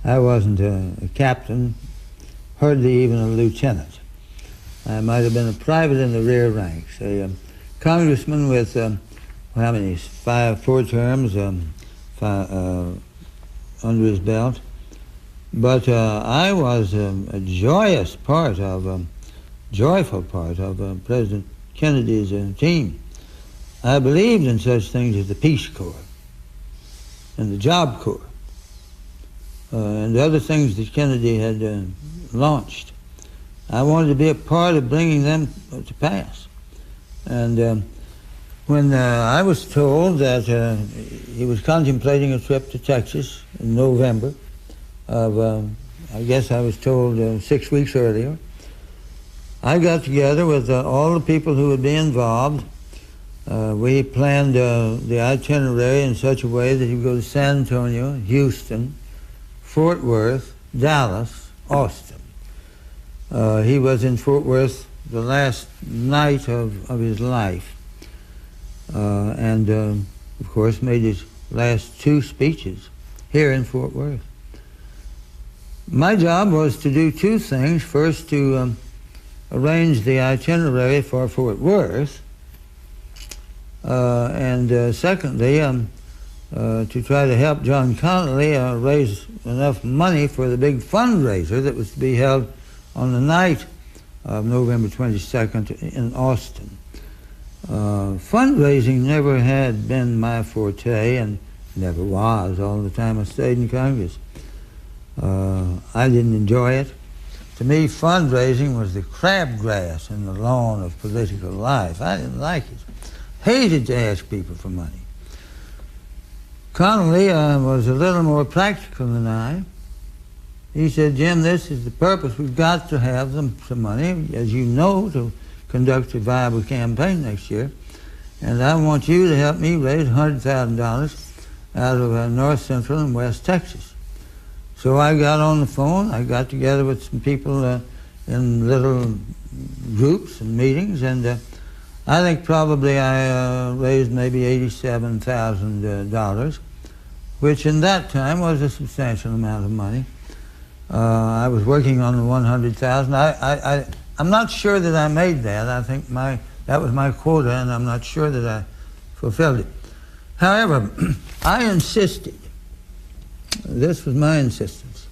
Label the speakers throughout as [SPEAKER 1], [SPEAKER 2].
[SPEAKER 1] I wasn't a captain, hardly even a lieutenant. I might have been a private in the rear ranks, a congressman with, how many, 4 terms under his belt. But I was a joyful part of President Kennedy's team. I believed in such things as the Peace Corps and the Job Corps and the other things that Kennedy had launched. I wanted to be a part of bringing them to pass. And when I was told that he was contemplating a trip to Texas in November of, I guess I was told 6 weeks earlier, I got together with all the people who would be involved. We planned the itinerary in such a way that he would go to San Antonio, Houston, Fort Worth, Dallas, Austin. He was in Fort Worth the last night of his life, and of course made his last 2 speeches here in Fort Worth. My job was to do 2 things. First, to arrange the itinerary for Fort Worth, and secondly, to try to help John Connally raise enough money for the big fundraiser that was to be held on the night of November 22nd in Austin. Fundraising never had been my forte and never was all the time I stayed in Congress. I didn't enjoy it. To me, fundraising was the crabgrass in the lawn of political life. I didn't like it. Hated to ask people for money. Connally was a little more practical than I. He said, Jim, this is the purpose. We've got to have some money, as you know, to conduct a viable campaign next year. And I want you to help me raise $100,000 out of North Central and West Texas. So I got on the phone. I got together with some people in little groups and meetings, and I think probably I raised maybe $87,000, which in that time was a substantial amount of money. I was working on the $100,000. I'm not sure that I made that. I think that was my quota, and I'm not sure that I fulfilled it. However, I insisted, this was my insistence,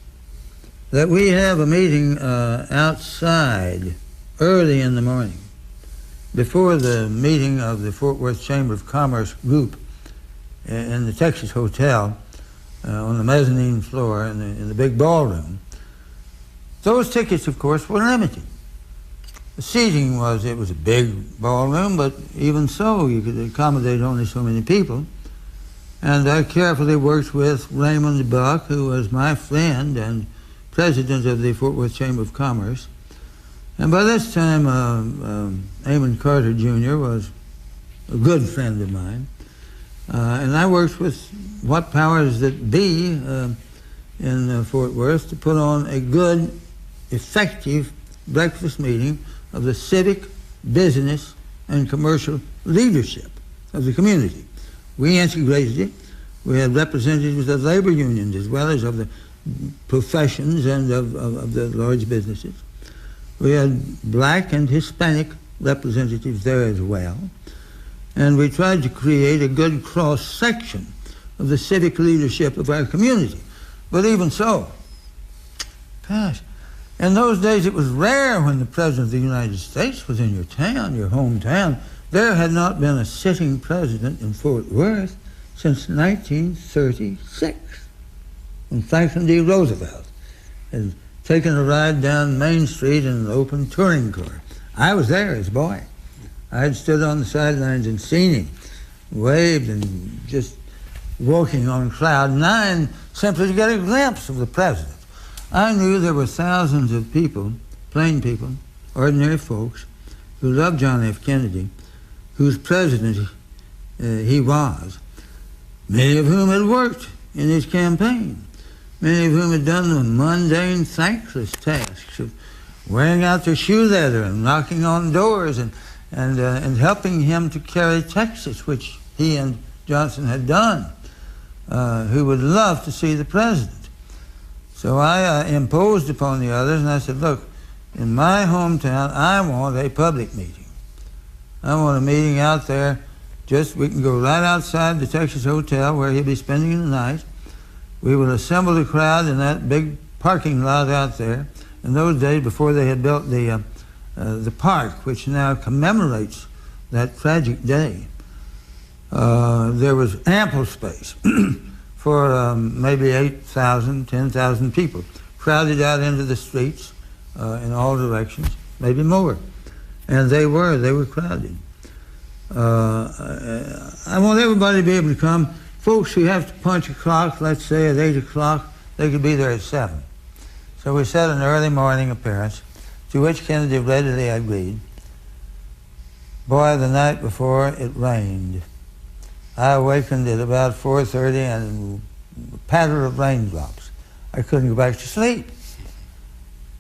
[SPEAKER 1] that we have a meeting outside early in the morning, before the meeting of the Fort Worth Chamber of Commerce group in the Texas Hotel on the mezzanine floor in the big ballroom. Those tickets, of course, were limited. The seating it was a big ballroom, but even so, you could accommodate only so many people. And I carefully worked with Raymond Buck, who was my friend and president of the Fort Worth Chamber of Commerce. And by this time, Amon Carter Jr. was a good friend of mine. And I worked with what powers that be in Fort Worth to put on a good, effective breakfast meeting of the civic, business, and commercial leadership of the community. We integrated it. We had representatives of labor unions as well as of the professions and of the large businesses. We had black and Hispanic representatives there as well. And we tried to create a good cross-section of the civic leadership of our community. But even so, gosh, in those days it was rare when the President of the United States was in your town, your hometown. There had not been a sitting president in Fort Worth since 1936, when Franklin D. Roosevelt had taken a ride down Main Street in an open touring car. I was there as a boy. I had stood on the sidelines and seen him, waved and just walking on cloud 9 simply to get a glimpse of the president. I knew there were thousands of people, plain people, ordinary folks, who loved John F. Kennedy, whose president he was, many of whom had worked in his campaign, many of whom had done the mundane, thankless tasks of wearing out their shoe leather and knocking on doors and helping him to carry Texas, which he and Johnson had done, who would love to see the president. So I imposed upon the others, and I said, look, in my hometown, I want a public meeting. I want a meeting out there. We can go right outside the Texas Hotel where he'll be spending the night. We will assemble the crowd in that big parking lot out there. In those days, before they had built the park, which now commemorates that tragic day, there was ample space for maybe 8,000, 10,000 people crowded out into the streets in all directions, maybe more. And they were crowded. I want everybody to be able to come. Folks who have to punch a clock, let's say at 8 o'clock, they could be there at 7. So we set an early morning appearance, to which Kennedy readily agreed. Boy, the night before, it rained. I awakened at about 4:30 and a patter of raindrops. I couldn't go back to sleep.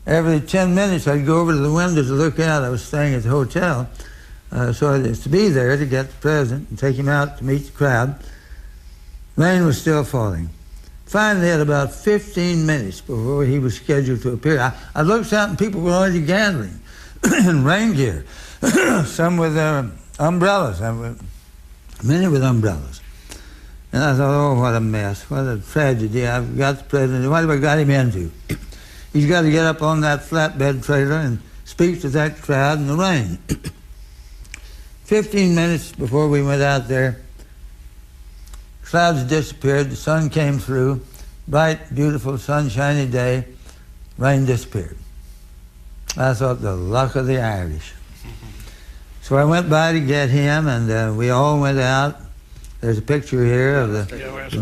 [SPEAKER 1] Every 10 minutes, I'd go over to the window to look out. I was staying at the hotel, so I was to be there to get the president and take him out to meet the crowd. Rain was still falling. Finally, at about 15 minutes before he was scheduled to appear, I looked out and people were already gathering in rain gear, some with umbrellas, many with umbrellas. And I thought, oh, what a mess, what a tragedy. I've got the president, what have I got him into? He's got to get up on that flatbed trailer and speak to that crowd in the rain. 15 minutes before we went out there, clouds disappeared, the sun came through, bright, beautiful, sunshiny day, rain disappeared. I thought, the luck of the Irish. So I went by to get him, and we all went out. There's a picture here of the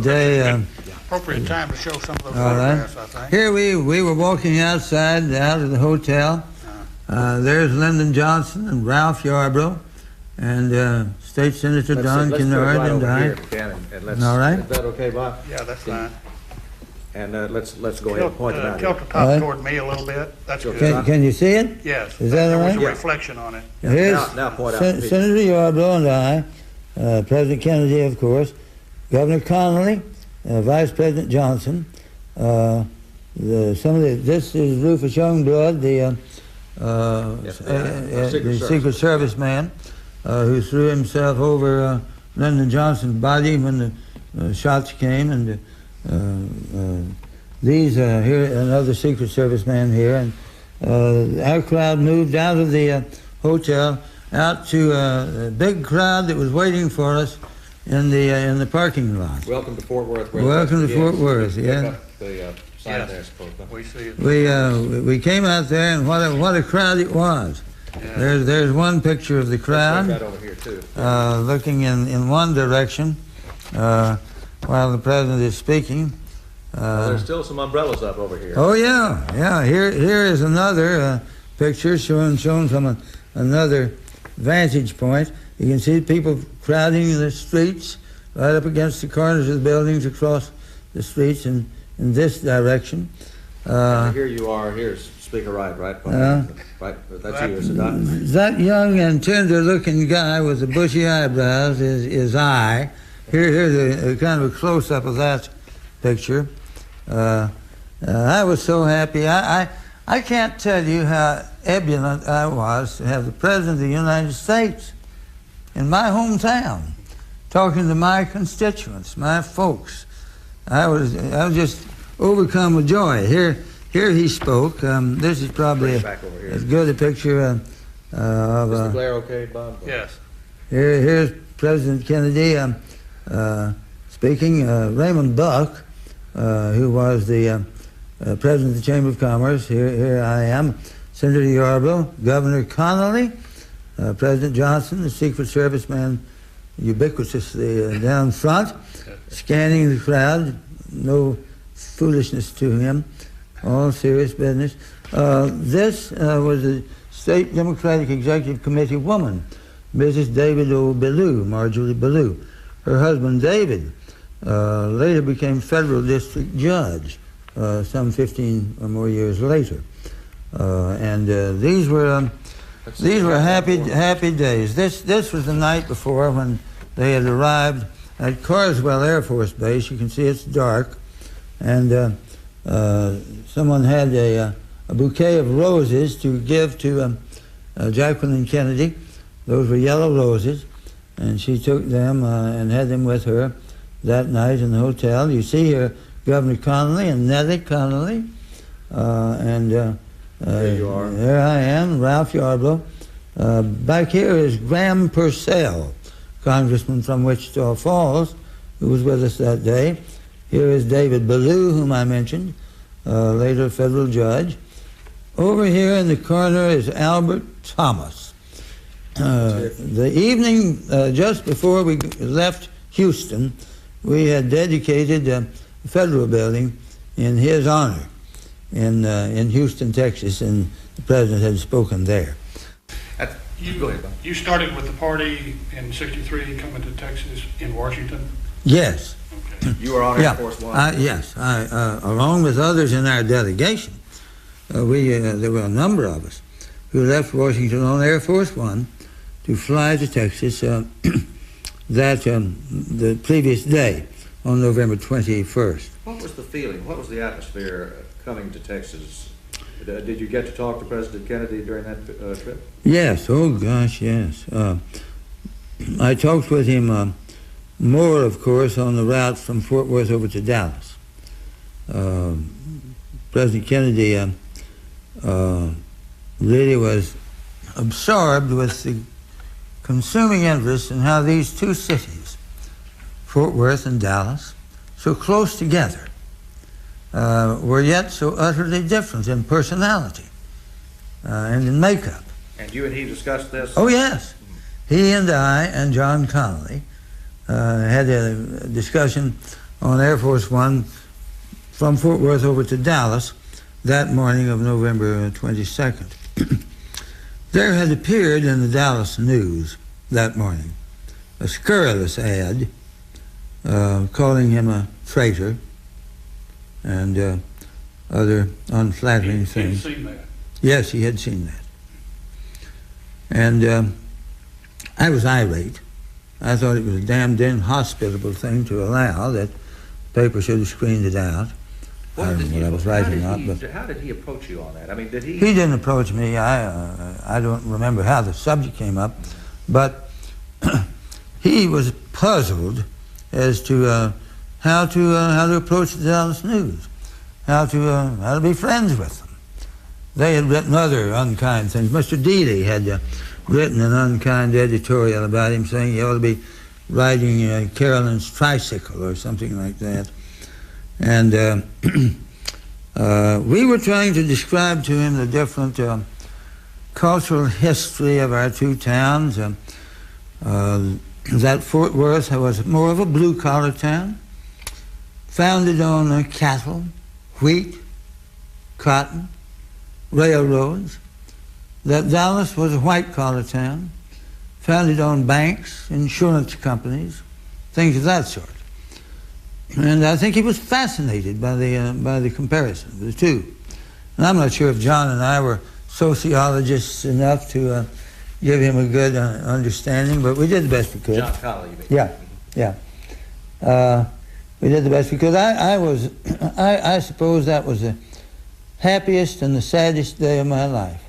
[SPEAKER 1] day.
[SPEAKER 2] Appropriate time to show some of those photographs, I think.
[SPEAKER 1] Here we were walking outside, out of the hotel. There's Lyndon Johnson and Ralph Yarborough, and State Senator Don Kennard and I. All right.
[SPEAKER 3] Is that okay, Bob?
[SPEAKER 2] Yeah, that's fine.
[SPEAKER 3] And let's go ahead and point them out.
[SPEAKER 2] Tilt the top toward me a little bit. That's good.
[SPEAKER 1] Can you see it?
[SPEAKER 2] Yes.
[SPEAKER 1] Is that all right?
[SPEAKER 2] There was a reflection on it.
[SPEAKER 3] Now point out.
[SPEAKER 1] Senator Yarborough and I, President Kennedy, of course, Governor Connolly, Vice President Johnson. This is Rufus Youngblood, the Secret Service man, who threw himself over Lyndon Johnson's body when the shots came, and these here, another Secret Service man here, and our crowd moved out of the hotel out to a big crowd that was waiting for us in the parking lot.
[SPEAKER 3] Welcome to Fort Worth.
[SPEAKER 1] Welcome to Fort Worth. Yeah.
[SPEAKER 3] The sign there, I suppose.
[SPEAKER 2] We see it.
[SPEAKER 1] We came out there, and what a crowd it was. Yeah. There's one picture of the crowd.
[SPEAKER 3] Right over here too.
[SPEAKER 1] Looking in one direction while the president is speaking.
[SPEAKER 3] There's still some umbrellas up over here.
[SPEAKER 1] Oh yeah. Here is another picture shown from another vantage point. You can see people crowding in the streets, right up against the corners of the buildings, across the streets in this direction.
[SPEAKER 3] Here you are. Here's Speaker Wright, right? Right. That's you, is it not?
[SPEAKER 1] That young and tender-looking guy with the bushy eyebrows is I. Here's a kind of a close-up of that picture. I was so happy. I can't tell you how ebullient I was to have the President of the United States in my hometown, talking to my constituents, my folks. I was just overcome with joy. Here he spoke. This is probably as good a picture of...
[SPEAKER 3] Is the glare okay, Bob?
[SPEAKER 2] Yes.
[SPEAKER 1] Here's President Kennedy speaking. Raymond Buck, who was the President of the Chamber of Commerce. Here I am. Senator Yarborough, Governor Connolly, President Johnson, the Secret Service man, ubiquitously down front, scanning the crowd. No foolishness to him, all serious business. This was a State Democratic Executive Committee woman, Mrs. David O. Ballou, Marjorie Ballou. Her husband, David, later became federal district judge some 15 or more years later. These were happy days. This was the night before, when they had arrived at Carswell Air Force Base. You can see it's dark, and someone had a bouquet of roses to give to Jacqueline Kennedy. Those were yellow roses, and she took them and had them with her that night in the hotel. You see here Governor Connolly and Nellie Connolly, and
[SPEAKER 3] there you are.
[SPEAKER 1] There I am, Ralph Yarborough. Back here is Graham Purcell, congressman from Wichita Falls, who was with us that day. Here is David Ballou, whom I mentioned, later federal judge. Over here in the corner is Albert Thomas. The evening just before we left Houston, we had dedicated a federal building in his honor in Houston, Texas, and the president had spoken there.
[SPEAKER 3] Go ahead, Bob.
[SPEAKER 2] You started with the party in '63, coming to Texas in Washington?
[SPEAKER 1] Yes.
[SPEAKER 2] Okay.
[SPEAKER 3] You were on Air Force One?
[SPEAKER 1] Yes, along with others in our delegation. There were a number of us who left Washington on Air Force One to fly to Texas the previous day on November 21st.
[SPEAKER 3] What was the feeling? What was the atmosphere coming to Texas? Did you get to talk to President Kennedy during that trip?
[SPEAKER 1] Yes, oh gosh, yes. I talked with him more, of course, on the route from Fort Worth over to Dallas. President Kennedy really was absorbed with the consuming interest in how these two cities, Fort Worth and Dallas, so close together, were yet so utterly different in personality and in makeup.
[SPEAKER 3] And you and he discussed this?
[SPEAKER 1] Oh, yes. He and I and John Connolly had a discussion on Air Force One from Fort Worth over to Dallas that morning of November 22nd. There had appeared in the Dallas News that morning a scurrilous ad calling him a traitor and other unflattering things.
[SPEAKER 2] He had seen that?
[SPEAKER 1] Yes, he had seen that. And I was irate. I thought it was a damned inhospitable thing to allow, that the paper should have screened it out. I don't know what I was writing about, but
[SPEAKER 3] how did he approach you on that? I mean, did he?
[SPEAKER 1] He didn't approach me. I don't remember how the subject came up, but he was puzzled as to how to approach the Dallas News, how to be friends with them. They had written other unkind things. Mr. Dealey had written an unkind editorial about him, saying he ought to be riding Carolyn's tricycle or something like that. And we were trying to describe to him the different cultural history of our two towns. That Fort Worth was more of a blue-collar town, founded on cattle, wheat, cotton, railroads. That Dallas was a white-collar town, founded on banks, insurance companies, things of that sort. And I think he was fascinated by the comparison of the two. And I'm not sure if John and I were sociologists enough to give him a good understanding, but we did the best we could.
[SPEAKER 3] John Connolly, you mean?
[SPEAKER 1] Yeah. We did the best we could. I suppose that was the happiest and the saddest day of my life.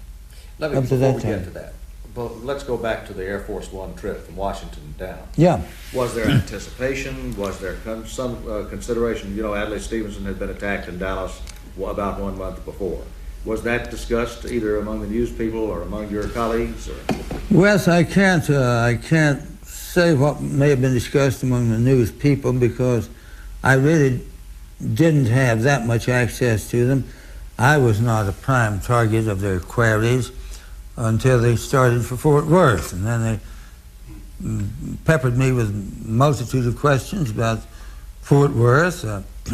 [SPEAKER 3] Let me,
[SPEAKER 1] up to
[SPEAKER 3] before
[SPEAKER 1] that
[SPEAKER 3] we
[SPEAKER 1] time.
[SPEAKER 3] get to that, but let's go back to the Air Force One trip from Washington down.
[SPEAKER 1] Yeah.
[SPEAKER 3] Was there anticipation? Was there some consideration? You know, Adlai Stevenson had been attacked in Dallas about 1 month before. Was that discussed either among the news people or among your colleagues? Or?
[SPEAKER 1] Wes, I can't say what may have been discussed among the news people, because I really didn't have that much access to them. I was not a prime target of their queries until they started for Fort Worth, and then they peppered me with a multitude of questions about Fort Worth,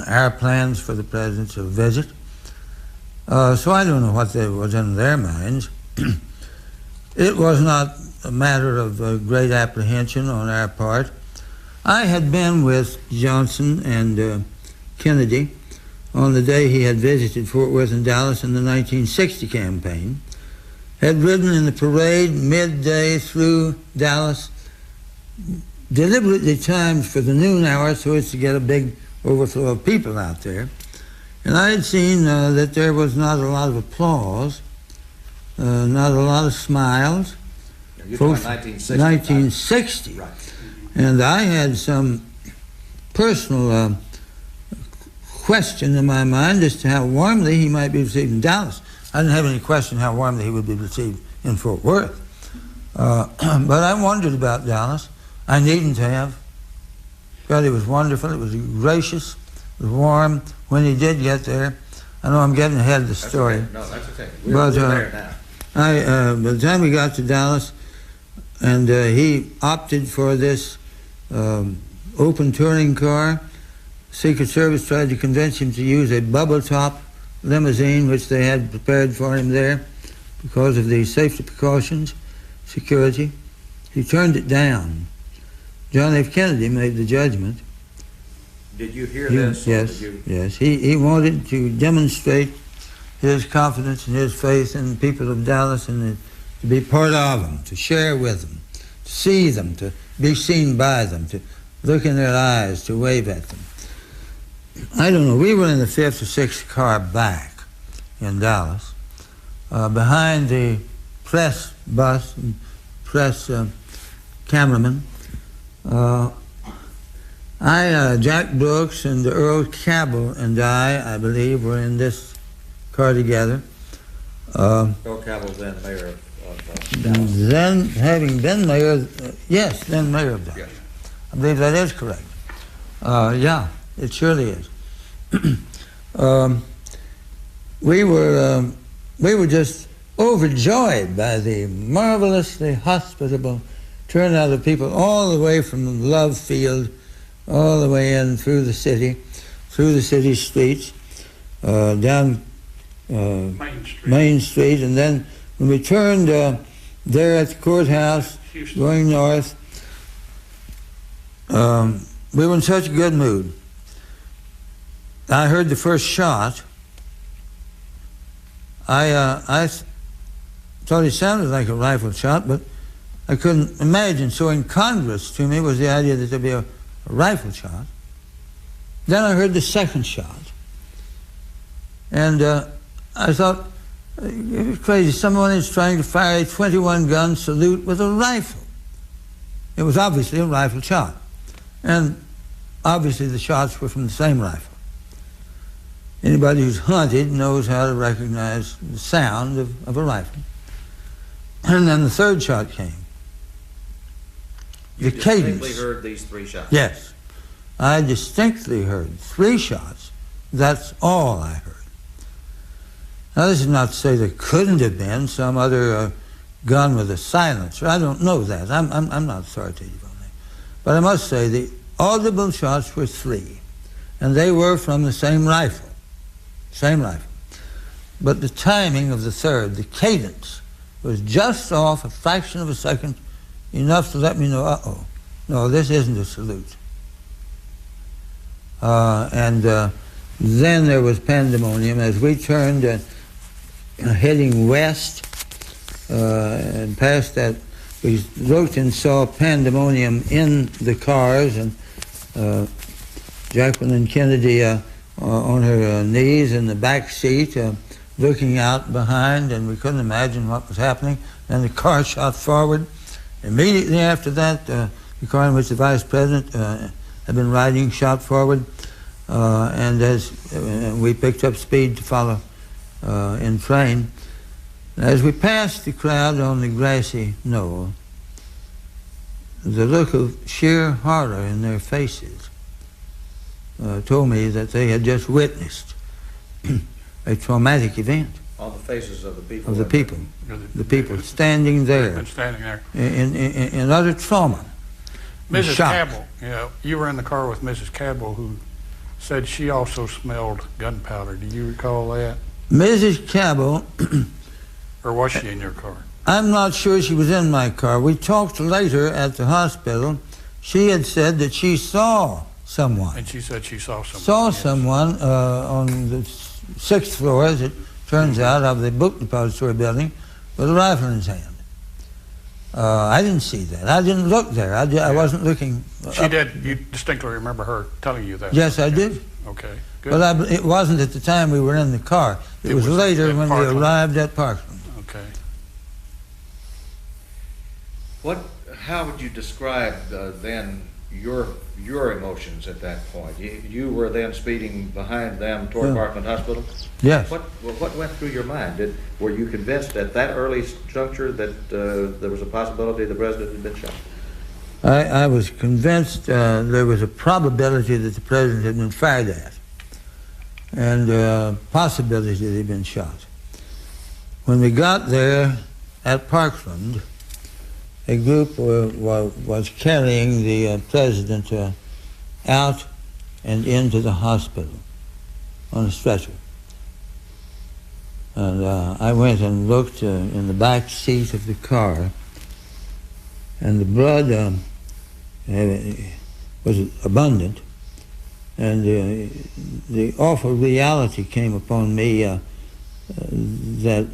[SPEAKER 1] our plans for the presidential visit. So I don't know what was in their minds. It was not a matter of great apprehension on our part. I had been with Johnson and Kennedy on the day he had visited Fort Worth and Dallas in the 1960 campaign, had ridden in the parade midday through Dallas, deliberately timed for the noon hour so as to get a big overflow of people out there, And I had seen that there was not a lot of applause, not a lot of smiles.
[SPEAKER 3] You're talking 1960.
[SPEAKER 1] 1960.
[SPEAKER 3] Right.
[SPEAKER 1] And I had some personal question in my mind as to how warmly he might be received in Dallas. I didn't have any question how warmly he would be received in Fort Worth. But I wondered about Dallas. I needn't have. God, it was wonderful. It was gracious. It was warm. When he did get there, I know I'm getting ahead of the story.
[SPEAKER 3] Okay. No, that's okay. We're there now.
[SPEAKER 1] By the time we got to Dallas, and he opted for this open touring car, Secret Service tried to convince him to use a bubble-top limousine, which they had prepared for him there because of the safety precautions, security. He turned it down. John F. Kennedy made the judgment.
[SPEAKER 3] Did you hear this?
[SPEAKER 1] Yes, yes. He wanted to demonstrate his confidence and his faith in the people of Dallas and to be part of them, to share with them, to see them, to be seen by them, to look in their eyes, to wave at them. I don't know, we were in the 5th or 6th car back in Dallas, behind the press bus and press cameraman. Jack Brooks and Earl Cabell and I believe, were in this car together.
[SPEAKER 3] Earl Cabell, then mayor of Dallas.
[SPEAKER 1] Then, having been mayor, yes, then mayor of Dallas.
[SPEAKER 3] Yes.
[SPEAKER 1] I believe that is correct. Yeah, it surely is. We were just overjoyed by the marvelously hospitable turnout of people all the way from Love Field, all the way in through the city streets, down Main Street, and then when we turned there at the courthouse,
[SPEAKER 2] Houston.
[SPEAKER 1] going north, we were in such a good mood. I heard the first shot. I thought it sounded like a rifle shot, but I couldn't imagine. So incongruous to me was the idea that there'd be a rifle shot. Then I heard the second shot. And I thought, it was crazy. Someone is trying to fire a 21-gun salute with a rifle. It was obviously a rifle shot. And obviously the shots were from the same rifle. Anybody who's hunted knows how to recognize the sound of a rifle. And then the third shot came.
[SPEAKER 3] You
[SPEAKER 1] The cadence.
[SPEAKER 3] distinctly heard these 3 shots?
[SPEAKER 1] Yes. I distinctly heard 3 shots. That's all I heard. Now, this is not to say there couldn't have been some other gun with a silencer. I don't know that. I'm not authoritative on that. But I must say the audible shots were 3, and they were from the same rifle. Same rifle. But the timing of the third, the cadence, was just off a fraction of a second, enough to let me know, uh-oh, no, this isn't a salute. And then there was pandemonium as we turned heading west and past that. We looked and saw pandemonium in the cars, and Jacqueline Kennedy on her knees in the back seat, looking out behind, and we couldn't imagine what was happening. Then the car shot forward. Immediately after that, the car in which the vice president had been riding shot forward, and as we picked up speed to follow in train. As we passed the crowd on the grassy knoll, the look of sheer horror in their faces told me that they had just witnessed a traumatic event.
[SPEAKER 3] On the faces of the people.
[SPEAKER 1] Of the people. The people standing there.
[SPEAKER 2] Been standing there.
[SPEAKER 1] In utter trauma.
[SPEAKER 2] Mrs.
[SPEAKER 1] Shock.
[SPEAKER 2] Cabell, you were in the car with Mrs. Cabell, who said she also smelled gunpowder. Do you recall that?
[SPEAKER 1] Mrs. Cabell,
[SPEAKER 2] Or was she in your car?
[SPEAKER 1] I'm not sure she was in my car. We talked later at the hospital. She had said that she saw someone.
[SPEAKER 2] And she said she saw someone.
[SPEAKER 1] Saw
[SPEAKER 2] yes.
[SPEAKER 1] someone on the 6th floor, as it turns out, of the book depository building with a rifle in his hand. I didn't see that. I didn't look there. I wasn't looking.
[SPEAKER 2] She did. You distinctly remember her telling you that?
[SPEAKER 1] Yes, I did.
[SPEAKER 2] Okay. Good.
[SPEAKER 1] Well, it wasn't at the time we were in the car. It was later
[SPEAKER 2] at
[SPEAKER 1] when
[SPEAKER 2] Parkland.
[SPEAKER 1] we arrived at Parkland.
[SPEAKER 2] Okay.
[SPEAKER 3] How would you describe then your emotions at that point? You were then speeding behind them toward
[SPEAKER 1] Yeah.
[SPEAKER 3] Parkland Hospital?
[SPEAKER 1] Yes.
[SPEAKER 3] What went through your mind? Were you convinced at that early juncture that there was a possibility the president had been shot?
[SPEAKER 1] I was convinced there was a probability that the president had been fired at, and possibility that he'd been shot. When we got there at Parkland, a group was carrying the president out and into the hospital on a stretcher. And I went and looked in the back seat of the car, and the blood was abundant, and the awful reality came upon me that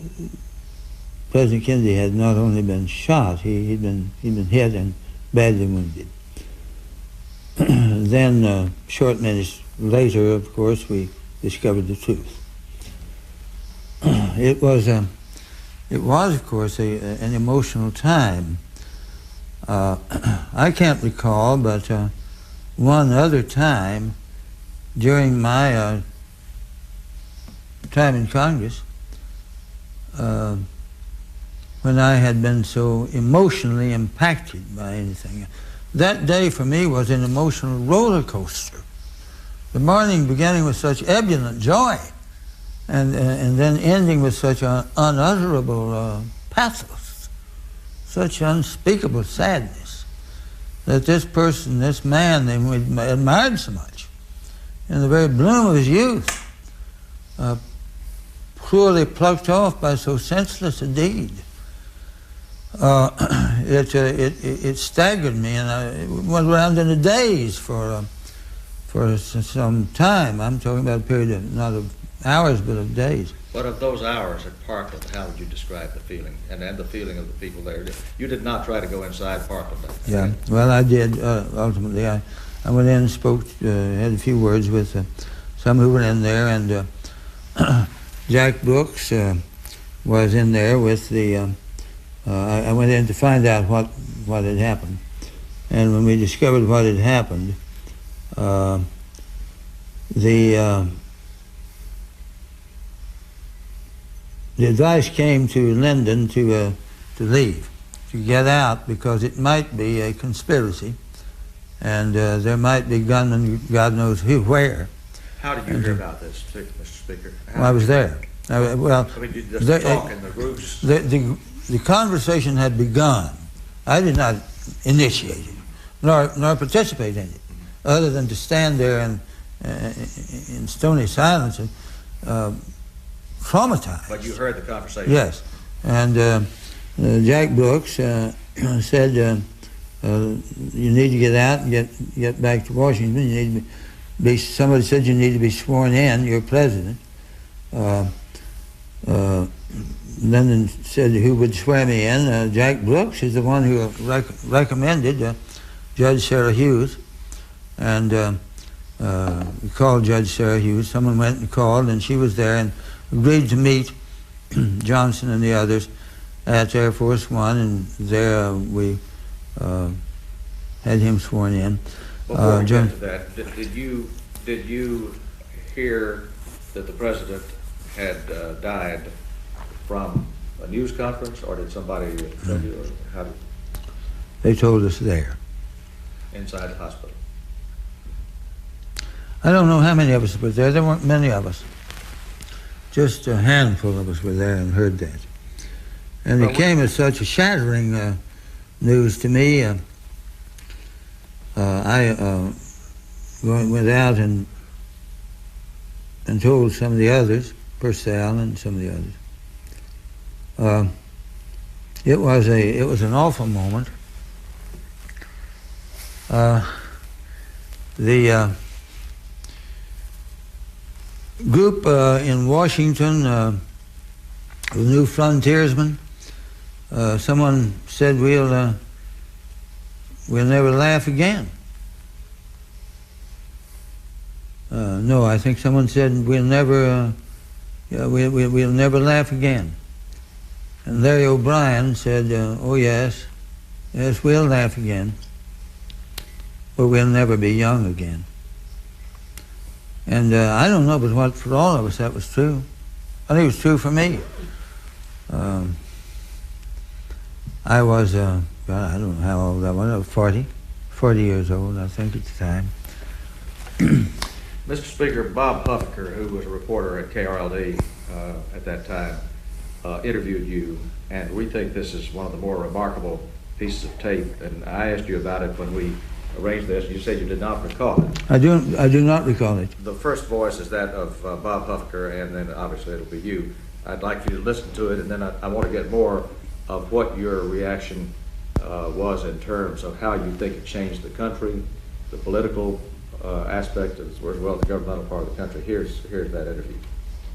[SPEAKER 1] President Kennedy had not only been shot, he'd been hit and badly wounded. Then, short minutes later, of course, we discovered the truth. It was, of course, an emotional time. I can't recall, but one other time during my time in Congress, when I had been so emotionally impacted by anything. That day for me was an emotional roller coaster. The morning beginning with such ebullient joy, and then ending with such unutterable pathos, such unspeakable sadness, that this person, this man that we admired so much, in the very bloom of his youth, cruelly plucked off by so senseless a deed. It staggered me, and I went around in a daze for some time. I'm talking about a period of not of hours, but of days.
[SPEAKER 3] But of those hours at Parkland, how would you describe the feeling and the feeling of the people there? You did not try to go inside Parkland.
[SPEAKER 1] Yeah, well, I did. Ultimately, I went in and spoke, had a few words with some who were in there, and Jack Brooks was in there with the. I went in to find out what had happened, and when we discovered what had happened, the advice came to Lyndon to leave, to get out, because it might be a conspiracy, and there might be gunmen, God knows where.
[SPEAKER 3] How did you hear about this, Mr. Speaker?
[SPEAKER 1] Well, I was there.
[SPEAKER 3] I mean, you just talk in the groups.
[SPEAKER 1] The conversation had begun. I did not initiate it, nor participate in it, other than to stand there and in stony silence and traumatized.
[SPEAKER 3] But you heard the conversation.
[SPEAKER 1] Yes, and Jack Brooks said, "You need to get out and get back to Washington. You need to be." Somebody said you need to be sworn in. You're president. Lyndon said who would swear me in. Jack Brooks is the one who recommended Judge Sarah Hughes, and we called Judge Sarah Hughes. Someone went and called, and she was there and agreed to meet Johnson and the others at Air Force One, and there we had him sworn in.
[SPEAKER 3] Before we get to that, did you hear that the president had died from a news conference, or did somebody tell you, or how did,
[SPEAKER 1] They told us there.
[SPEAKER 3] inside the hospital?
[SPEAKER 1] I don't know how many of us were there. There weren't many of us. Just a handful of us were there and heard that. And it came as such a shattering news to me. I went out and told some of the others, Purcell and some of the others. It was an awful moment. The group in Washington, the New Frontiersmen, someone said we'll never laugh again. No, I think someone said we'll never laugh again. And Larry O'Brien said, oh yes, we'll laugh again, but we'll never be young again. And I don't know, but for all of us that was true. I think it was true for me. I was, I don't know how old I was 40 years old, I think, at the time.
[SPEAKER 3] Mr. Speaker, Bob Huffaker, who was a reporter at KRLD at that time, interviewed you, and we think this is one of the more remarkable pieces of tape. And I asked you about it when we arranged this. You said you did not recall it.
[SPEAKER 1] I do not recall it.
[SPEAKER 3] The first voice is that of Bob Huffaker, and then obviously it'll be you. I'd like for you to listen to it, and then I want to get more of what your reaction was in terms of how you think it changed the country, the political aspect as well as the governmental part of the country. Here's that interview.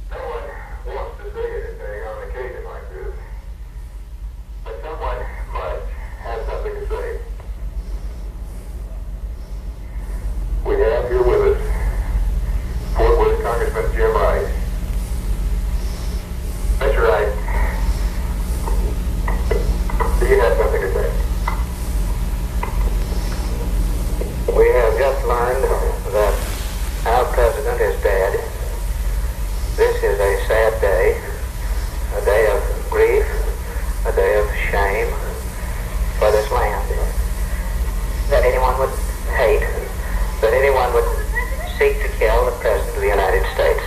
[SPEAKER 4] No one wants to say anything on an occasion like this, but someone must have something to say. We have here with us Fort Worth Congressman Jim Wright. Mr. Wright, do you have something to say? We have just learned that our president is dead. This is a sad day, a day of grief, a day of shame for this land. That anyone would hate, that anyone would seek to kill the President of the United States.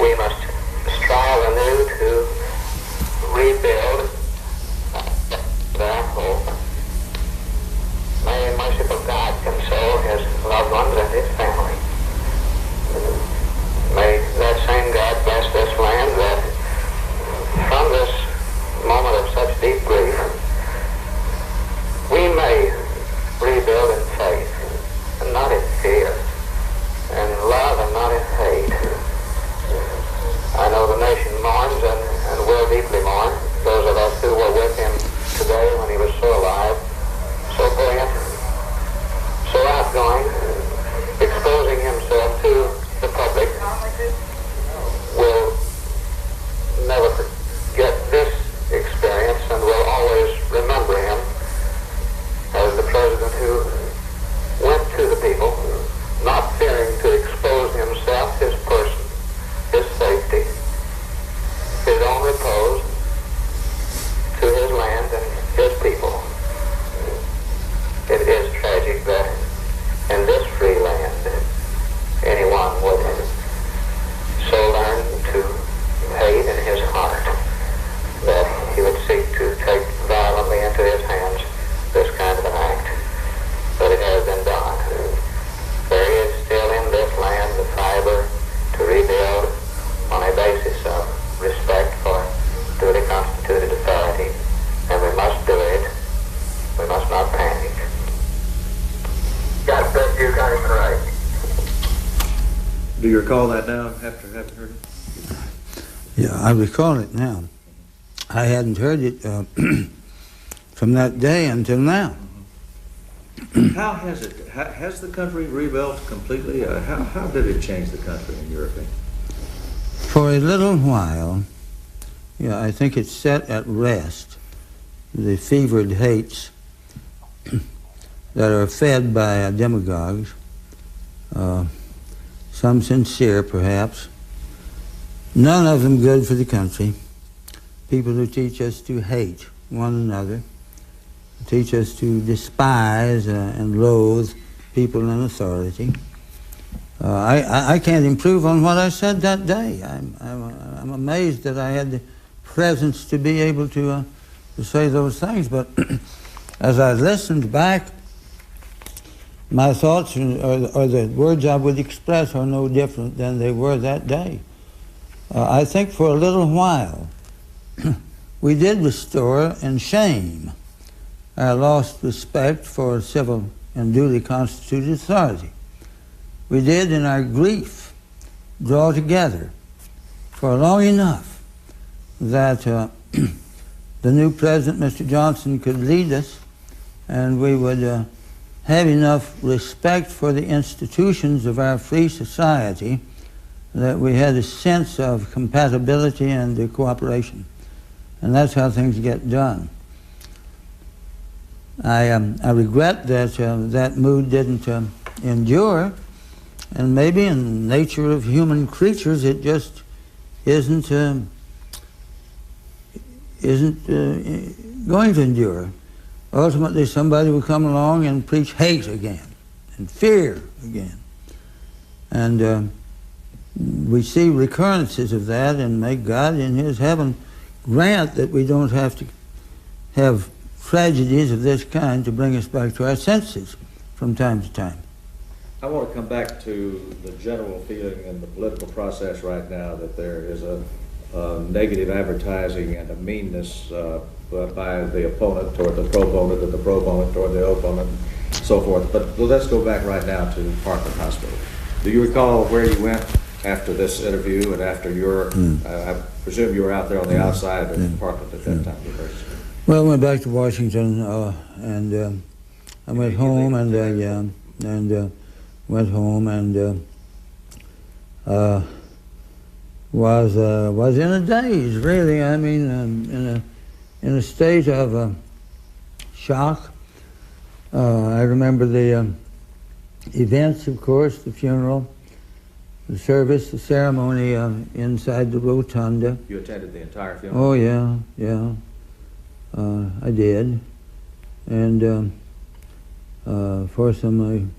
[SPEAKER 4] We must strive anew to rebuild the hope. May the merciful God console his loved ones and his family. May that same God bless this land that from this moment of such deep grief, we may rebuild in faith and not in fear, and love and not in hate. I know the nation mourns and will deeply mourn. Those of us who were with him today when he was so alive, so brilliant, so outgoing, exposing himself to the public, will never forget this experience and will always remember him as the president who went to the people, not fearing to expose himself, his person, his safety, his own repose, to his land and his people. It is tragic that in this free land anyone would so learn to hate in his heart that he would seek to take violently into his hands this kind of an act. But it has been done. There is still in this land the fiber to rebuild on a basis of respect for duly constituted authority, and we must do it. We must not panic. God bless you, Congressman Wright.
[SPEAKER 3] Do you recall that now after having heard it?
[SPEAKER 1] Yeah, I recall it now. I hadn't heard it from that day until now.
[SPEAKER 3] How has it? Has the country rebuilt completely? How did it change the country in your opinion?
[SPEAKER 1] For a little while, yeah, I think it set at rest the fevered hates that are fed by demagogues, some sincere perhaps, none of them good for the country, people who teach us to hate one another, teach us to despise and loathe people in authority. I can't improve on what I said that day. I'm amazed that I had the presence to be able to say those things, but as I listened back, my thoughts or the words I would express are no different than they were that day. I think for a little while we did restore in shame our lost respect for civil and duly constituted authority. We did in our grief draw together for long enough that the new president, Mr. Johnson, could lead us, and we would have enough respect for the institutions of our free society that we had a sense of compatibility and cooperation. And that's how things get done. I regret that that mood didn't endure, and maybe in the nature of human creatures it just isn't going to endure. Ultimately, somebody will come along and preach hate again, and fear again. And we see recurrences of that, and may God in His heaven grant that we don't have to have tragedies of this kind to bring us back to our senses from time to time.
[SPEAKER 3] I want to come back to the general feeling in the political process right now that there is a negative advertising and a meanness by the opponent toward the proponent and the proponent toward the opponent, so forth. But let's go back right now to Parkland Hospital. Do you recall where you went after this interview and after your, I presume you were out there on the outside of Parkland at that time?
[SPEAKER 1] Well, I went back to Washington and I went home and went home and was in a daze, really. I mean, in a state of shock. I remember the events, of course, the funeral, the service, the ceremony inside the rotunda.
[SPEAKER 3] You attended the entire funeral?
[SPEAKER 1] Oh, yeah. I did. And for some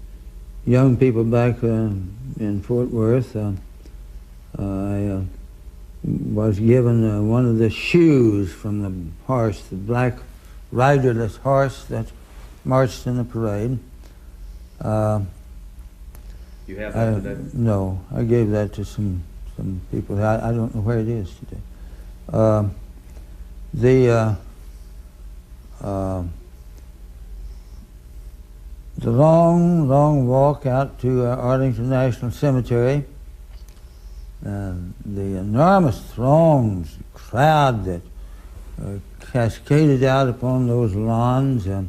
[SPEAKER 1] young people back in Fort Worth, I was given one of the shoes from the horse, the black riderless horse that marched in the parade.
[SPEAKER 3] You have that today?
[SPEAKER 1] No, I gave that to some people. I don't know where it is today. The long walk out to Arlington National Cemetery, the enormous throngs, crowd that cascaded out upon those lawns.
[SPEAKER 3] Were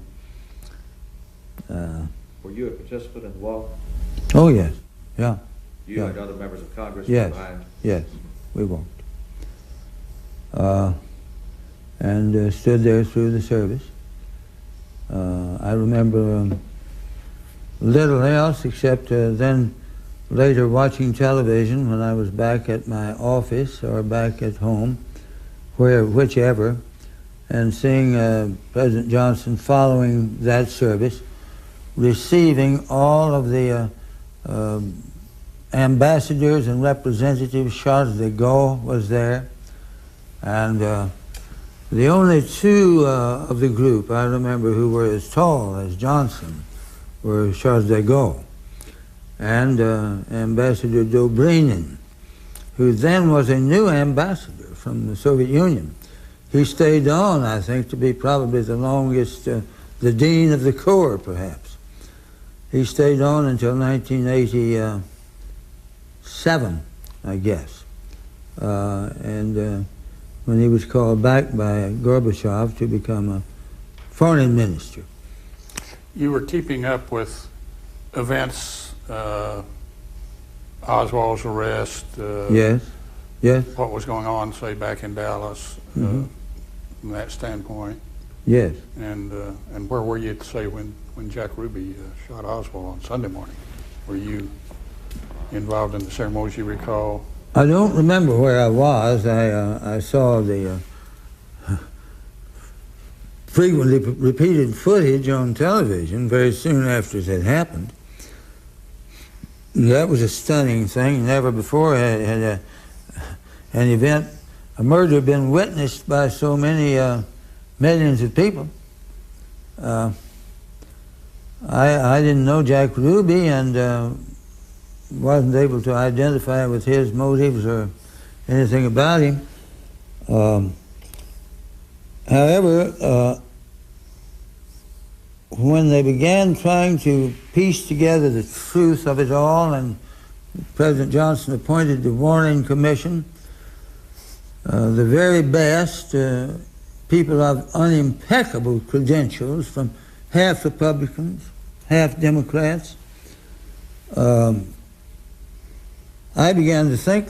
[SPEAKER 3] you a participant in the walk?
[SPEAKER 1] Oh, yes, yeah.
[SPEAKER 3] You and other members of Congress
[SPEAKER 1] Yes,
[SPEAKER 3] were behind?
[SPEAKER 1] yes, we walked. And stood there through the service. I remember little else except then later watching television when I was back at my office or back at home, whichever, and seeing President Johnson following that service, receiving all of the ambassadors and representatives. Charles de Gaulle was there, and the only two of the group I remember who were as tall as Johnson were Charles de Gaulle and Ambassador Dobrynin, who then was a new ambassador from the Soviet Union. He stayed on, I think, to be probably the longest, the Dean of the Corps, perhaps. He stayed on until 1987, I guess. And when he was called back by Gorbachev to become a foreign minister.
[SPEAKER 2] You were keeping up with events, Oswald's arrest,
[SPEAKER 1] Yes.
[SPEAKER 2] what was going on, say, back in Dallas, from that standpoint.
[SPEAKER 1] Yes.
[SPEAKER 2] And where were you, say, when Jack Ruby shot Oswald on Sunday morning? Were you involved in the ceremonies, you recall?
[SPEAKER 1] I don't remember where I was. I saw the frequently repeated footage on television very soon after it had happened. That was a stunning thing. Never before had an event, a murder, been witnessed by so many millions of people. I didn't know Jack Ruby and wasn't able to identify with his motives or anything about him. However, when they began trying to piece together the truth of it all, and President Johnson appointed the Warren Commission, the very best people of unimpeccable credentials from half Republicans, half Democrats. I began to think,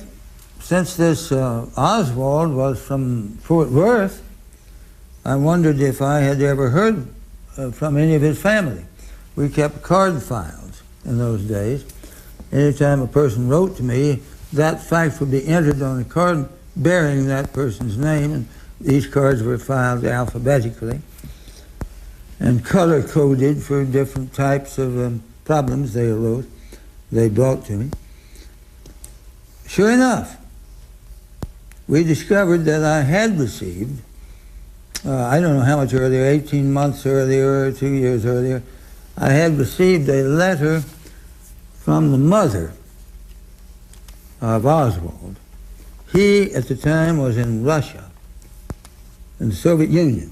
[SPEAKER 1] since this Oswald was from Fort Worth, I wondered if I had ever heard from any of his family. We kept card files in those days. Anytime a person wrote to me, that fact would be entered on a card bearing that person's name, and these cards were filed alphabetically and color-coded for different types of problems they brought to me. Sure enough, we discovered that I had received, I don't know how much earlier, 18 months earlier, 2 years earlier, I had received a letter from the mother of Oswald. He, at the time, was in Russia, in the Soviet Union,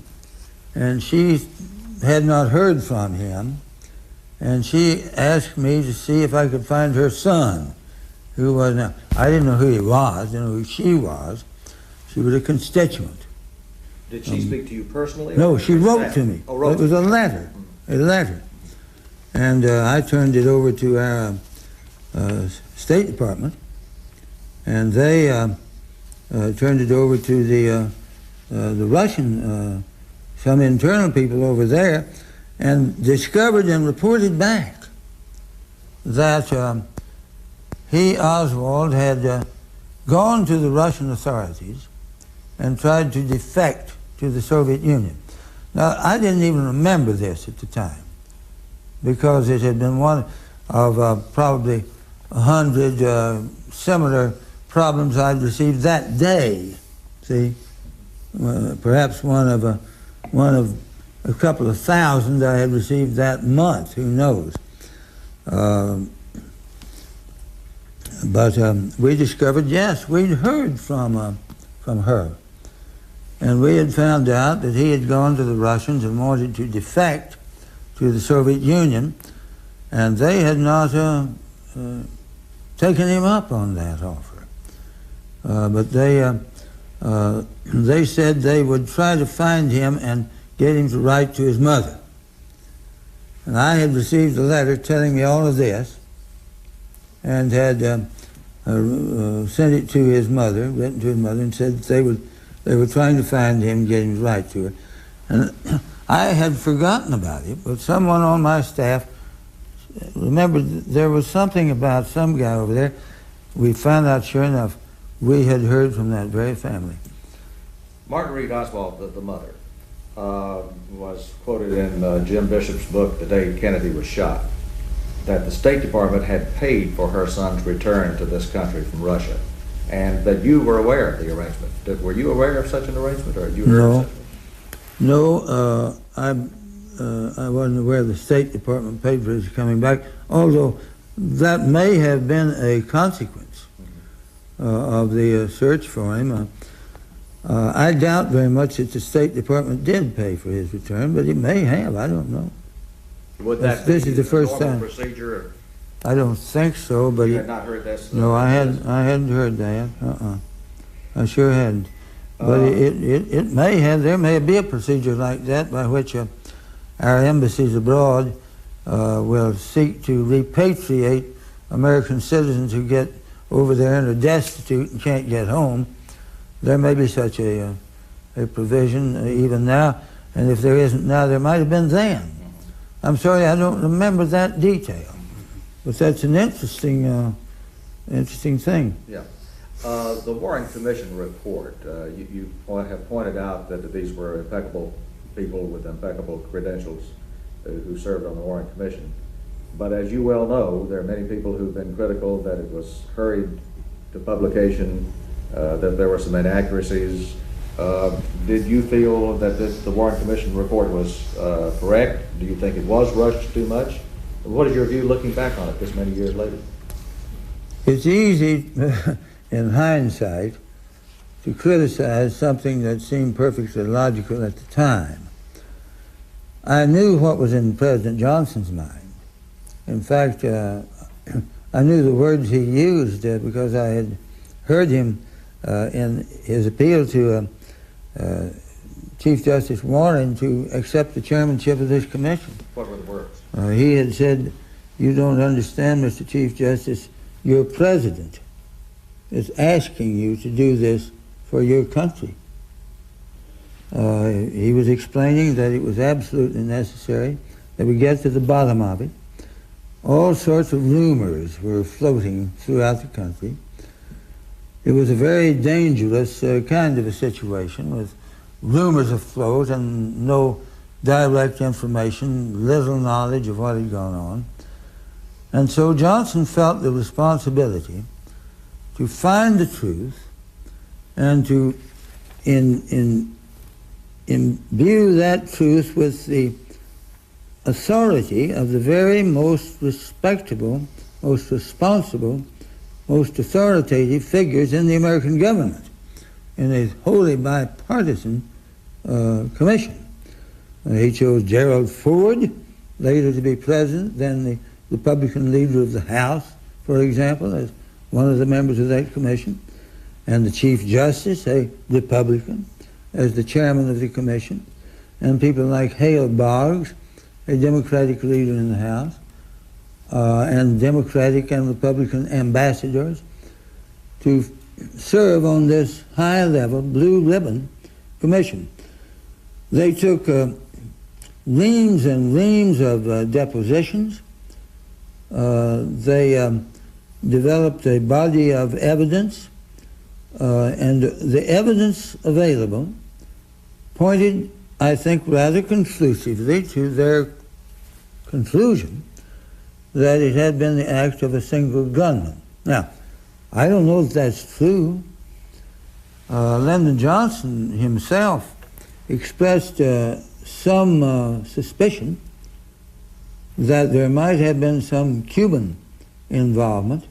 [SPEAKER 1] and she had not heard from him, and she asked me to see if I could find her son, who was now, I didn't know who he was, I didn't know who she was. She was a constituent.
[SPEAKER 3] Did she speak to you personally?
[SPEAKER 1] No, she wrote to me.
[SPEAKER 3] Oh, wrote
[SPEAKER 1] it was a letter, And I turned it over to our State Department, and they turned it over to the Russian, some internal people over there, and discovered and reported back that he, Oswald, had gone to the Russian authorities and tried to defect to the Soviet Union. Now, I didn't even remember this at the time, because it had been one of probably 100 similar problems I'd received that day. See, perhaps one of a couple of thousand I had received that month. Who knows? But we discovered, yes, we'd heard from her. And we had found out that he had gone to the Russians and wanted to defect to the Soviet Union, and they had not taken him up on that offer. But they said they would try to find him and get him to write to his mother. And I had received a letter telling me all of this, and had sent it to his mother, written to his mother, and said that they were trying to find him and get him to write to her. And I had forgotten about it, but someone on my staff remembered there was something about some guy over there. We found out, sure enough, we had heard from that very family.
[SPEAKER 3] Margaret Reed Oswald, the mother, was quoted in Jim Bishop's book, The Day Kennedy Was Shot, that the State Department had paid for her son's return to this country from Russia, and that you were aware of the arrangement. Were you aware of such an arrangement, or had you heard of such?
[SPEAKER 1] No, I wasn't aware the State Department paid for his coming back, although that may have been a consequence of the search for him. I doubt very much that the State Department did pay for his return, but it may have, I don't know.
[SPEAKER 3] Would that
[SPEAKER 1] This
[SPEAKER 3] be
[SPEAKER 1] is the first
[SPEAKER 3] normal
[SPEAKER 1] time.
[SPEAKER 3] procedure?
[SPEAKER 1] I don't think so, but
[SPEAKER 3] You had not heard this?
[SPEAKER 1] no, I hadn't heard that. I sure hadn't. But it may have. There may be a procedure like that by which our embassies abroad will seek to repatriate American citizens who get over there and are destitute and can't get home. There may be such a provision even now, and if there isn't now, there might have been then. I'm sorry, I don't remember that detail, but that's an interesting thing.
[SPEAKER 3] Yeah. The Warren Commission report, you have pointed out that these were impeccable people with impeccable credentials who served on the Warren Commission. But as you well know, there are many people who've been critical that it was hurried to publication, that there were some inaccuracies. Did you feel that the Warren Commission report was correct? Do you think it was rushed too much? What is your view looking back on it this many years later?
[SPEAKER 1] It's easy in hindsight to criticize something that seemed perfectly logical at the time. I knew what was in President Johnson's mind. In fact, I knew the words he used because I had heard him in his appeal to Chief Justice Warren to accept the chairmanship of this commission.
[SPEAKER 3] What were the words?
[SPEAKER 1] He had said, "You don't understand, Mr. Chief Justice, your president is asking you to do this for your country." He was explaining that it was absolutely necessary that we get to the bottom of it. All sorts of rumors were floating throughout the country. It was a very dangerous kind of a situation, with rumors afloat and no direct information, little knowledge of what had gone on. And so Johnson felt the responsibility to find the truth and to imbue that truth with the authority of the very most respectable, most responsible, most authoritative figures in the American government, in a wholly bipartisan commission. He chose Gerald Ford, later to be president, then the Republican leader of the House, for example, as one of the members of that commission, and the Chief Justice, a Republican, as the chairman of the commission, and people like Hale Boggs, a Democratic leader in the House, and Democratic and Republican ambassadors to serve on this high-level blue ribbon commission. They took reams and reams of depositions. They developed a body of evidence, and the evidence available pointed, I think, rather conclusively to their conclusion that it had been the act of a single gunman. Now, I don't know if that's true. Lyndon Johnson himself expressed some suspicion that there might have been some Cuban involvement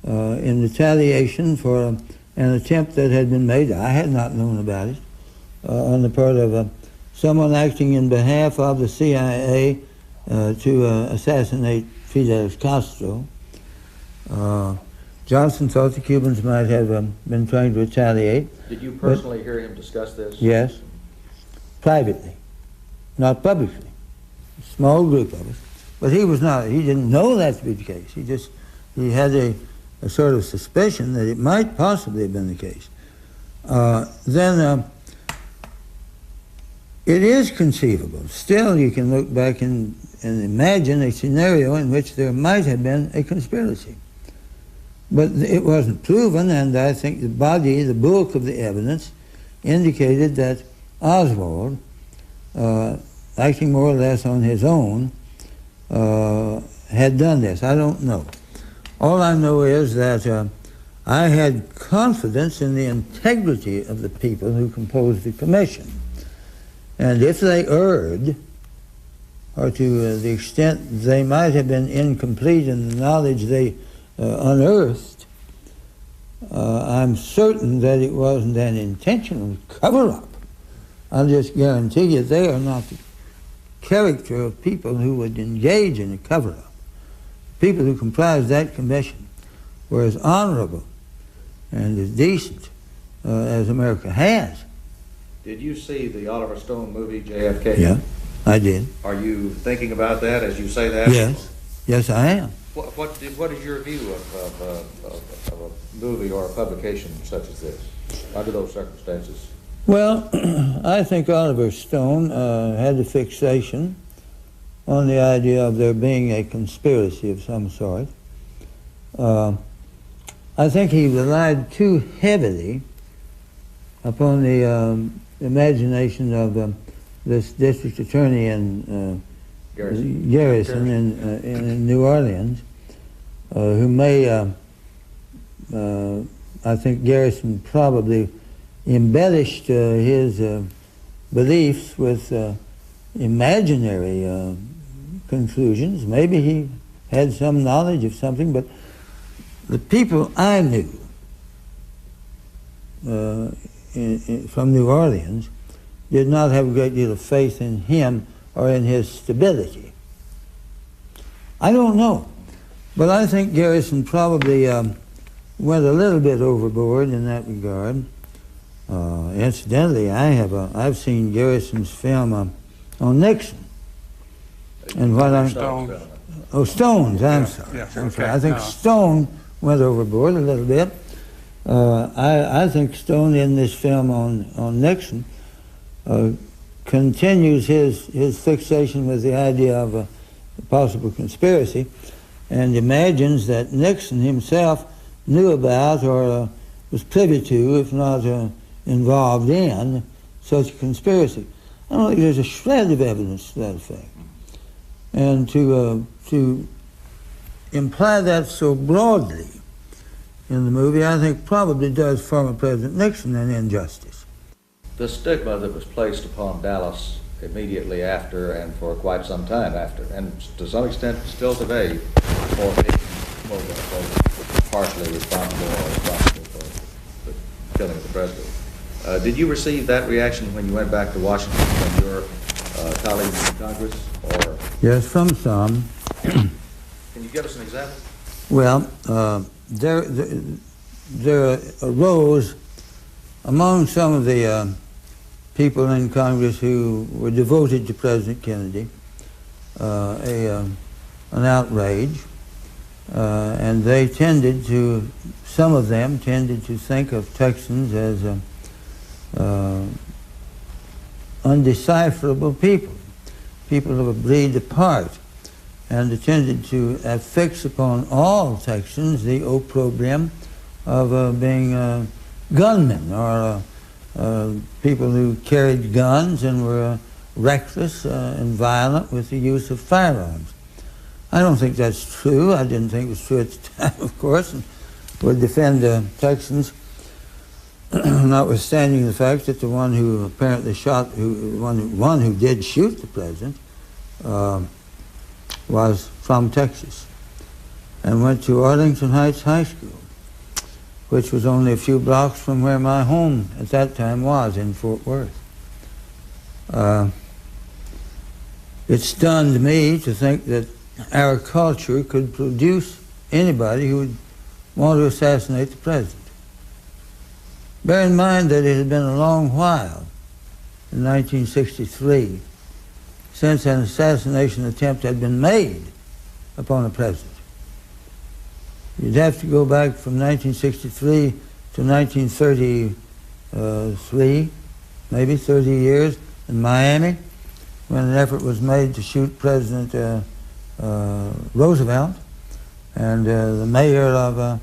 [SPEAKER 1] in retaliation for an attempt that had been made. I had not known about it, on the part of someone acting in behalf of the CIA to assassinate Fidel Castro. Johnson thought the Cubans might have been trying to retaliate.
[SPEAKER 3] Did you personally hear him discuss this?
[SPEAKER 1] Yes, privately, not publicly. A small group of us. But he didn't know that to be the case. He had a sort of suspicion that it might possibly have been the case. Then it is conceivable. Still, you can look back and imagine a scenario in which there might have been a conspiracy. But it wasn't proven, and I think the bulk of the evidence indicated that Oswald, acting more or less on his own, had done this. I don't know. All I know is that I had confidence in the integrity of the people who composed the commission. And if they erred, or to the extent they might have been incomplete in the knowledge they unearthed, I'm certain that it wasn't an intentional cover-up. I'll just guarantee you they are not the character of people who would engage in a cover-up. People who comprised that commission were as honorable and as decent as America has.
[SPEAKER 3] Did you see the Oliver Stone movie, JFK?
[SPEAKER 1] Yeah, I did.
[SPEAKER 3] Are you thinking about that as you say that?
[SPEAKER 1] Yes. Yes, I am.
[SPEAKER 3] What is your view of a movie or a publication such as this, under those circumstances?
[SPEAKER 1] Well, I think Oliver Stone had a fixation on the idea of there being a conspiracy of some sort. I think he relied too heavily upon the imagination of this district attorney in Garrison in New Orleans, who may, I think Garrison probably embellished his beliefs with imaginary conclusions. Maybe he had some knowledge of something, but the people I knew from New Orleans did not have a great deal of faith in him or in his stability. I don't know, but I think Garrison probably went a little bit overboard in that regard. Incidentally, I've seen Garrison's film on Nixon. And what I'm
[SPEAKER 2] Stone.
[SPEAKER 1] Oh, Stone's. I'm
[SPEAKER 2] Yeah,
[SPEAKER 1] sorry.
[SPEAKER 2] yeah,
[SPEAKER 1] I'm
[SPEAKER 2] okay,
[SPEAKER 1] sorry. I think
[SPEAKER 2] no.
[SPEAKER 1] Stone went overboard a little bit. I think Stone in this film on Nixon continues his fixation with the idea of a possible conspiracy, and imagines that Nixon himself knew about or was privy to, if not involved in, such a conspiracy. I don't think there's a shred of evidence to that effect. And to imply that so broadly in the movie, I think probably does former President Nixon an injustice.
[SPEAKER 3] The stigma that was placed upon Dallas immediately after and for quite some time after, and to some extent still today, for being partially responsible for the killing of the president. Did you receive that reaction when you went back to Washington from your colleagues in Congress? Or
[SPEAKER 1] Yes, from some.
[SPEAKER 3] can you give us an example?
[SPEAKER 1] Well, there arose among some of the people in Congress who were devoted to President Kennedy an outrage, and some of them tended to think of Texans as undecipherable people of a breed apart, and tended to affix upon all Texans the opprobrium of being gunmen or people who carried guns and were reckless and violent with the use of firearms. I don't think that's true. I didn't think it was true at the time, of course, and would defend Texans, notwithstanding the fact that the one who apparently one who did shoot the president was from Texas and went to Arlington Heights High School, which was only a few blocks from where my home at that time was, in Fort Worth. It stunned me to think that our culture could produce anybody who would want to assassinate the president. Bear in mind that it had been a long while, in 1963, since an assassination attempt had been made upon a president. You'd have to go back from 1963 to 1933, maybe 30 years, in Miami, when an effort was made to shoot President Roosevelt, and the mayor of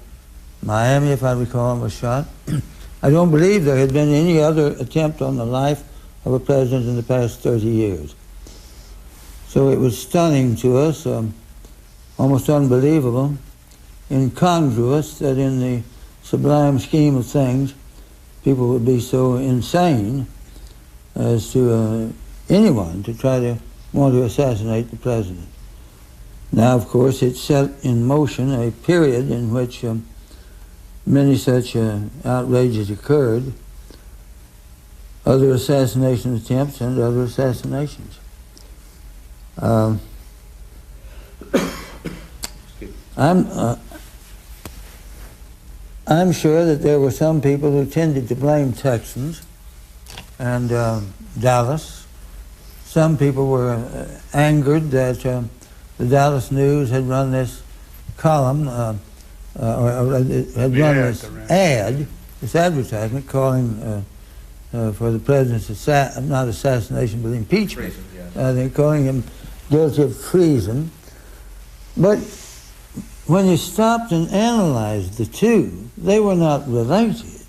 [SPEAKER 1] Miami, if I recall, was shot. I don't believe there had been any other attempt on the life of a president in the past 30 years. So it was stunning to us, almost unbelievable, incongruous that in the sublime scheme of things, people would be so insane as to anyone to try to want to assassinate the president. Now, of course, it set in motion a period in which many such outrages occurred, other assassination attempts and other assassinations. I'm sure that there were some people who tended to blame Texans and Dallas. Some people were angered that the Dallas News had run this column, or had run this ad, this advertisement calling for the president's not assassination, but impeachment.
[SPEAKER 3] Treason, yeah.
[SPEAKER 1] They're calling him guilty of treason. But when you stopped and analyzed the two, they were not related.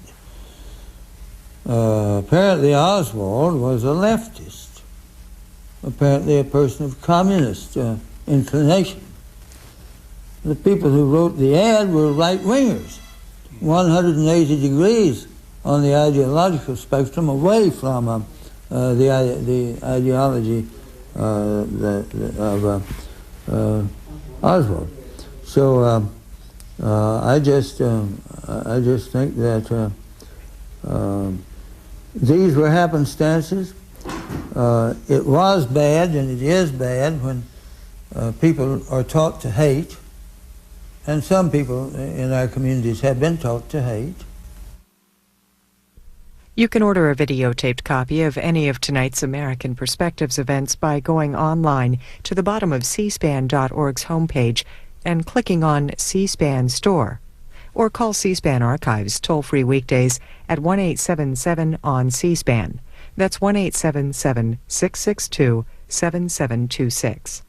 [SPEAKER 1] Apparently Oswald was a leftist, apparently a person of communist inclination. The people who wrote the ad were right-wingers, 180 degrees on the ideological spectrum away from the ideology of Oswald. So I just think that these were happenstances. It was bad, and it is bad when people are taught to hate, and some people in our communities have been taught to hate.
[SPEAKER 5] You can order a videotaped copy of any of tonight's American Perspectives events by going online to the bottom of cspan.org's homepage and clicking on C-SPAN Store. Or call C-SPAN Archives toll-free weekdays at 1-877-ON-C-SPAN. That's 1-877-662-7726.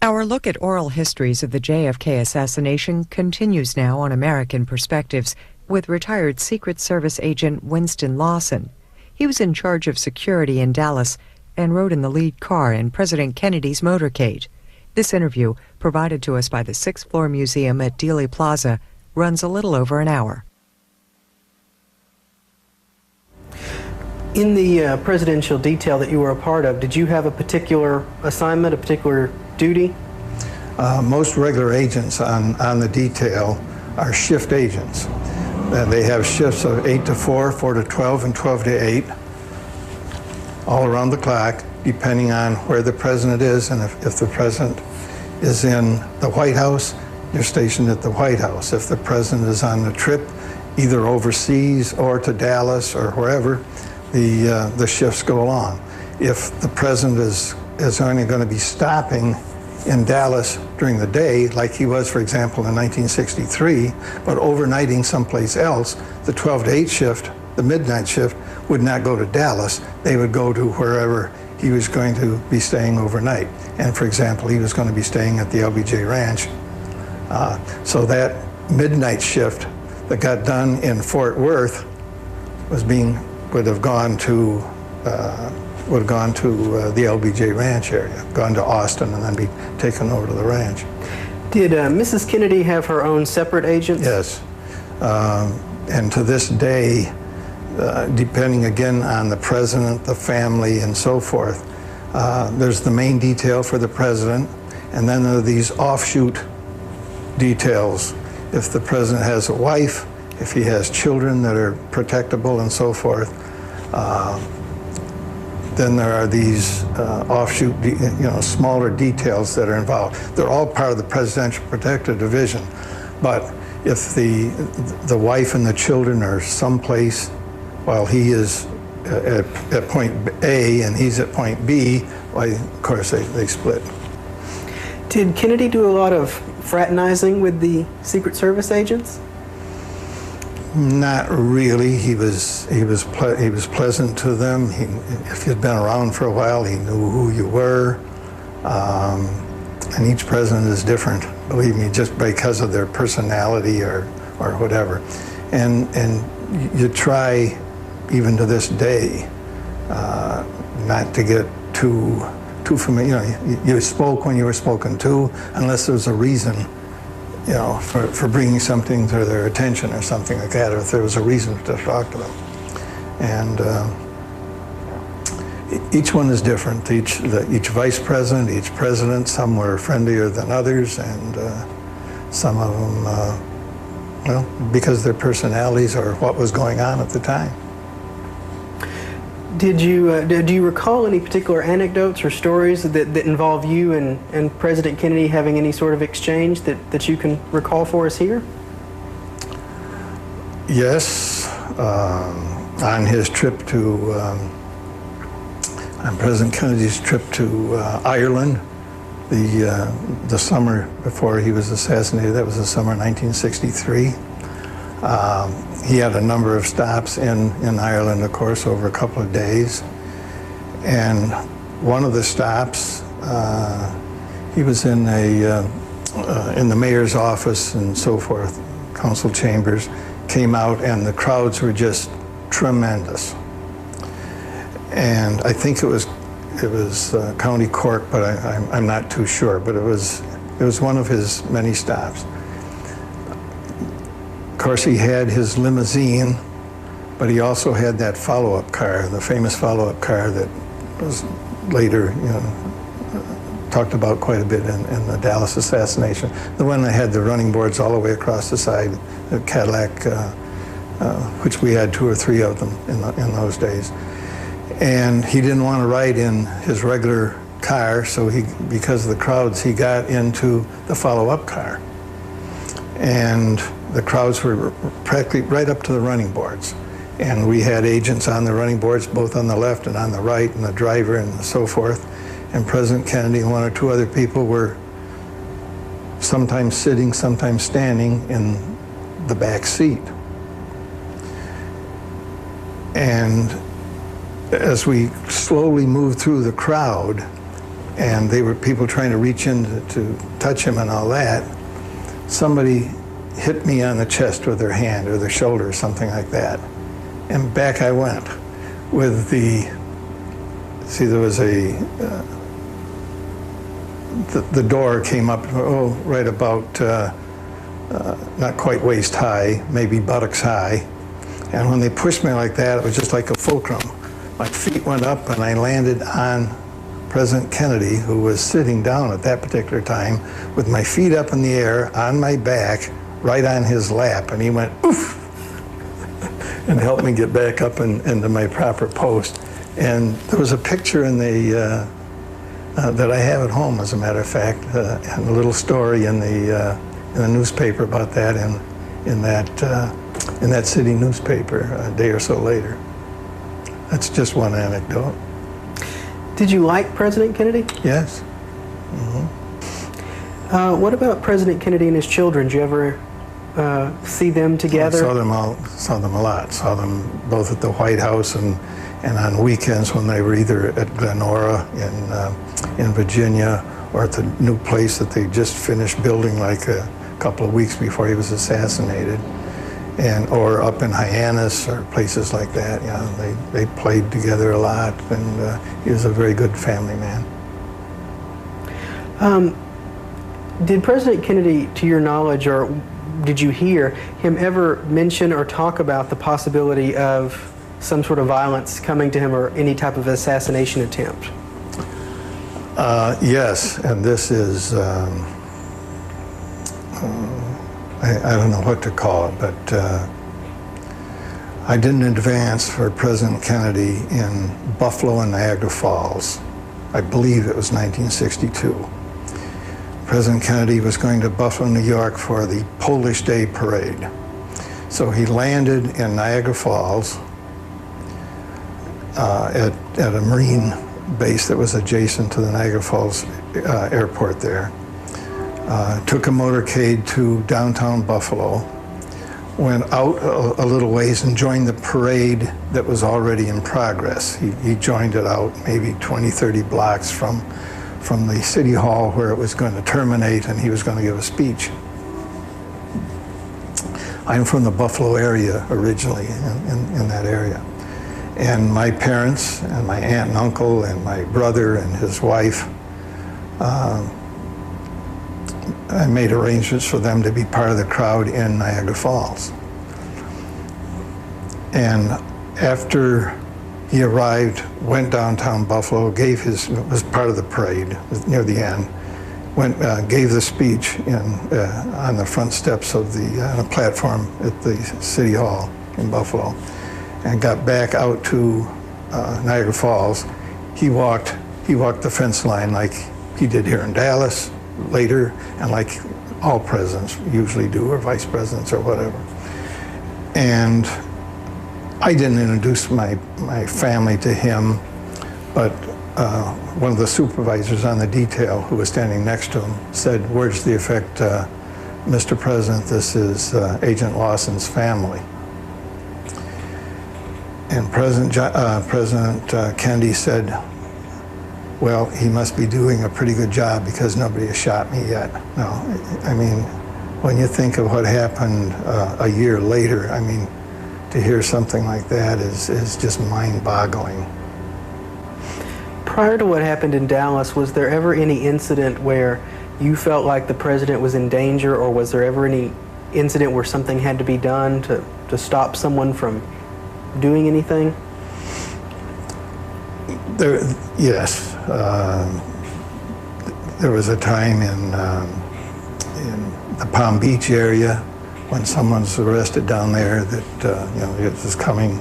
[SPEAKER 5] Our look at oral histories of the JFK assassination continues now on American Perspectives with retired Secret Service agent Winston Lawson. He was in charge of security in Dallas and rode in the lead car in President Kennedy's motorcade. This interview, provided to us by the 6th Floor Museum at Dealey Plaza, runs a little over an hour.
[SPEAKER 6] In the presidential detail that you were a part of, did you have a particular assignment, a particular duty?
[SPEAKER 7] Most regular agents on the detail are shift agents. They have shifts of 8 to 4, 4 to 12, and 12 to 8, all around the clock, depending on where the president is, and if the president is in the White House, you're stationed at the White House. If the president is on the trip, either overseas or to Dallas or wherever, the shifts go along. If the president is only going to be stopping in Dallas during the day, like he was, for example, in 1963, but overnighting someplace else, the 12 to 8 shift, the midnight shift, would not go to Dallas. They would go to wherever he was going to be staying overnight. And for example, he was going to be staying at the LBJ Ranch. So that midnight shift that got done in Fort Worth would have gone to the LBJ Ranch area, gone to Austin, and then be taken over to the ranch.
[SPEAKER 6] Did Mrs. Kennedy have her own separate agents?
[SPEAKER 7] Yes, and to this day, depending again on the president, the family, and so forth, there's the main detail for the president, and then there are these offshoot details. If the president has a wife, if he has children that are protectable and so forth, then there are these offshoot, smaller details that are involved. They're all part of the Presidential Protective Division, but if the wife and the children are someplace while he is at point A and he's at point B, well, of course they split.
[SPEAKER 6] Did Kennedy do a lot of fraternizing with the Secret Service agents?
[SPEAKER 7] Not really. He was pleasant to them. If you'd been around for a while, he knew who you were. And each president is different, believe me, just because of their personality or whatever. And you try, even to this day, not to get too familiar. You spoke when you were spoken to, unless there was a reason, for bringing something to their attention or something like that, or if there was a reason to talk to them. And each one is different. Each vice president, each president, some were friendlier than others, and some of them, because their personalities or what was going on at the time.
[SPEAKER 6] Do you recall any particular anecdotes or stories that involve you and President Kennedy having any sort of exchange that you can recall for us here?
[SPEAKER 7] Yes, on his trip on President Kennedy's trip to Ireland, the summer before he was assassinated, that was the summer of 1963. He had a number of stops in Ireland, of course, over a couple of days. And one of the stops, he was in the mayor's office and so forth, council chambers, came out, and the crowds were just tremendous. And I think it was County Cork, but I'm not too sure. But it was one of his many stops. Of course, he had his limousine, but he also had that follow-up car, the famous follow-up car that was later, talked about quite a bit in the Dallas assassination. The one that had the running boards all the way across the side, the Cadillac, which we had 2 or 3 of them in those days. And he didn't want to ride in his regular car, so because of the crowds, he got into the follow-up car. And the crowds were practically right up to the running boards. And we had agents on the running boards, both on the left and on the right, and the driver and so forth. And President Kennedy and one or two other people were sometimes sitting, sometimes standing in the back seat. And as we slowly moved through the crowd, and they were people trying to reach in to touch him and all that, somebody hit me on the chest with their hand or their shoulder or something like that. And back I went with the, see, there was a, the door came up, right about, not quite waist high, maybe buttocks high. And when they pushed me like that, it was just like a fulcrum. My feet went up and I landed on President Kennedy, who was sitting down at that particular time with my feet up in the air on my back, right on his lap. And he went, oof, and helped me get back up into my proper post. And there was a picture in the, that I have at home, as a matter of fact, and a little story in the newspaper about that in that city newspaper a day or so later. That's just one anecdote.
[SPEAKER 6] Did you like President Kennedy?
[SPEAKER 7] Yes. Mm-hmm.
[SPEAKER 6] What about President Kennedy and his children? Did you ever see them together?
[SPEAKER 7] Saw them a lot. Saw them both at the White House and on weekends when they were either at Glenora in Virginia or at the new place that they just finished building like a couple of weeks before he was assassinated, or up in Hyannis or places like that. Yeah, they played together a lot, and he was a very good family man.
[SPEAKER 6] Did President Kennedy, to your knowledge, or did you hear him ever mention or talk about the possibility of some sort of violence coming to him or any type of assassination attempt?
[SPEAKER 7] Yes, and this is, I don't know what to call it, but I did an advance for President Kennedy in Buffalo and Niagara Falls. I believe it was 1962. President Kennedy was going to Buffalo, New York for the Polish Day Parade. So he landed in Niagara Falls at a Marine base that was adjacent to the Niagara Falls airport there. Took a motorcade to downtown Buffalo, went out a little ways and joined the parade that was already in progress. He joined it out maybe 20, 30 blocks from the city hall where it was going to terminate, and he was going to give a speech. I'm from the Buffalo area originally, in that area. And my parents and my aunt and uncle and my brother and his wife, I made arrangements for them to be part of the crowd in Niagara Falls. And after he arrived, went downtown Buffalo, was part of the parade near the end, gave the speech on the front steps of on a platform at the City Hall in Buffalo, and got back out to Niagara Falls. He walked the fence line like he did here in Dallas later, and like all presidents usually do, or vice presidents or whatever. And I didn't introduce my family to him, but one of the supervisors on the detail who was standing next to him said, "Words to the effect, Mr. President, this is Agent Lawson's family." And President Kennedy said, "Well, he must be doing a pretty good job because nobody has shot me yet." No, I mean, when you think of what happened a year later, I mean, to hear something like that is just mind-boggling.
[SPEAKER 6] Prior to what happened in Dallas, was there ever any incident where you felt like the president was in danger, or was there ever any incident where something had to be done to stop someone from doing anything?
[SPEAKER 7] Yes. There was a time in the Palm Beach area when someone was arrested down there that it was coming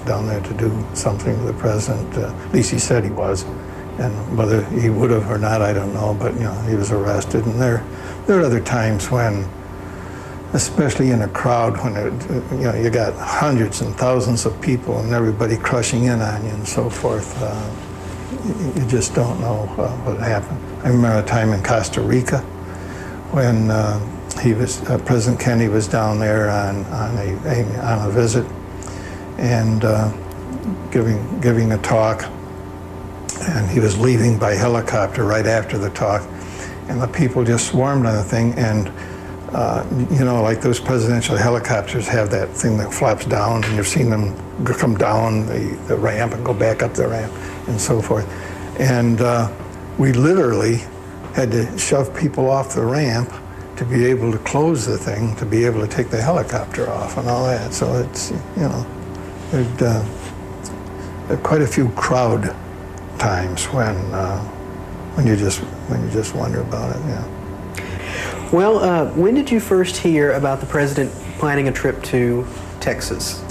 [SPEAKER 7] down there to do something with the president. At least he said he was, and whether he would have or not, I don't know. But he was arrested. And there are other times when especially in a crowd when you got hundreds and thousands of people and everybody crushing in on you and so forth. You just don't know what happened. I remember a time in Costa Rica when President Kennedy was down there on a visit and giving a talk, and he was leaving by helicopter right after the talk, and the people just swarmed on the thing, and like those presidential helicopters have that thing that flaps down, and you've seen them come down the ramp and go back up the ramp and so forth. And we literally had to shove people off the ramp to be able to close the thing, to be able to take the helicopter off and all that. So it's, there are quite a few crowd times when you just wonder about it, yeah.
[SPEAKER 6] Well, when did you first hear about the president planning a trip to Texas?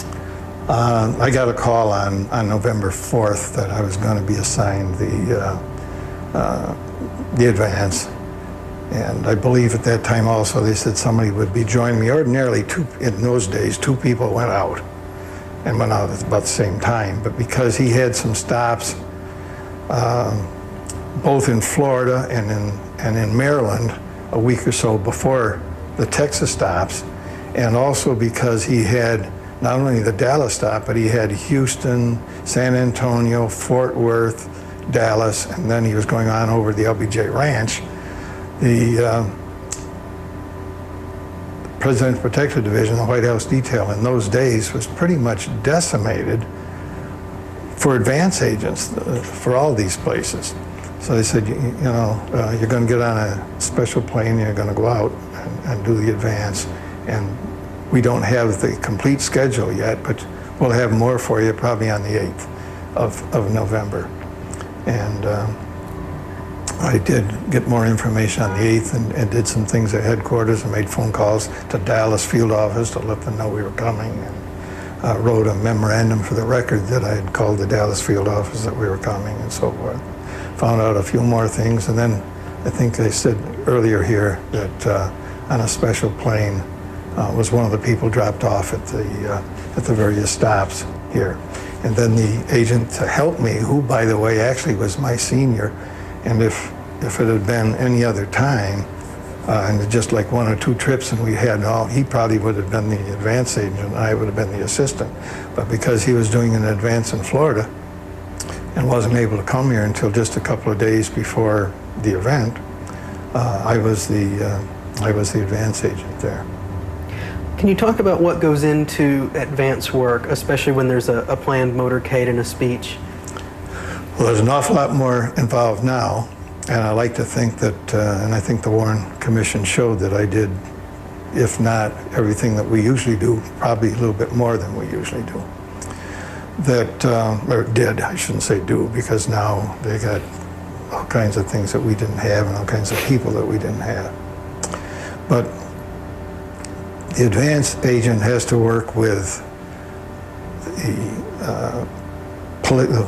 [SPEAKER 7] I got a call on November 4th that I was going to be assigned the advance. And I believe at that time also they said somebody would be joining me. Ordinarily, in those days, two people went out and went out at about the same time. But because he had some stops, both in Florida and in Maryland, a week or so before the Texas stops, and also because he had not only the Dallas stop, but he had Houston, San Antonio, Fort Worth, Dallas, and then he was going on over the LBJ Ranch. The President's Protective Division, the White House detail in those days was pretty much decimated for advance agents for all these places. So they said, you're going to get on a special plane, you're going to go out and do the advance. And we don't have the complete schedule yet, but we'll have more for you probably on the 8th of November. And I did get more information on the 8th and did some things at headquarters and made phone calls to Dallas field office to let them know we were coming, and wrote a memorandum for the record that I had called the Dallas field office that we were coming and so forth. Found out a few more things, and then I think they said earlier here that on a special plane was one of the people dropped off at the various stops here. And then the agent to help me, who by the way actually was my senior, and if it had been any other time, and just like one or two trips and we had all, he probably would have been the advance agent and I would have been the assistant. But because he was doing an advance in Florida and wasn't able to come here until just a couple of days before the event, I was the advance agent there.
[SPEAKER 6] Can you talk about what goes into advance work, especially when there's a planned motorcade and a speech?
[SPEAKER 7] Well, there's an awful lot more involved now, and I like to think that, and I think the Warren Commission showed that I did, if not everything that we usually do, probably a little bit more than we usually do. Or did, I shouldn't say do, because now they got all kinds of things that we didn't have and all kinds of people that we didn't have. But the advance agent has to work with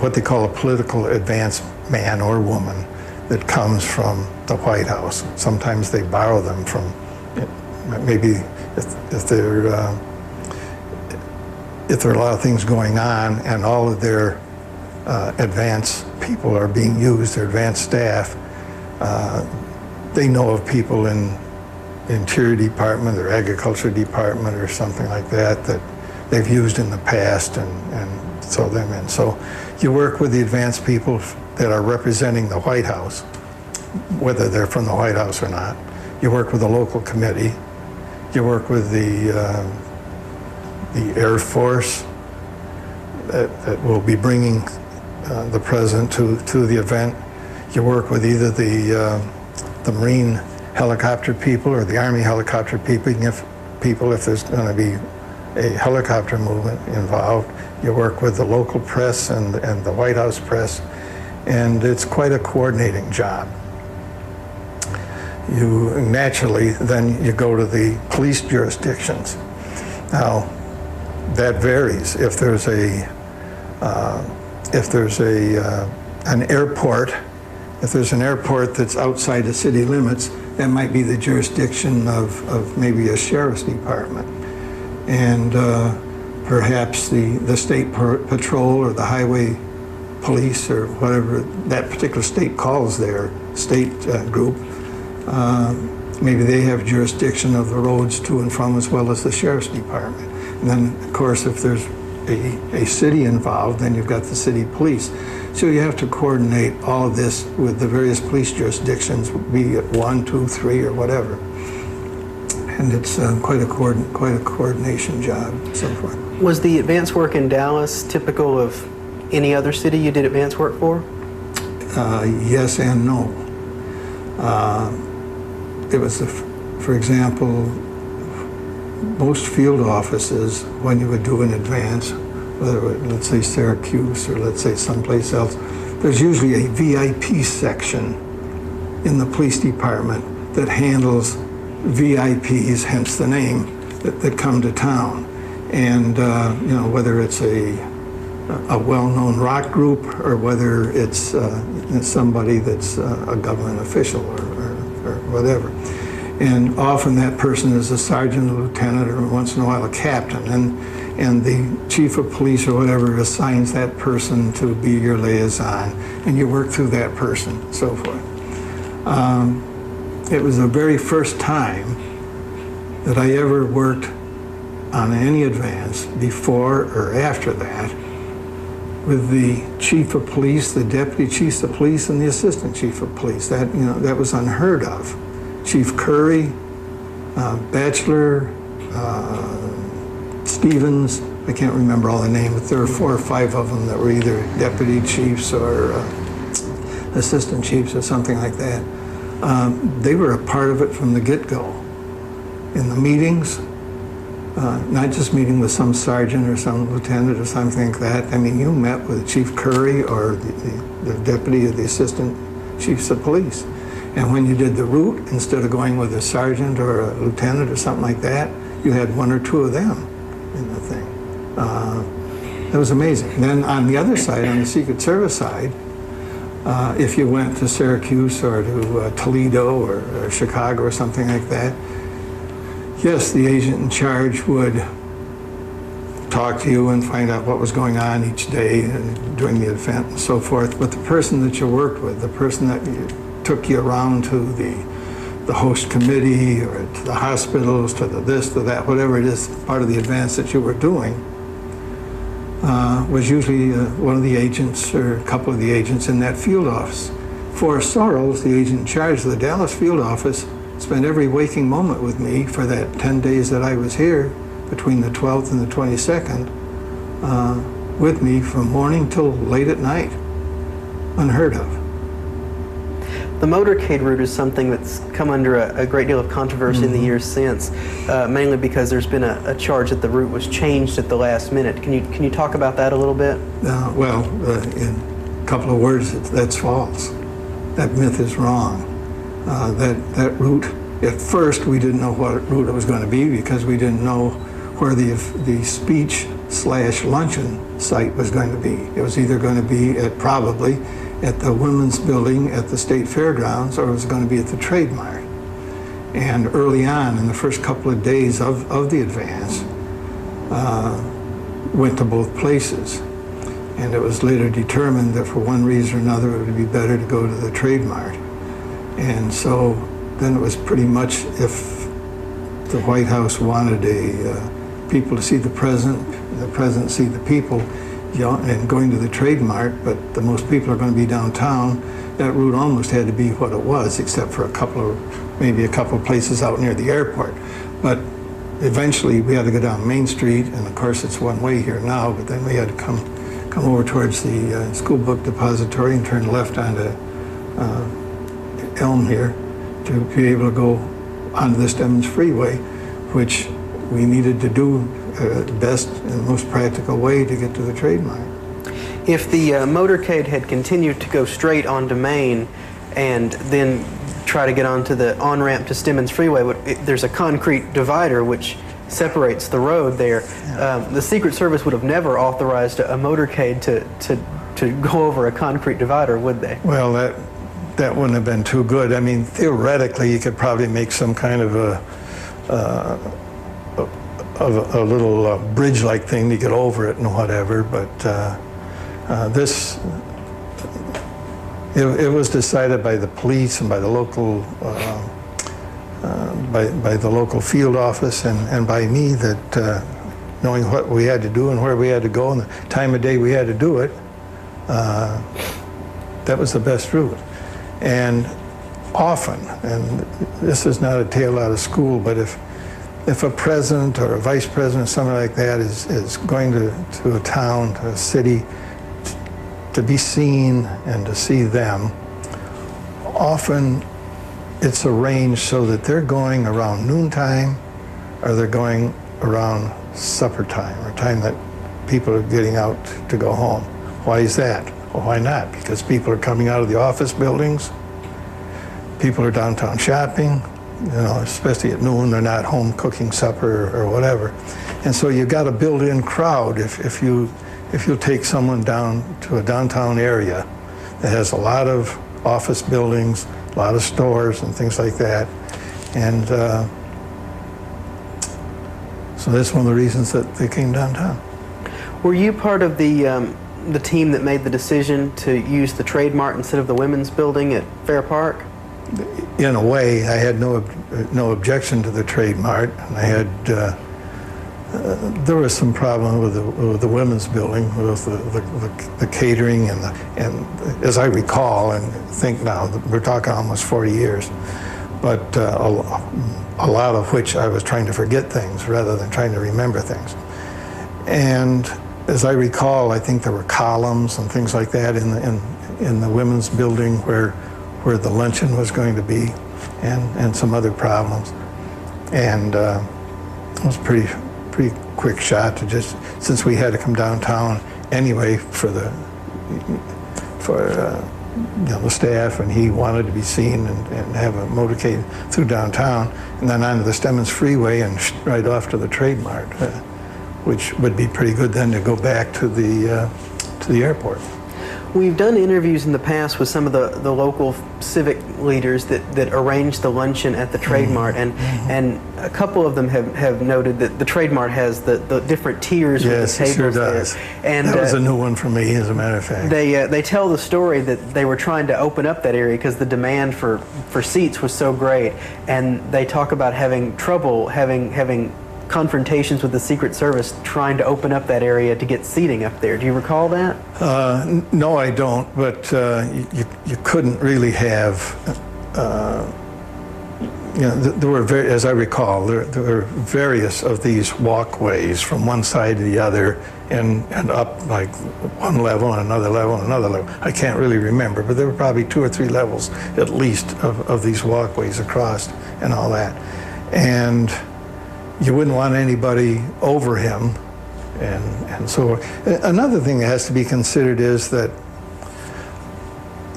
[SPEAKER 7] what they call a political advance man or woman that comes from the White House. Sometimes they borrow them from, maybe if there are a lot of things going on and all of their advance people are being used, their advance staff, they know of people in the Interior Department or Agriculture Department or something like that that they've used in the past and throw them in. So you work with the advance people that are representing the White House, whether they're from the White House or not. You work with the local committee. You work with the Air Force that will be bringing the president to the event. You work with either the Marine helicopter people or the Army helicopter people. If there's going to be a helicopter movement involved, you work with the local press and the White House press, and it's quite a coordinating job. You naturally, then you go to the police jurisdictions. Now, that varies. If there's an airport If there's an airport that's outside the city limits, that might be the jurisdiction of maybe a sheriff's department. And perhaps the state patrol or the highway police or whatever that particular state calls their state group, maybe they have jurisdiction of the roads to and from as well as the sheriff's department. And then, of course, if there's a city involved, then you've got the city police. So you have to coordinate all of this with the various police jurisdictions, be it 1, 2, 3, or whatever. And it's quite a coordination job, so forth.
[SPEAKER 6] Was the advance work in Dallas typical of any other city you did advance work for?
[SPEAKER 7] Yes and no. It was, for example, most field offices, when you would do an advance, whether it, let's say Syracuse or let's say someplace else, there's usually a VIP section in the police department that handles VIPs, hence the name, that come to town. And you know, whether it's a well-known rock group or whether it's somebody that's a government official or whatever. And often that person is a sergeant, a lieutenant, or once in a while a captain. And the chief of police or whatever assigns that person to be your liaison, and you work through that person, so forth. It was the very first time that I ever worked on any advance, before or after that, with the chief of police, the deputy chiefs of police, and the assistant chief of police. That, you know, that was unheard of. Chief Curry, Batchelor, Stevens, I can't remember all the names, but there were 4 or 5 of them that were either deputy chiefs or assistant chiefs or something like that. They were a part of it from the get-go. In the meetings, not just meeting with some sergeant or some lieutenant or something like that. I mean, you met with Chief Curry or the deputy or the assistant chiefs of police. And when you did the route, instead of going with a sergeant or a lieutenant or something like that, you had 1 or 2 of them in the thing. It was amazing. And then on the other side, on the Secret Service side, if you went to Syracuse or to Toledo or Chicago or something like that, yes, the agent in charge would talk to you and find out what was going on each day during the event and so forth. But the person that you worked with, the person that took you around to the host committee or to the hospitals, to the this, to that, whatever it is, part of the advance that you were doing, was usually one of the agents or a couple of the agents in that field office. Forrest Sorrells, the agent in charge of the Dallas field office, spent every waking moment with me for that 10 days that I was here, between the 12th and the 22nd, with me from morning till late at night. Unheard of.
[SPEAKER 6] The motorcade route is something that's come under a great deal of controversy in the years since, mainly because there's been a charge that the route was changed at the last minute. Can you talk about that a little bit?
[SPEAKER 7] Well, in a couple of words, that's false. That myth is wrong. That route, at first we didn't know what route it was going to be because we didn't know where the speech/luncheon site was going to be. It was either going to be probably at the Women's Building at the State Fairgrounds, or it was going to be at the Trade Mart. And early on, in the first couple of days of the advance, went to both places. And it was later determined that for one reason or another, it would be better to go to the Trade Mart. And so then it was pretty much, if the White House wanted people to see the president see the people, you know, and going to the Trade Mart, but the most people are going to be downtown, that route almost had to be what it was, except for maybe a couple of places out near the airport. But eventually we had to go down Main Street, and of course it's one way here now, but then we had to come over towards the school book depository and turn left onto Elm here to be able to go onto the Stemmons Freeway, which we needed to do the best and most practical way to get to the Trade Mart.
[SPEAKER 6] If the motorcade had continued to go straight onto Main and then try to get onto the on-ramp to Stemmons Freeway, there's a concrete divider which separates the road there. The Secret Service would have never authorized a motorcade to go over a concrete divider, would they?
[SPEAKER 7] Well, that wouldn't have been too good. I mean, theoretically, you could probably make some kind of a little bridge-like thing to get over it and whatever, but it was decided by the police and by the local by the local field office and by me that knowing what we had to do and where we had to go and the time of day we had to do it, that was the best route. And often, and this is not a tale out of school, but if a president or a vice president or something like that is going to a town, to a city, to be seen and to see them, often it's arranged so that they're going around noontime or they're going around supper time or time that people are getting out to go home. Why is that? Well, why not? Because people are coming out of the office buildings, people are downtown shopping, you know, especially at noon, they're not home cooking supper or whatever. And so you've got a built-in crowd if you take someone down to a downtown area that has a lot of office buildings, a lot of stores and things like that. And so that's one of the reasons that they came downtown.
[SPEAKER 6] Were you part of the team that made the decision to use the Trade Mart instead of the Women's Building at Fair Park?
[SPEAKER 7] In a way, I had no objection to the Trade Mart. And I had there was some problem with the Women's Building, with the catering and as I recall and think now, we're talking almost 40 years, but a lot of which I was trying to forget things rather than trying to remember things. And as I recall, I think there were columns and things like that in the Women's Building where the luncheon was going to be, and some other problems. And it was pretty quick shot to just, since we had to come downtown anyway for the staff, and he wanted to be seen and have a motorcade through downtown, and then onto the Stemmons Freeway and right off to the Trade Mart, which would be pretty good then to go back to the airport.
[SPEAKER 6] We've done interviews in the past with some of the local civic leaders that arranged the luncheon at the Trade Mart, and a couple of them have noted that the Trade Mart has the different tiers with the tables. Yes, it sure does.
[SPEAKER 7] There.
[SPEAKER 6] And
[SPEAKER 7] that was a new one for me, as a matter of fact.
[SPEAKER 6] They tell the story that they were trying to open up that area because the demand for seats was so great, and they talk about having trouble having confrontations with the Secret Service trying to open up that area to get seating up there. Do you recall that?
[SPEAKER 7] No, I don't, but you couldn't really have, there were, as I recall, there were various of these walkways from one side to the other and up like one level and another level and another level. I can't really remember, but there were probably 2 or 3 levels at least of these walkways across and all that. And you wouldn't want anybody over him, and so another thing that has to be considered is that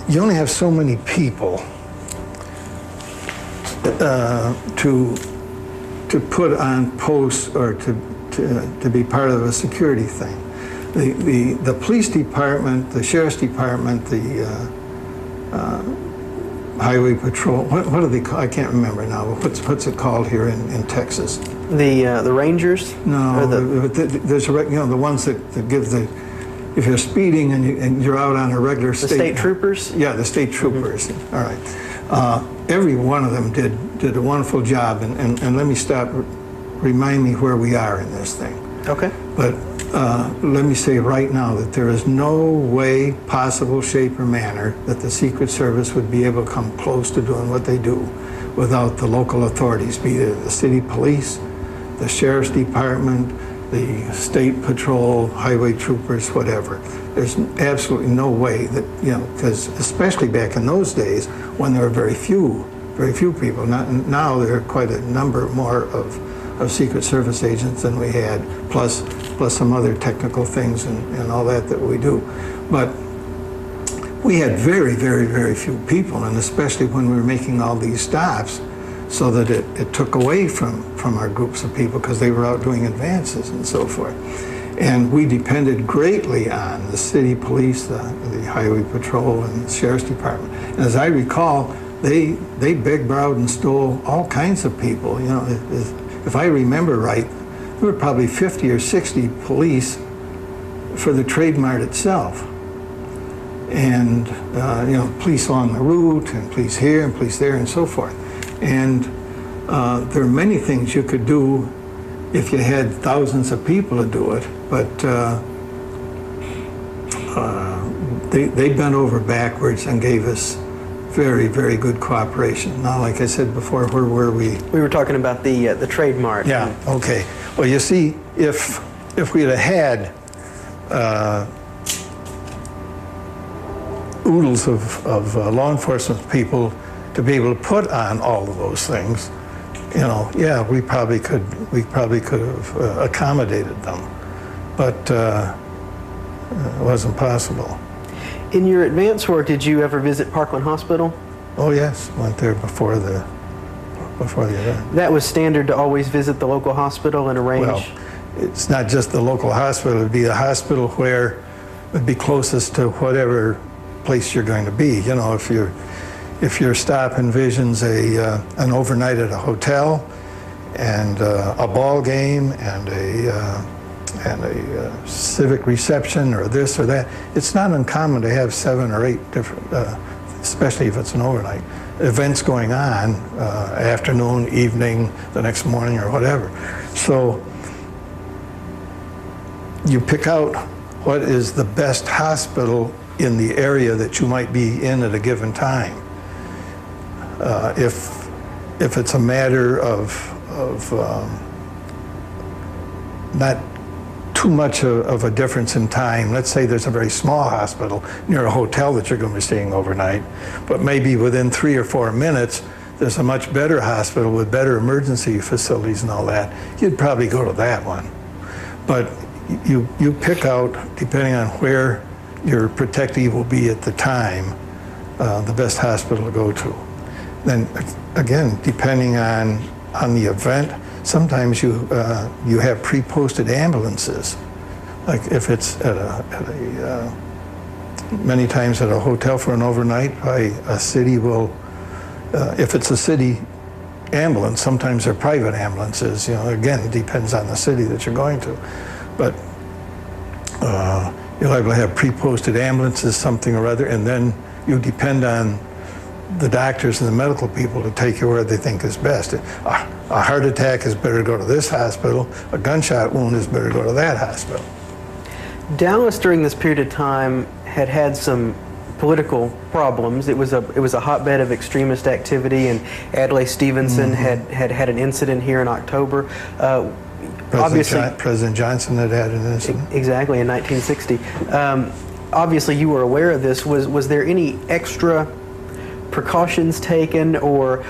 [SPEAKER 7] you only have so many people to put on posts or to be part of a security thing. The police department, the sheriff's department, the highway patrol. What are they called? I can't remember now. What's it called here in Texas?
[SPEAKER 6] The Rangers?
[SPEAKER 7] No, there's the ones that give the, if you're speeding and you're out on a regular
[SPEAKER 6] state troopers.
[SPEAKER 7] Yeah, the state troopers. All right. Every one of them did a wonderful job. And let me stop. Remind me where we are in this thing.
[SPEAKER 6] Okay.
[SPEAKER 7] But let me say right now that there is no way, possible, shape, or manner that the Secret Service would be able to come close to doing what they do without the local authorities, be it the city police, the sheriff's department, the state patrol, highway troopers, whatever. There's absolutely no way that, because especially back in those days when there were very few people. Now there are quite a number more of Secret Service agents than we had, plus some other technical things and all that we do. But we had very, very, very few people, and especially when we were making all these stops, so that it took away from our groups of people because they were out doing advances and so forth. And we depended greatly on the city police, the highway patrol, and the sheriff's department. And as I recall, they big-browed and stole all kinds of people. You know, if I remember right, there were probably 50 or 60 police for the Trade Mart itself. And, you know, police along the route, and police here, and police there, and so forth. And there are many things you could do if you had thousands of people to do it, but they bent over backwards and gave us very, very good cooperation. Now, like I said before, where were we?
[SPEAKER 6] We were talking about the Trade Mart.
[SPEAKER 7] Yeah, okay. Well, you see, if we'd have had oodles of law enforcement people to be able to put on all of those things, you know, yeah, we probably could have accommodated them, but it wasn't possible.
[SPEAKER 6] In your advance work, did you ever visit Parkland Hospital?
[SPEAKER 7] Oh yes, went there before the event.
[SPEAKER 6] That was standard to always visit the local hospital and arrange?
[SPEAKER 7] Well, it's not just the local hospital, it'd be a hospital where it would be closest to whatever place you're going to be. You know, if your stop envisions an overnight at a hotel and a ball game and a civic reception or this or that, it's not uncommon to have 7 or 8 different, especially if it's an overnight, events going on, afternoon, evening, the next morning or whatever. So you pick out what is the best hospital in the area that you might be in at a given time. If it's a matter of not too much of a difference in time, let's say there's a very small hospital near a hotel that you're going to be staying overnight, but maybe within 3 or 4 minutes there's a much better hospital with better emergency facilities and all that, you'd probably go to that one. But you pick out, depending on where your protectee will be at the time, the best hospital to go to. Then again, depending on the event, sometimes you have pre-posted ambulances. Like if it's many times at a hotel for an overnight, a city will, if it's a city ambulance, sometimes they're private ambulances. You know, again, it depends on the city that you're going to, but you'll have pre-posted ambulances, something or other, and then you depend on the doctors and the medical people to take you where they think is best. A heart attack is better to go to this hospital. A gunshot wound is better to go to that hospital.
[SPEAKER 6] Dallas during this period of time had some political problems. It was a hotbed of extremist activity, and Adlai Stevenson had an incident here in October.
[SPEAKER 7] President Johnson had an incident.
[SPEAKER 6] Exactly, in 1960. Obviously, you were aware of this. Was there any extra precautions taken, or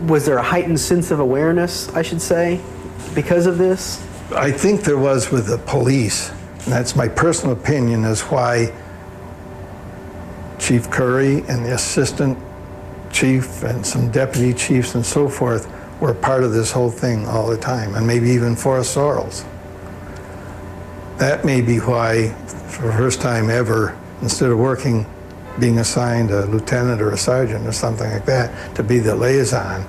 [SPEAKER 6] was there a heightened sense of awareness, I should say, because of this?
[SPEAKER 7] I think there was with the police, and that's my personal opinion, is why Chief Curry and the assistant chief and some deputy chiefs and so forth were part of this whole thing all the time, and maybe even Forrest Sorrells. That may be why, for the first time ever, instead of being assigned a lieutenant or a sergeant or something like that, to be the liaison,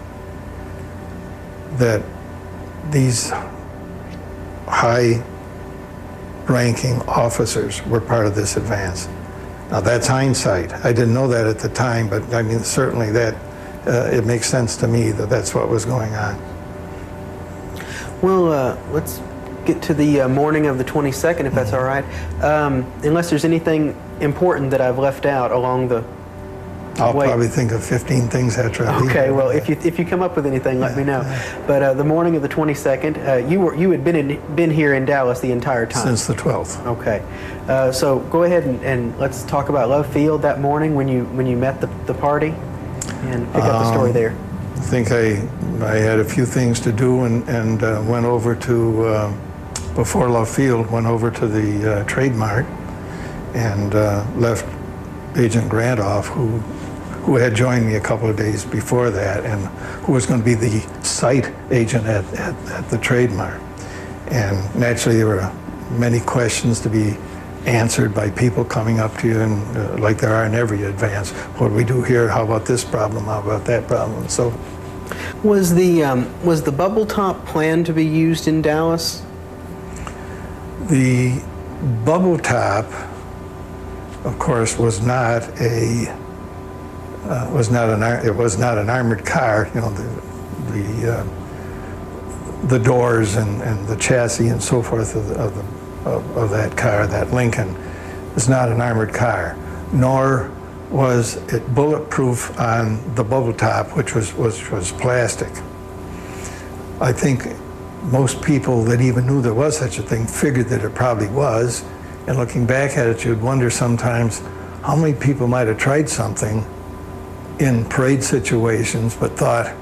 [SPEAKER 7] that these high-ranking officers were part of this advance. Now that's hindsight. I didn't know that at the time, but I mean, certainly that it makes sense to me that that's what was going on.
[SPEAKER 6] Well, let's get to the morning of the 22nd, if that's all right. Unless there's anything important that I've left out along the
[SPEAKER 7] I'll
[SPEAKER 6] way.
[SPEAKER 7] probably think of 15 things after I leave.
[SPEAKER 6] Okay, well, if you come up with anything, let me know. But the morning of the 22nd, you had been here in Dallas the entire time.
[SPEAKER 7] Since the 12th.
[SPEAKER 6] Okay, so go ahead and let's talk about Love Field that morning when you met the party, and pick up the story there.
[SPEAKER 7] I think I had a few things to do and went over to, before Love Field, went over to the Trade Mart and left Agent Grant off, who had joined me a couple of days before that and who was going to be the site agent at the Trade Mart. And naturally there were many questions to be answered by people coming up to you, and like there are in every advance. What do we do here? How about this problem? How about that problem? So,
[SPEAKER 6] Was the bubble top planned to be used in Dallas?
[SPEAKER 7] the bubble top, of course, was not an armored car. You know, the doors and the chassis and so forth of that car, that Lincoln, is not an armored car, nor was it bulletproof on the bubble top, which was plastic. I think most people that even knew there was such a thing figured that it probably was, and looking back at it, you'd wonder sometimes how many people might have tried something in parade situations but thought,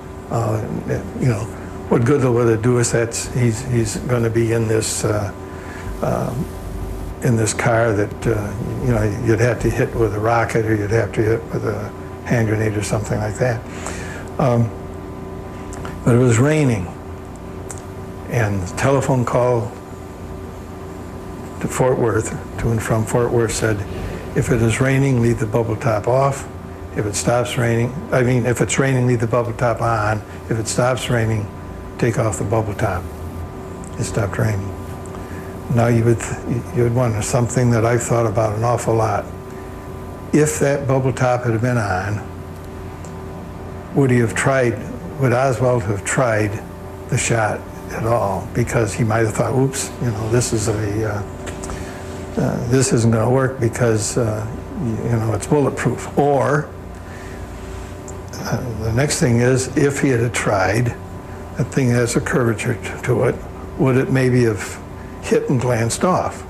[SPEAKER 7] you know, what good will it do us? He's going to be in this car that you know, you'd have to hit with a rocket, or you'd have to hit with a hand grenade or something like that. But it was raining, and the telephone call to Fort Worth, to and from Fort Worth, said, if it is raining, leave the bubble top off. If it stops raining, if it's raining, leave the bubble top on. If it stops raining, take off the bubble top. It stopped raining. Now you would wonder something that I've thought about an awful lot. If that bubble top had been on, would Oswald have tried the shot at all? Because he might have thought, oops, you know, this isn't going to work because you know, it's bulletproof. Or the next thing is, if he had tried, that thing has a curvature to it, would it maybe have hit and glanced off?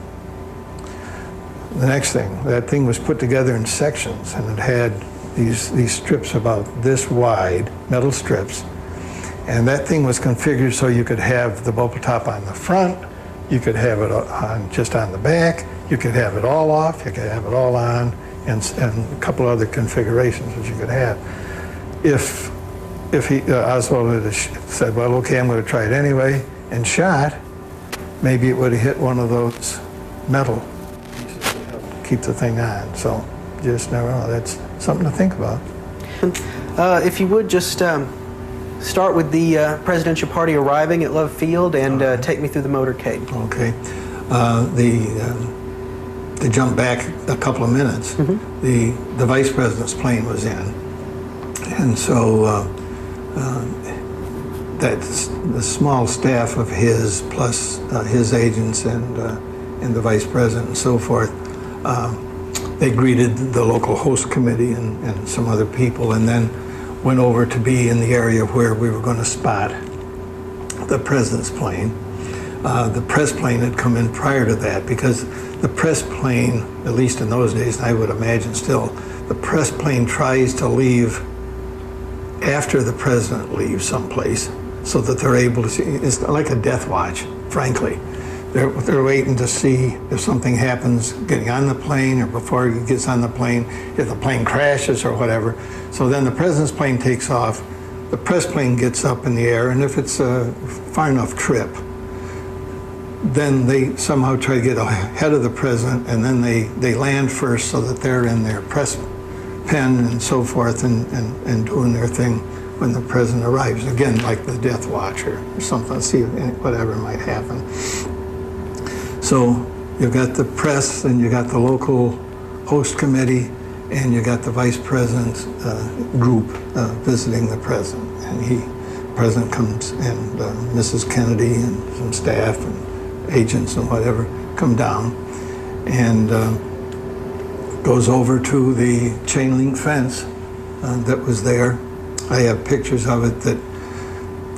[SPEAKER 7] The next thing, that thing was put together in sections, and it had these strips about this wide, metal strips, and that thing was configured so you could have the bubble top on the front, you could have it on just on the back, you could have it all off, you could have it all on, and a couple other configurations that you could have. If Oswald had said, well, okay, I'm going to try it anyway, and shot, maybe it would have hit one of those metal pieces to help keep the thing on. So just never know. That's something to think about.
[SPEAKER 6] If you would just start with the presidential party arriving at Love Field and take me through the motorcade.
[SPEAKER 7] Okay. To jump back a couple of minutes, the vice president's plane was in, and so that's the small staff of his, plus his agents and the vice president and so forth. They greeted the local host committee and some other people, and then went over to be in the area where we were going to spot the president's plane. The press plane had come in prior to that, because the press plane, at least in those days, and I would imagine still, the press plane tries to leave after the president leaves someplace, so that they're able to see. It's like a death watch, frankly. They're waiting to see if something happens getting on the plane, or before he gets on the plane, if the plane crashes or whatever. So then the president's plane takes off, the press plane gets up in the air, and if it's a far enough trip, then they somehow try to get ahead of the president, and then they land first so that they're in their press pen and so forth and doing their thing when the president arrives. Again, like the death watch or something, see whatever might happen. So you've got the press, and you got the local host committee, and you got the vice president's group visiting the president. And the president comes, and Mrs. Kennedy and some staff and agents and whatever come down, and goes over to the chain link fence that was there. I have pictures of it that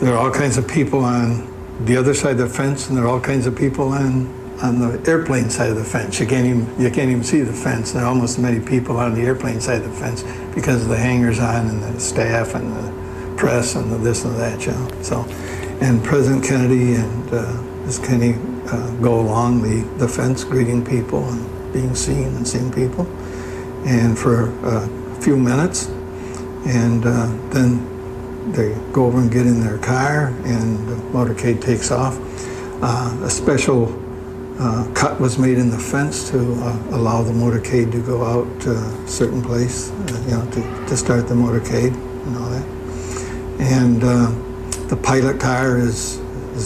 [SPEAKER 7] there are all kinds of people on the other side of the fence, and there are all kinds of people on the airplane side of the fence. You can't even see the fence. There are almost as many people on the airplane side of the fence because of the hangers on and the staff and the press and the this and that, you know. So, and President Kennedy and Ms. Kennedy go along the fence greeting people and being seen and seeing people, and for a few minutes, and then they go over and get in their car, and the motorcade takes off. A special cut was made in the fence to allow the motorcade to go out to a certain place, to start the motorcade and all that. And the pilot car is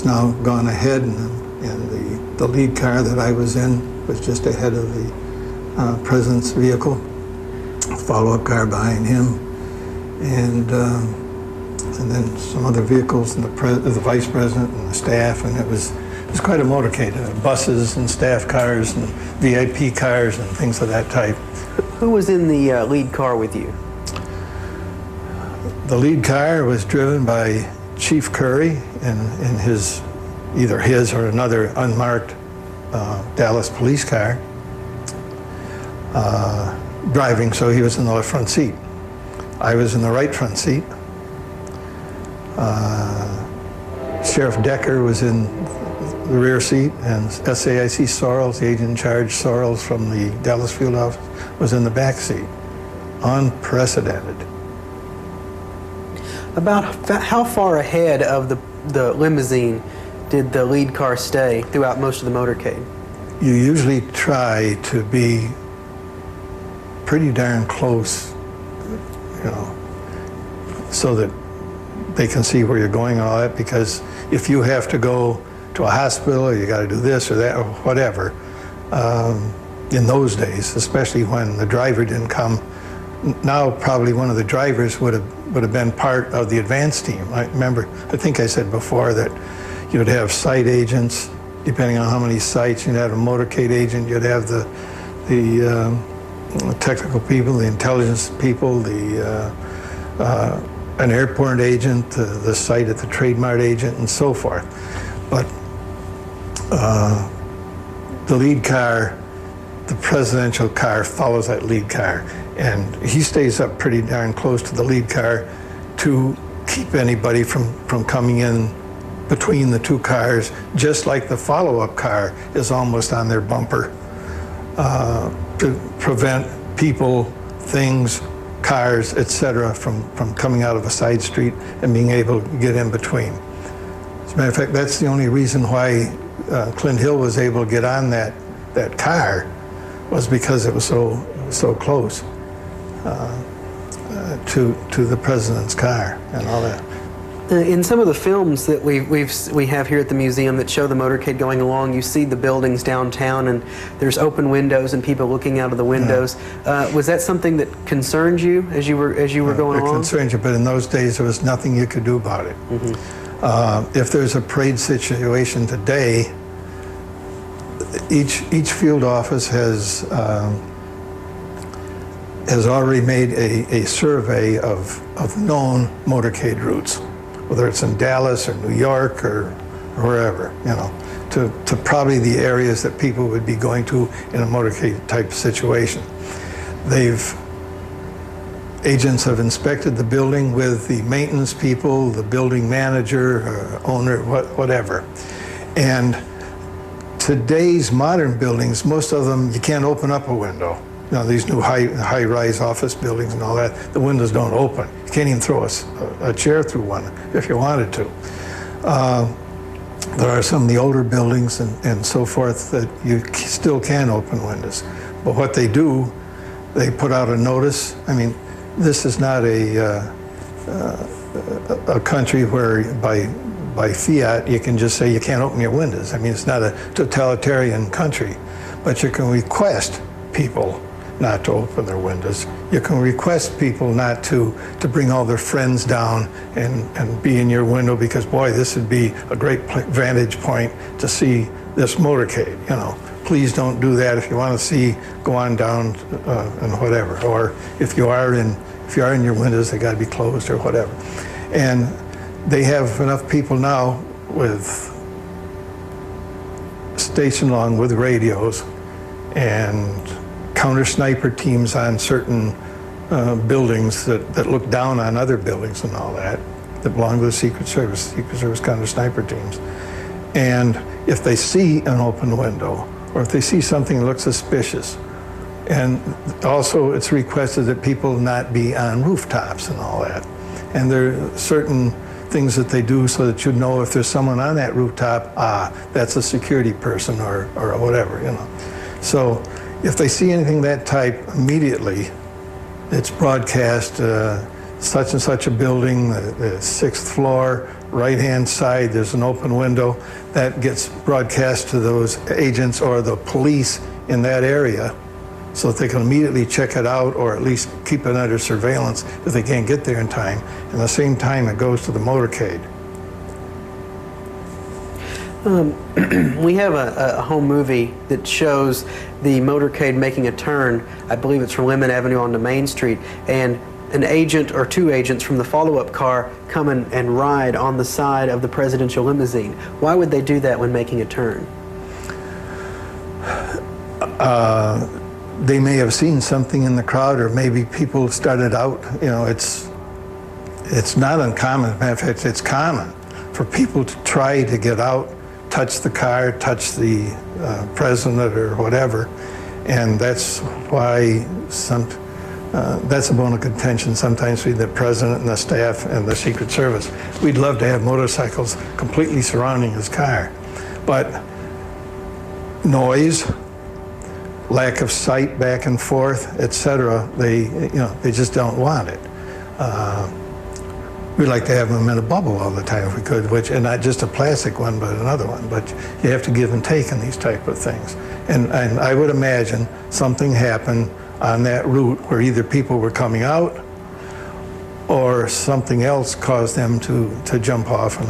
[SPEAKER 7] now gone ahead, and the lead car that I was in was just ahead of the president's vehicle, a follow-up car behind him, and then some other vehicles, and the vice president and the staff, and it was quite a motorcade. Buses and staff cars and VIP cars and things of that type.
[SPEAKER 6] Who was in the lead car with you?
[SPEAKER 7] The lead car was driven by Chief Curry in his, either his or another unmarked Dallas police car, driving, so he was in the left front seat. I was in the right front seat. Sheriff Decker was in the rear seat, and SAIC Sorrells, the agent in charge, Sorrells from the Dallas field office, was in the back seat. Unprecedented.
[SPEAKER 6] About how far ahead of the limousine did the lead car stay throughout most of the motorcade?
[SPEAKER 7] You usually try to be pretty darn close, so that they can see where you're going and all that, because if you have to go to a hospital, or you got to do this or that or whatever, in those days, especially when the driver didn't come. Now probably one of the drivers would have been part of the advance team. I think I said before that you'd have site agents, depending on how many sites. You'd have a motorcade agent, you'd have the technical people, the intelligence people, an airport agent, the site at the trademark agent, and so forth. But the lead car, the presidential car, follows that lead car, and he stays up pretty darn close to the lead car to keep anybody from coming in between the two cars, just like the follow-up car is almost on their bumper, to prevent people, things, cars, etc., from coming out of a side street and being able to get in between. As a matter of fact, that's the only reason why Clint Hill was able to get on that car, was because it was so close to the president's car and all that.
[SPEAKER 6] In some of the films that we have here at the museum that show the motorcade going along, you see the buildings downtown, and there's open windows and people looking out of the windows. Yeah. Was that something that concerned you as you were going along? It concerned
[SPEAKER 7] you, but in those days there was nothing you could do about it. Mm-hmm. If there's a parade situation today, each field office has already made a survey of known motorcade routes, whether it's in Dallas or New York or wherever, to probably the areas that people would be going to in a motorcade type situation. Agents have inspected the building with the maintenance people, the building manager, owner, whatever. And today's modern buildings, most of them, you can't open up a window. These new high-rise office buildings and all that, the windows don't open. You can't even throw a chair through one if you wanted to. There are some of the older buildings and so forth that you still can open windows. But what they do, they put out a notice. I mean, this is not a country where by fiat you can just say you can't open your windows. I mean, it's not a totalitarian country, but you can request people not to open their windows. You can request people not to bring all their friends down and be in your window, because boy, this would be a great vantage point to see this motorcade. Please don't do that. If you want to see, go on down and whatever. Or if you are in your windows, they got to be closed or whatever. And they have enough people now stationed along with radios and counter sniper teams on certain buildings that look down on other buildings and all that belong to the Secret Service counter sniper teams. And if they see an open window, or if they see something that looks suspicious, and also it's requested that people not be on rooftops and all that. And there are certain things that they do so that you'd know if there's someone on that rooftop, that's a security person or whatever, you know. So if they see anything that type, immediately it's broadcast, such and such a building, the 6th floor, right-hand side, there's an open window. That gets broadcast to those agents or the police in that area so that they can immediately check it out or at least keep it under surveillance if they can't get there in time. And at the same time, it goes to the motorcade.
[SPEAKER 6] We have a home movie that shows the motorcade making a turn. I believe it's from Lemon Avenue onto Main Street, and an agent or two agents from the follow-up car come and ride on the side of the presidential limousine. Why would they do that when making a turn?
[SPEAKER 7] They may have seen something in the crowd, or maybe people started out, you know, it's not uncommon. As a matter of fact, it's common for people to try to get out, touch the car, touch the president or whatever, and that's why that's a bone of contention sometimes between the president and the staff and the Secret Service. We'd love to have motorcycles completely surrounding his car, but noise, lack of sight back and forth, etc. They just don't want it. We'd like to have them in a bubble all the time if we could, and not just a plastic one, but another one. But you have to give and take in these type of things. And I would imagine something happened on that route where either people were coming out or something else caused them to jump off and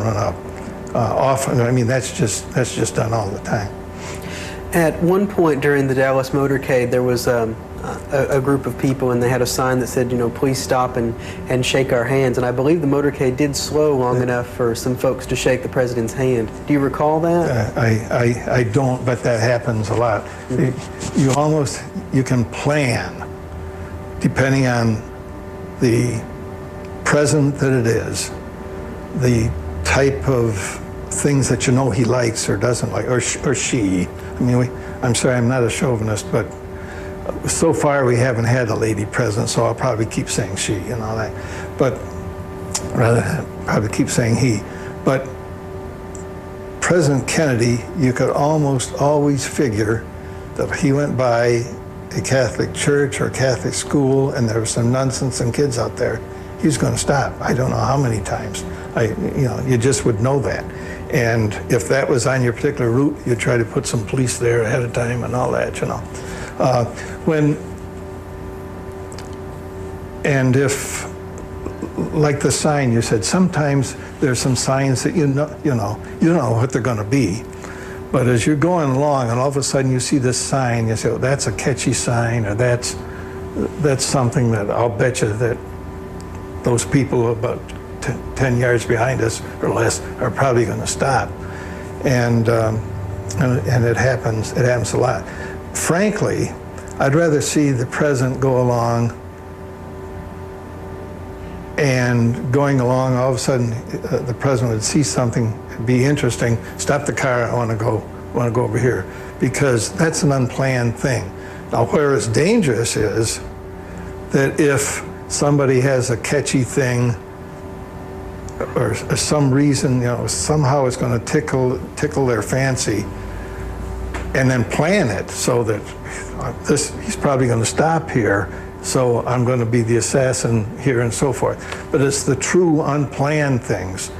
[SPEAKER 7] run up. Often, I mean, that's just done all the time.
[SPEAKER 6] At one point during the Dallas motorcade, there was a group of people, and they had a sign that said, you know, please stop and shake our hands. And I believe the motorcade did slow long enough for some folks to shake the president's hand. Do you recall that?
[SPEAKER 7] I don't, but that happens a lot. Mm-hmm. You can plan, depending on the president that it is, the type of things that you know he likes or doesn't like, or she. I mean, I'm sorry, I'm not a chauvinist, but so far we haven't had a lady president, so I'll probably keep saying she and all that. But rather than probably keep saying he. But President Kennedy, you could almost always figure that he went by a Catholic church or Catholic school and there were some nuns and some kids out there. He was going to stop. I don't know how many times. You just would know that. And if that was on your particular route, you'd try to put some police there ahead of time and all that, you know. And if, like the sign you said, sometimes there's some signs that you know what they're going to be. But as you're going along and all of a sudden you see this sign, you say, oh, that's a catchy sign, or that's something that I'll bet you that those people about 10 yards behind us or less are probably going to stop. And it happens a lot. Frankly, I'd rather see the president go along and going along, all of a sudden the president would see something, be interesting, stop the car, I want to go over here, because that's an unplanned thing. Now, where it's dangerous is that if somebody has a catchy thing or some reason, you know, somehow it's going to tickle their fancy, and then plan it so that he's probably going to stop here, so I'm going to be the assassin here and so forth. But it's the true unplanned things.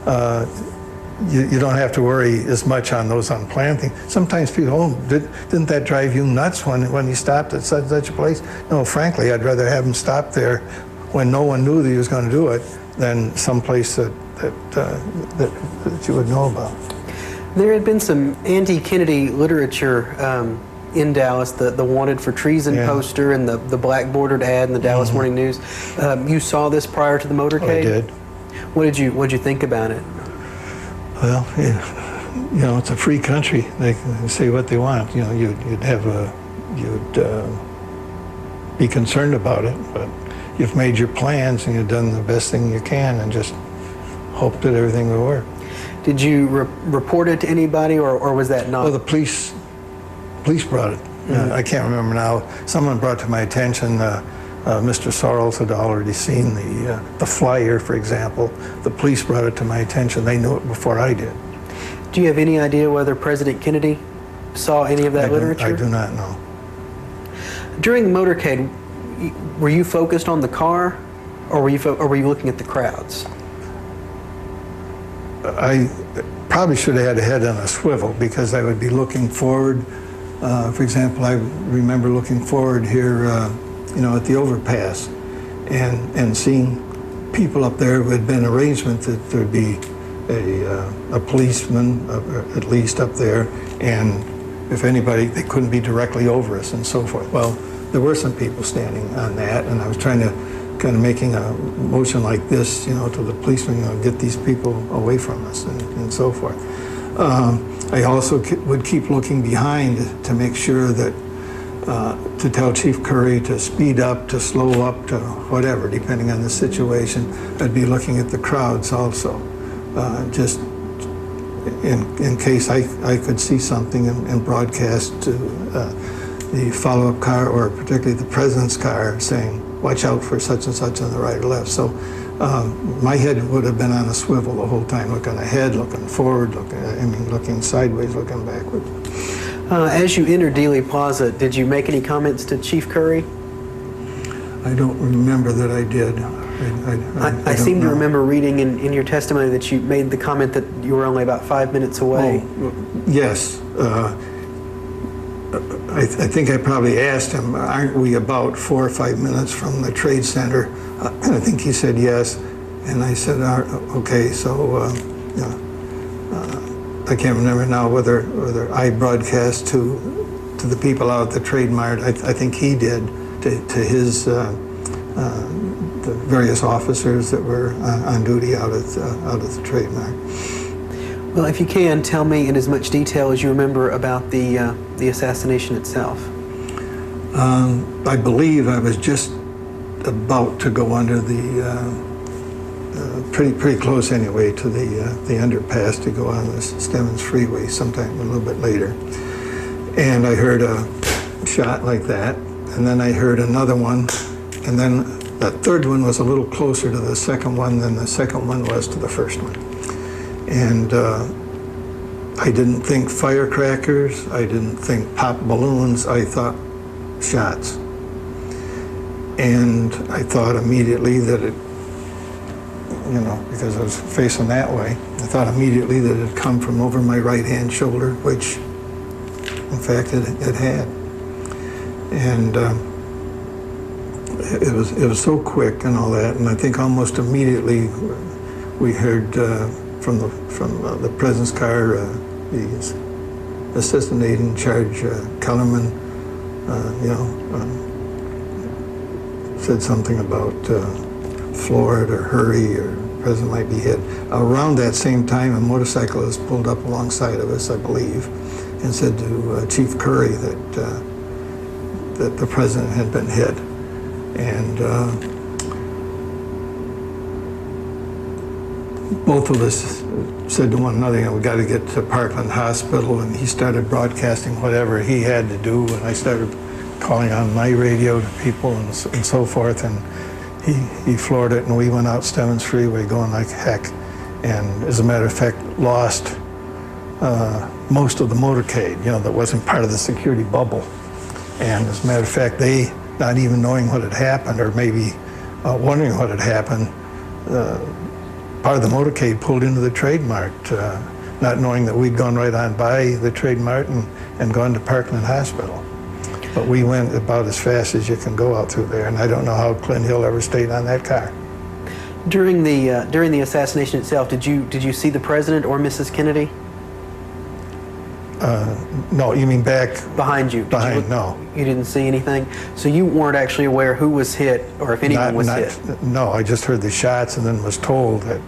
[SPEAKER 7] You don't have to worry as much on those unplanned things. Sometimes people, oh, didn't that drive you nuts when he stopped at such a place? No, frankly, I'd rather have him stop there when no one knew that he was going to do it than someplace that you would know about.
[SPEAKER 6] There had been some anti-Kennedy literature in Dallas, the Wanted for Treason poster and the black bordered ad in the Dallas Morning News. You saw this prior to the motorcade?
[SPEAKER 7] I did.
[SPEAKER 6] What did you think about it?
[SPEAKER 7] Well, you know, it's a free country. They can say what they want. You know, you'd be concerned about it, but you've made your plans and you've done the best thing you can and just hope that everything will work.
[SPEAKER 6] Did you report it to anybody, or was that not?
[SPEAKER 7] Well, the police brought it. I can't remember now. Someone brought to my attention Mr. Sorrells had already seen the flyer, for example. The police brought it to my attention. They knew it before I did.
[SPEAKER 6] Do you have any idea whether President Kennedy saw any of that literature?
[SPEAKER 7] I do not know.
[SPEAKER 6] During the motorcade, were you focused on the car, or were you looking at the crowds?
[SPEAKER 7] I probably should have had a head on a swivel because I would be looking forward. For example, I remember looking forward here, at the overpass, and seeing people up there who had been arrangement that there'd be a policeman, at least up there, and if anybody, they couldn't be directly over us and so forth. Well, there were some people standing on that, and I was trying to kind of making a motion like this, to the policeman, get these people away from us and so forth. I also would keep looking behind to make sure that, to tell Chief Curry to speed up, to slow up, to whatever, depending on the situation. I'd be looking at the crowds also, just in case I could see something and broadcast to the follow-up car, or particularly the president's car, saying, watch out for such and such on the right or left. So my head would have been on a swivel the whole time, looking ahead, looking forward, looking sideways, looking backward.
[SPEAKER 6] As you entered Dealey Plaza, did you make any comments to Chief Curry?
[SPEAKER 7] I don't remember that I did.
[SPEAKER 6] I seem to remember reading in your testimony that you made the comment that you were only about 5 minutes away.
[SPEAKER 7] Oh, yes. I think I probably asked him, aren't we about 4 or 5 minutes from the Trade Center? I think he said yes. And I said, okay, so I can't remember now whether I broadcast to the people out at the Trade Mart. I think he did to his the various officers that were on duty out at the Trade Mart.
[SPEAKER 6] Well, if you can, tell me in as much detail as you remember about the assassination itself.
[SPEAKER 7] I believe I was just about to go under the pretty close anyway to the underpass to go on the Stemmons Freeway sometime a little bit later, and I heard a shot like that, and then I heard another one, and then that third one was a little closer to the second one than the second one was to the first one. And I didn't think firecrackers, I didn't think pop balloons, I thought shots. And I thought immediately that it, because I was facing that way, I thought immediately that it had come from over my right-hand shoulder, which in fact it had. And it was so quick and all that, and I think almost immediately we heard from the president's car, the assistant agent in charge, Kellerman, said something about floor it or hurry or president might be hit. Around that same time, a motorcyclist pulled up alongside of us, I believe, and said to Chief Curry that the president had been hit. And both of us said to one another, we got to get to Parkland Hospital, and he started broadcasting whatever he had to do, and I started calling on my radio to people and so forth, and he floored it, and we went out Stemmons Freeway going like heck, and as a matter of fact, lost most of the motorcade, that wasn't part of the security bubble. And as a matter of fact, they, not even knowing what had happened, or maybe wondering what had happened, part of the motorcade pulled into the Trade Mart, not knowing that we'd gone right on by the Trade Mart and gone to Parkland Hospital. But we went about as fast as you can go out through there, and I don't know how Clint Hill ever stayed on that car.
[SPEAKER 6] During the assassination itself, did you see the president or Mrs. Kennedy?
[SPEAKER 7] No, you mean back?
[SPEAKER 6] Behind you?
[SPEAKER 7] Behind, no.
[SPEAKER 6] You didn't see anything? So you weren't actually aware who was hit or if anyone was hit?
[SPEAKER 7] No, I just heard the shots and then was told that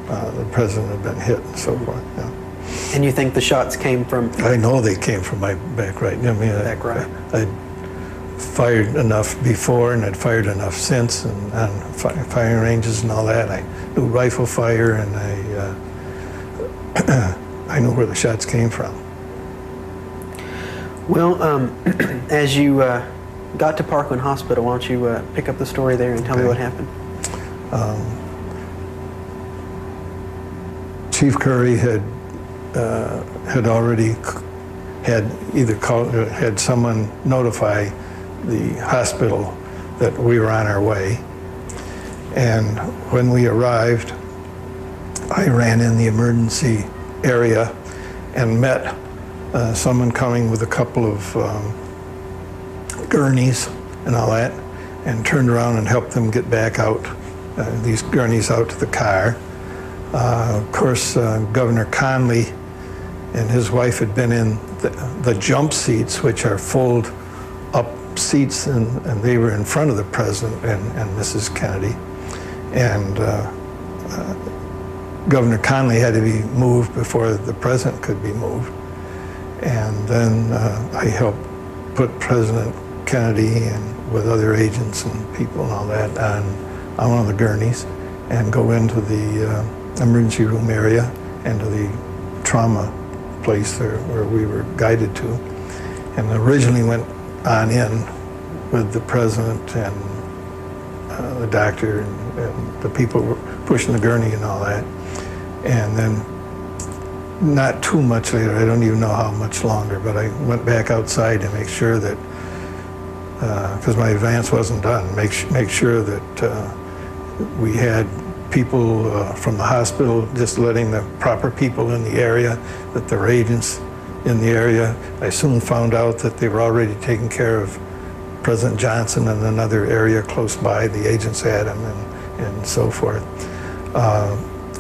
[SPEAKER 7] the president had been hit and so forth, yeah.
[SPEAKER 6] And you think the shots came from?
[SPEAKER 7] I know they came from my back right.
[SPEAKER 6] Back right.
[SPEAKER 7] I'd fired enough before and I'd fired enough since, and on firing ranges and all that. I knew rifle fire, and I knew where the shots came from.
[SPEAKER 6] Well, as you got to Parkland Hospital, why don't you pick up the story there and tell me what happened?
[SPEAKER 7] Chief Curry had already had someone notify the hospital that we were on our way. And when we arrived, I ran in the emergency area and met someone coming with a couple of gurneys and all that, and turned around and helped them get back out, these gurneys out to the car. Of course, Governor Conley and his wife had been in the jump seats, which are fold up seats, and they were in front of the President and Mrs. Kennedy. And Governor Conley had to be moved before the President could be moved. And then I helped put President Kennedy and with other agents and people and all that on one of the gurneys and go into the emergency room area and to the trauma place there where we were guided to. And originally went on in with the President and the doctor and the people were pushing the gurney and all that. And then not too much later, I don't even know how much longer, but I went back outside to make sure that, because my advance wasn't done, make sure that we had people from the hospital, just letting the proper people in the area, that there were agents in the area. I soon found out that they were already taking care of President Johnson in another area close by. The agents had him and so forth.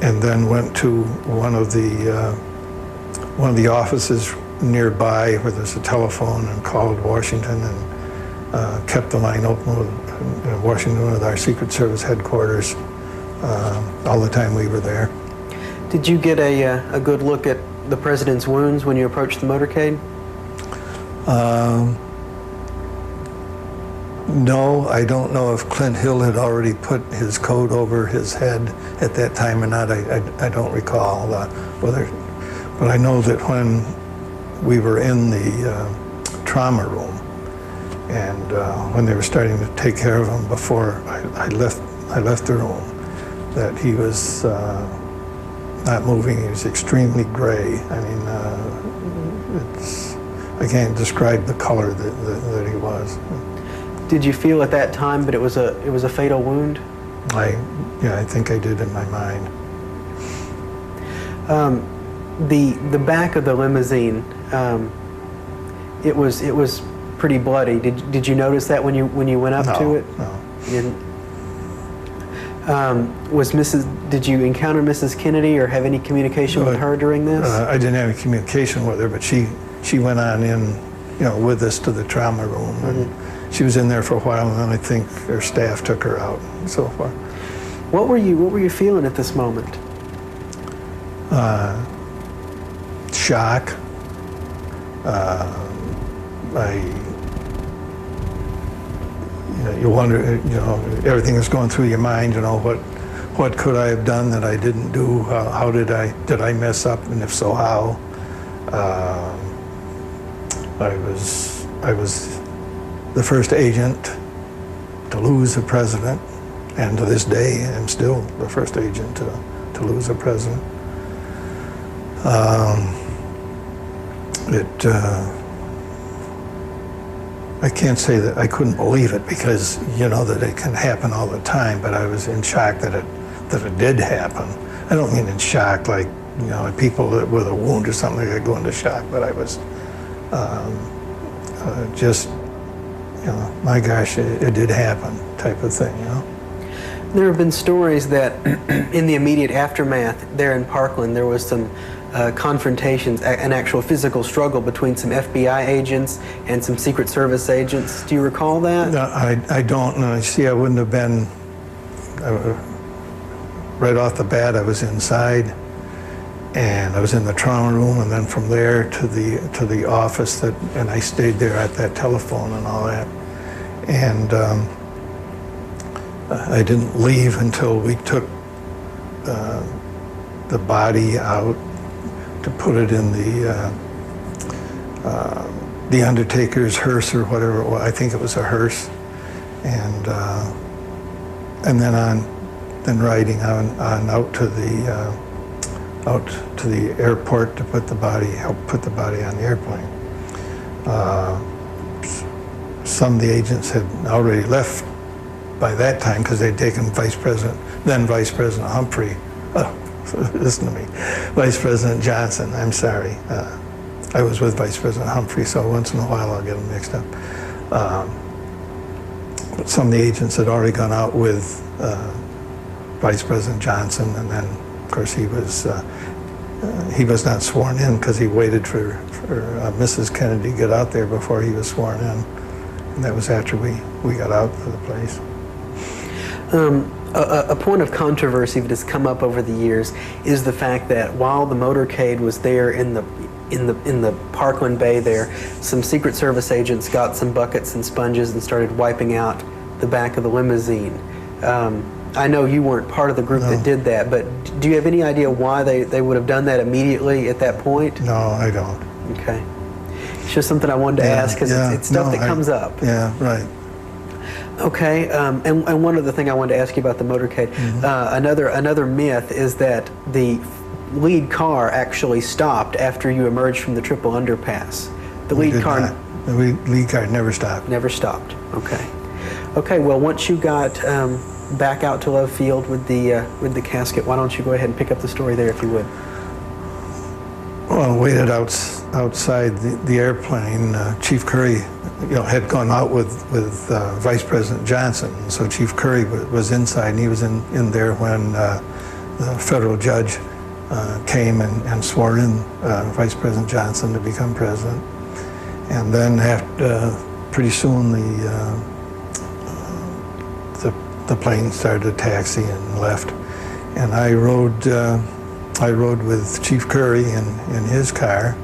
[SPEAKER 7] And then went to one of the offices nearby where there's a telephone and called Washington and kept the line open with Washington with our Secret Service headquarters all the time we were there.
[SPEAKER 6] Did you get a good look at the President's wounds when you approached the motorcade?
[SPEAKER 7] No, I don't know if Clint Hill had already put his coat over his head at that time or not. I don't recall whether, but I know that when we were in the trauma room and when they were starting to take care of him before I left the room, that he was not moving. He was extremely gray. I mean, I can't describe the color that he was.
[SPEAKER 6] Did you feel at that time that it was a fatal wound?
[SPEAKER 7] I think I did in my mind.
[SPEAKER 6] The back of the limousine, it was pretty bloody. Did you notice that when you went up to it?
[SPEAKER 7] No.
[SPEAKER 6] You didn't? Did you encounter Mrs. Kennedy or have any communication with her during this?
[SPEAKER 7] I didn't have any communication with her, but she went on in, with us to the trauma room. And she was in there for a while, and then I think her staff took her out and so forth.
[SPEAKER 6] What were you feeling at this moment?
[SPEAKER 7] Shock. You wonder, everything is going through your mind. What could I have done that I didn't do? How did I mess up, and if so, how? I was the first agent to lose a president, and to this day, I'm still the first agent to lose a president. I can't say that I couldn't believe it because that it can happen all the time, but I was in shock that it did happen. I don't mean in shock like people with a wound or something that go into shock, but I was just my gosh, it did happen type of thing.
[SPEAKER 6] There have been stories that in the immediate aftermath there in Parkland there was some confrontations, an actual physical struggle between some FBI agents and some Secret Service agents. Do you recall that?
[SPEAKER 7] No, I don't know. See, I wouldn't have been, right off the bat I was inside and I was in the trauma room, and then from there to the office, and I stayed there at that telephone and all that. And I didn't leave until we took the body out to put it in the the Undertaker's hearse or whatever it was. I think it was a hearse, and then riding on out to the airport to help put the body on the airplane. Some of the agents had already left by that time because they'd taken then Vice President Humphrey. Listen to me, Vice President Johnson. I'm sorry. I was with Vice President Humphrey, so once in a while I'll get them mixed up. But some of the agents had already gone out with Vice President Johnson, and then, of course, he was not sworn in because he waited for Mrs. Kennedy to get out there before he was sworn in, and that was after we got out of the place.
[SPEAKER 6] A point of controversy that has come up over the years is the fact that while the motorcade was there in the Parkland Bay there, some Secret Service agents got some buckets and sponges and started wiping out the back of the limousine. I know you weren't part of the group that did that, but do you have any idea why they would have done that immediately at that point?
[SPEAKER 7] No, I don't.
[SPEAKER 6] Okay. It's just something I wanted to ask because it's stuff that comes up.
[SPEAKER 7] Yeah, right.
[SPEAKER 6] Okay, and one other thing I wanted to ask you about the motorcade. Another myth is that the lead car actually stopped after you emerged from the triple underpass. The lead car
[SPEAKER 7] never stopped.
[SPEAKER 6] Never stopped. Okay. Okay. Well, once you got back out to Love Field with the casket, why don't you go ahead and pick up the story there, if you would?
[SPEAKER 7] Well, waited outside the airplane. Chief Curry, had gone out with Vice President Johnson. So Chief Curry was inside, and he was in there when the federal judge came and swore in Vice President Johnson to become president. And then pretty soon the plane started to taxi and left. And I rode with Chief Curry in his car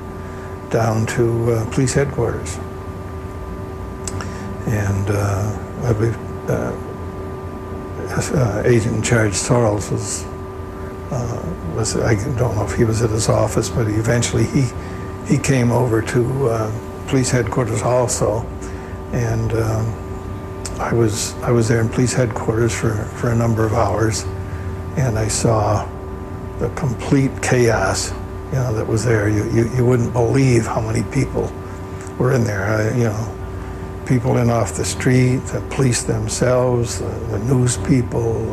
[SPEAKER 7] down to police headquarters. And agent in charge Sorrells was I don't know if he was at his office, but eventually he came over to police headquarters also, and I was there in police headquarters for a number of hours, and I saw the complete chaos, that was there. You wouldn't believe how many people were in there. People in off the street, the police themselves, the news people.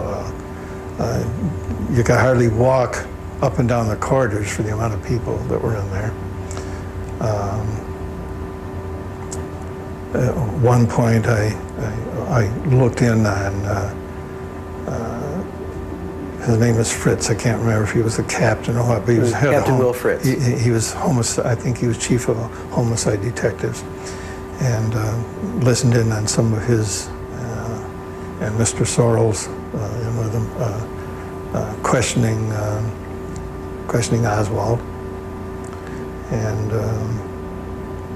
[SPEAKER 7] You could hardly walk up and down the corridors for the amount of people that were in there. At one point, I looked in on, his name is Fritz. I can't remember if he was the captain or what, but he was head
[SPEAKER 6] Captain Will Fritz.
[SPEAKER 7] He was homicide. I think he was chief of homicide detectives, and listened in on some of his and Mr. Sorrells in with him, questioning Oswald, and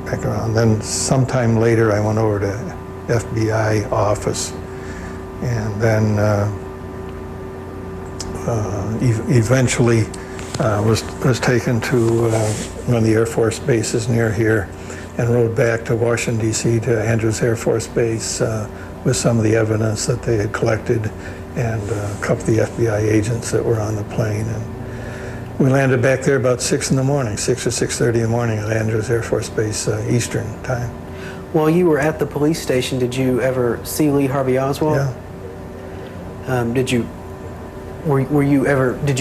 [SPEAKER 7] back around. Then sometime later, I went over to FBI office, and then eventually was taken to one of the Air Force bases near here, and rode back to Washington, D.C. to Andrews Air Force Base with some of the evidence that they had collected, and a couple of the FBI agents that were on the plane. And we landed back there about 6 in the morning, 6 or 6:30 in the morning at Andrews Air Force Base, Eastern time.
[SPEAKER 6] While you were at the police station, did you ever see Lee Harvey Oswald?
[SPEAKER 7] Yeah.
[SPEAKER 6] Did you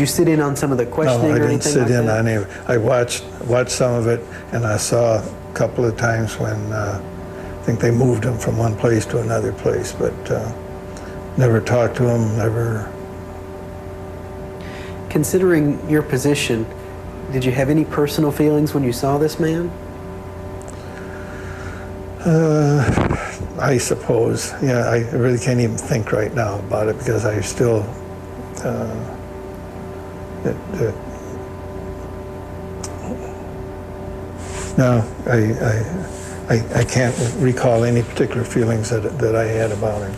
[SPEAKER 6] sit in on some of the questioning or anything like that?
[SPEAKER 7] No, I didn't sit in on any of it. I watched some of it, and I saw a couple of times when I think they moved him from one place to another place, but never talked to him, never.
[SPEAKER 6] Considering your position, did you have any personal feelings when you saw this man?
[SPEAKER 7] I suppose. Yeah, I really can't even think right now about it because I still. No, I can't recall any particular feelings that I had about him.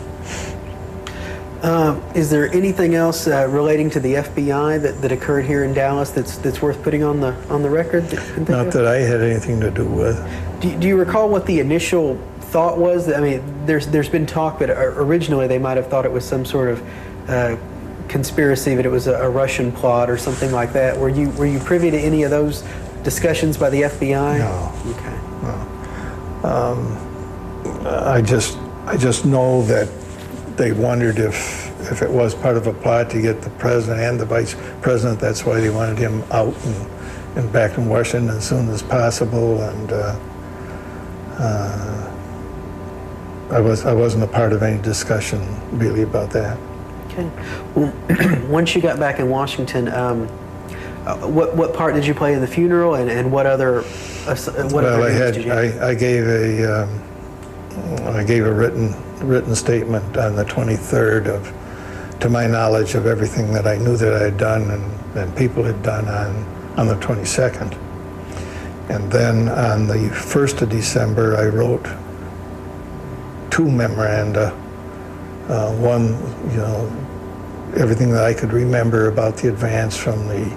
[SPEAKER 6] Is there anything else relating to the FBI that occurred here in Dallas that's worth putting on the record?
[SPEAKER 7] Not that I had anything to do with.
[SPEAKER 6] Do you recall what the initial thought was? I mean, there's been talk that originally they might have thought it was some sort of conspiracy, that it was a Russian plot or something like that. Were you privy to any of those discussions by the FBI?
[SPEAKER 7] No.
[SPEAKER 6] Okay.
[SPEAKER 7] No. I just know that they wondered if it was part of a plot to get the president and the vice president. That's why they wanted him out and back in Washington as soon as possible. And I wasn't a part of any discussion really about that.
[SPEAKER 6] Okay. Well, once you got back in Washington, what part did you play in the funeral, and what other duties did you have?
[SPEAKER 7] I gave a written statement on the 23rd to my knowledge of everything that I knew that I had done and people had done on the 22nd. And then on the 1st of December, I wrote 2 memoranda. One, everything that I could remember about the advance from the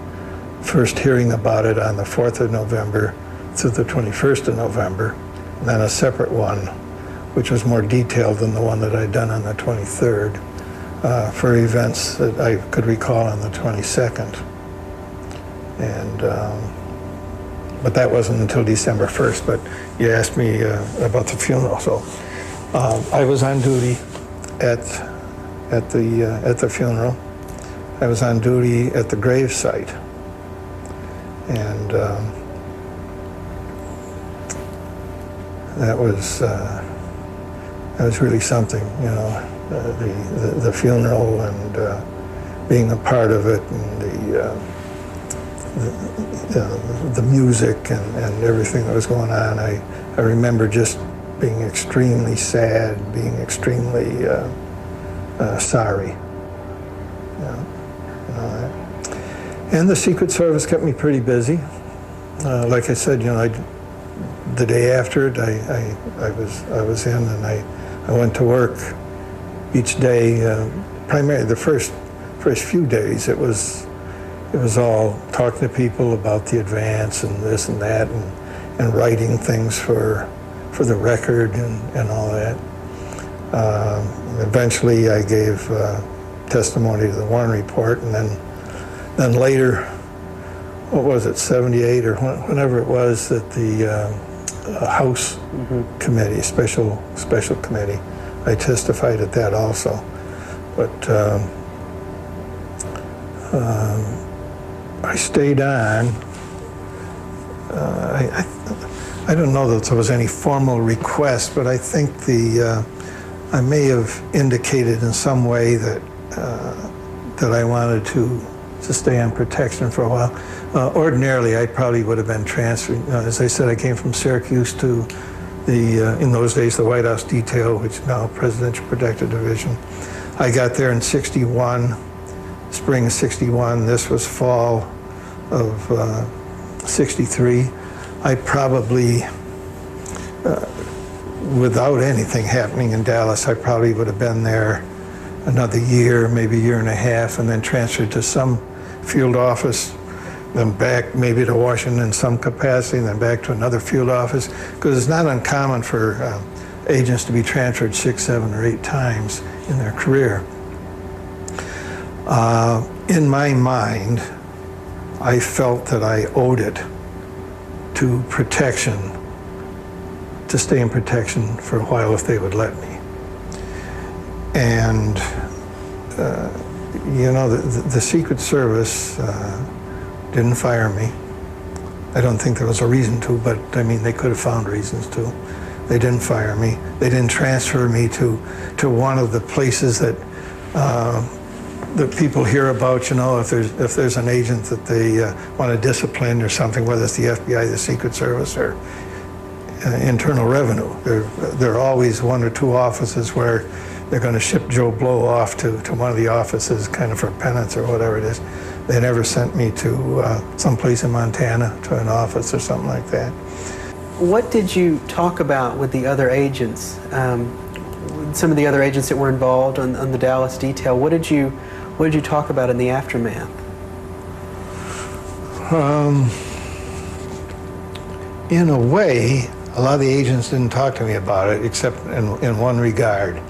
[SPEAKER 7] first hearing about it on the 4th of November through the 21st of November, and then a separate one, which was more detailed than the one that I'd done on the 23rd, for events that I could recall on the 22nd. And, but that wasn't until December 1st, but you asked me about the funeral, so I was on duty at the funeral. I was on duty at the grave site, and that was really something, the funeral and being a part of it, and the music and everything that was going on. I remember just being extremely sad, being extremely sorry. And the Secret Service kept me pretty busy. Like I said, the day after it, I was in, and I went to work each day. Primarily the first few days, it was all talking to people about the advance and this and that, and writing things for the record and all that. Eventually, I gave testimony to the Warren Report, and then later, what was it, 78 or whenever it was, that the House committee, special committee, I testified at that also. But I stayed on. I don't know that there was any formal request, but I think I may have indicated in some way that I wanted to stay on protection for a while. Ordinarily, I probably would have been transferred. As I said, I came from Syracuse to in those days, the White House Detail, which is now Presidential Protective Division. I got there in '61, spring of '61. This was fall of '63. I probably, without anything happening in Dallas, I probably would have been there another year, maybe a year and a half, and then transferred to some field office, then back maybe to Washington in some capacity, and then back to another field office, because it's not uncommon for agents to be transferred 6, 7, or 8 times in their career. In my mind, I felt that I owed it to protection, to stay in protection for a while if they would let me. And the Secret Service didn't fire me. I don't think there was a reason to, but I mean, they could have found reasons to. They didn't fire me. They didn't transfer me to one of the places that people hear about, if there's an agent that they want to discipline or something, whether it's the FBI, the Secret Service, or Internal Revenue. There are always 1 or 2 offices where they're going to ship Joe Blow off to one of the offices, kind of for penance or whatever it is. They never sent me to someplace in Montana to an office or something like that.
[SPEAKER 6] What did you talk about with the other agents? some of the other agents that were involved on the Dallas detail. What did you talk about in the aftermath?
[SPEAKER 7] In a way, a lot of the agents didn't talk to me about it, except in one regard.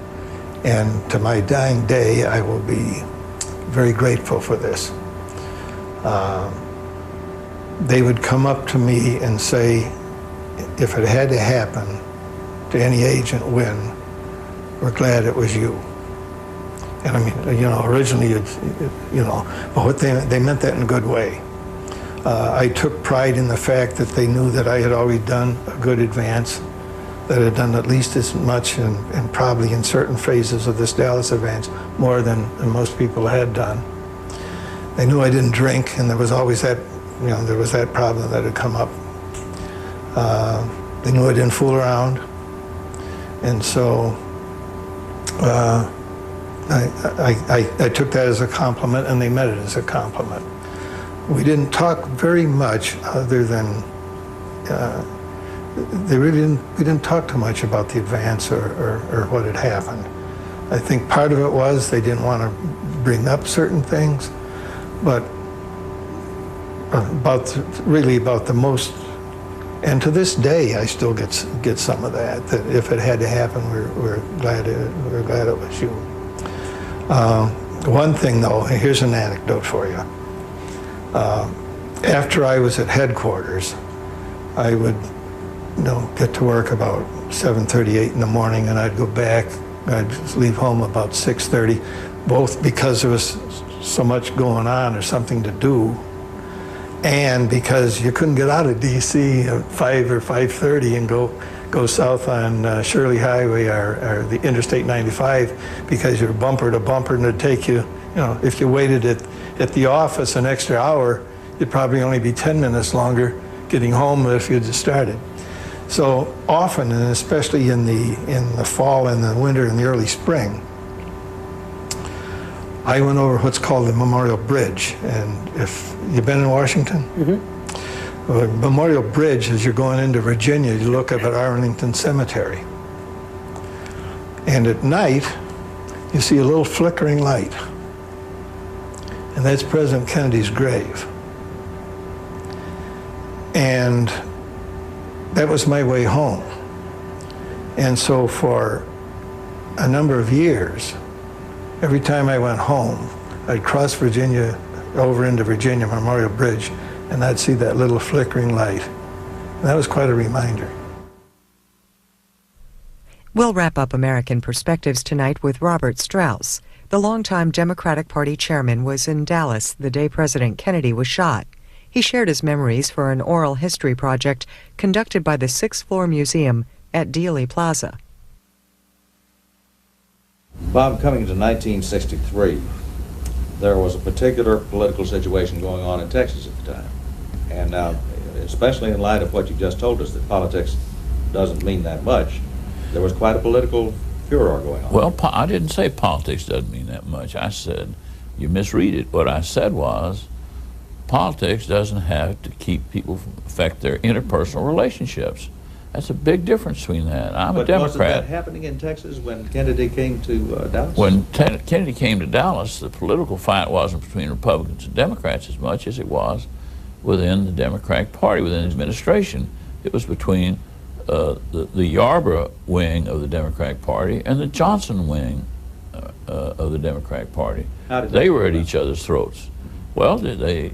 [SPEAKER 7] And to my dying day, I will be very grateful for this. They would come up to me and say, if it had to happen to any agent win, we're glad it was you. And I mean, you know, originally, but what they meant that in a good way. I took pride in the fact that they knew that I had already done a good advance, that I had done at least as much and probably in certain phases of this Dallas advance, more than most people had done. They knew I didn't drink, and there was always that, there was that problem that had come up. They knew I didn't fool around, and so I took that as a compliment, and they met it as a compliment. We didn't talk very much, other than we didn't talk too much about the advance or what had happened. I think part of it was they didn't want to bring up certain things, but about the most. And to this day, I still get some of that. That if it had to happen, we're glad it was you. One thing though, here's an anecdote for you. After I was at headquarters, I would, get to work about 7:38 in the morning, and I'd go back. I'd leave home about 6:30, both because there was so much going on or something to do, and because you couldn't get out of D.C. at 5 or 5:30 and go south on Shirley Highway or the Interstate 95, because you're bumper to bumper, and it'd take you, if you waited at the office an extra hour, you'd probably only be 10 minutes longer getting home if you'd just started. So often, and especially in the fall and the winter and the early spring, I went over what's called the Memorial Bridge. And if you've been in Washington, well, Memorial Bridge, as you're going into Virginia, you look up at Arlington Cemetery. And at night, you see a little flickering light. And that's President Kennedy's grave. And that was my way home. And so for a number of years, every time I went home, I'd cross Virginia over into Virginia Memorial Bridge, and I'd see that little flickering light. And that was quite a reminder.
[SPEAKER 5] We'll wrap up American Perspectives tonight with Robert Strauss. The longtime Democratic Party chairman was in Dallas the day President Kennedy was shot. He shared his memories for an oral history project conducted by the 6th Floor Museum at Dealey Plaza.
[SPEAKER 3] Bob, coming to 1963, there was a particular political situation going on in Texas at the time. And now, especially in light of what you just told us, that politics doesn't mean that much, there was quite a political furor going on.
[SPEAKER 8] Well, I didn't say politics doesn't mean that much. I said, you misread it. What I said was, politics doesn't have to keep people from affect their interpersonal relationships. That's a big difference between that. I'm a Democrat.
[SPEAKER 3] But wasn't that happening in Texas when Kennedy came to Dallas?
[SPEAKER 8] When Kennedy came to Dallas, the political fight wasn't between Republicans and Democrats as much as it was within the Democratic Party, within the administration. It was between the Yarborough wing of the Democratic Party and the Johnson wing of the Democratic Party. They were at each other's throats. Well, they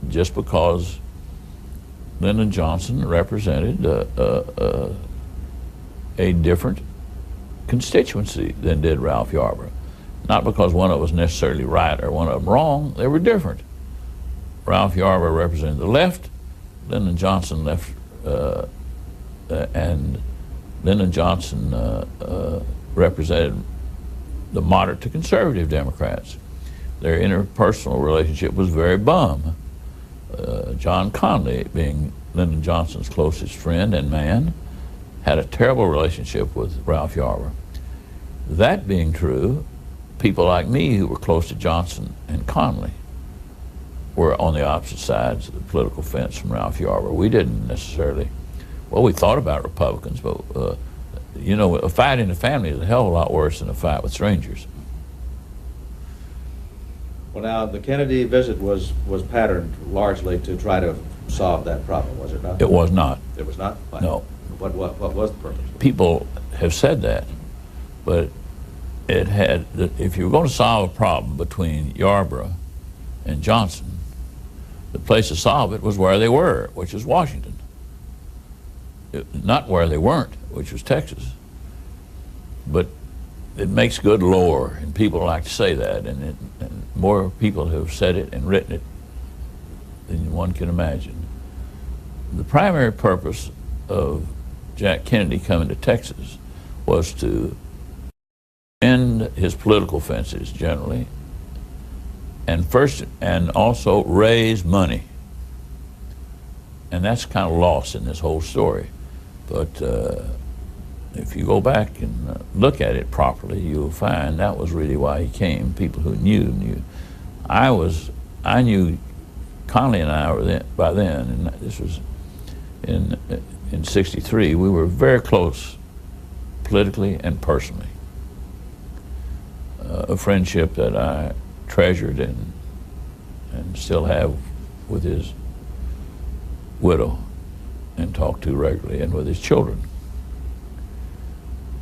[SPEAKER 8] just because Lyndon Johnson represented a different constituency than did Ralph Yarborough. Not because one of them was necessarily right or one of them wrong, they were different. Ralph Yarborough represented the left, Lyndon Johnson left, and Lyndon Johnson represented the moderate to conservative Democrats. Their interpersonal relationship was very bum. John Connally, being Lyndon Johnson's closest friend and man, had a terrible relationship with Ralph Yarborough. That being true, people like me who were close to Johnson and Connally were on the opposite sides of the political fence from Ralph Yarborough. We didn't necessarily, well, we thought about Republicans, but you know, a fight in the family is a hell of a lot worse than a fight with strangers.
[SPEAKER 3] Well, now, the Kennedy visit was patterned largely to try to solve that problem, was it not?
[SPEAKER 8] It was not.
[SPEAKER 3] It was not? Why?
[SPEAKER 8] No.
[SPEAKER 3] What was the purpose?
[SPEAKER 8] People have said that, but it had, if you were going to solve a problem between Yarborough and Johnson, the place to solve it was where they were, which is Washington. Not where they weren't, which was Texas. But it makes good lore, and people like to say that, and more people have said it and written it than one can imagine. The primary purpose of Jack Kennedy coming to Texas was to end his political fences generally, and also raise money. And that's kind of lost in this whole story. But if you go back and look at it properly, you'll find that was really why he came. People who knew. I knew Connally and I were then, by then, and this was in '63. We were very close politically and personally. A friendship that I treasured and still have with his widow and talk to regularly, and with his children.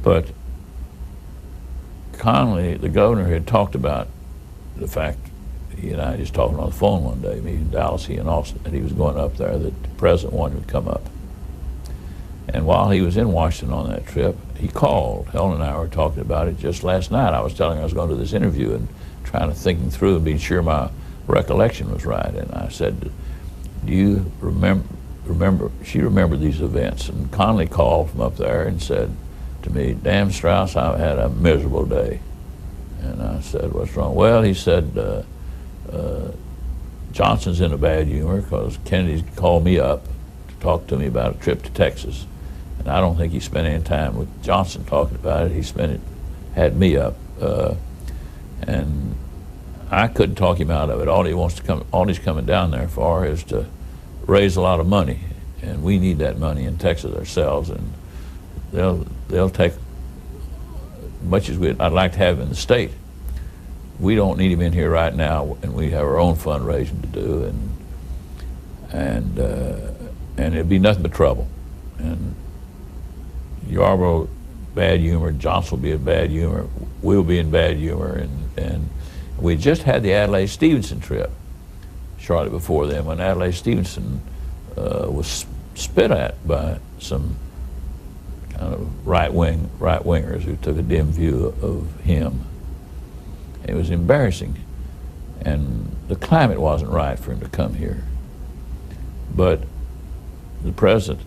[SPEAKER 8] But Connally, the governor, had talked about the fact, he and I just talking on the phone one day, me in Dallas, he and Austin, that he was going up there, that the president wanted to come up. And while he was in Washington on that trip, he called. Helen and I were talking about it just last night. I was telling her I was going to do this interview and trying to think through and be sure my recollection was right. And I said, do you remember, she remembered these events. And Connally called from up there and said to me, "Damn, Strauss, I've had a miserable day." And I said, "What's wrong?" Well, he said, Johnson's in a bad humor because Kennedy called me up to talk to me about a trip to Texas. And I don't think he spent any time with Johnson talking about it. He had me up. And I couldn't talk him out of it. All he's coming down there for is to raise a lot of money, and we need that money in Texas ourselves, and they'll take much as I'd like to have in the state. We don't need him in here right now, and we have our own fundraising to do, and it'd be nothing but trouble. And Yarborough, bad humor. Johnson will be in bad humor. We'll be in bad humor, and we just had the Adlai-Stevenson trip shortly before then, when Adlai-Stevenson was spit at by some kind of right-wingers who took a dim view of him. It was embarrassing, and the climate wasn't right for him to come here. But the president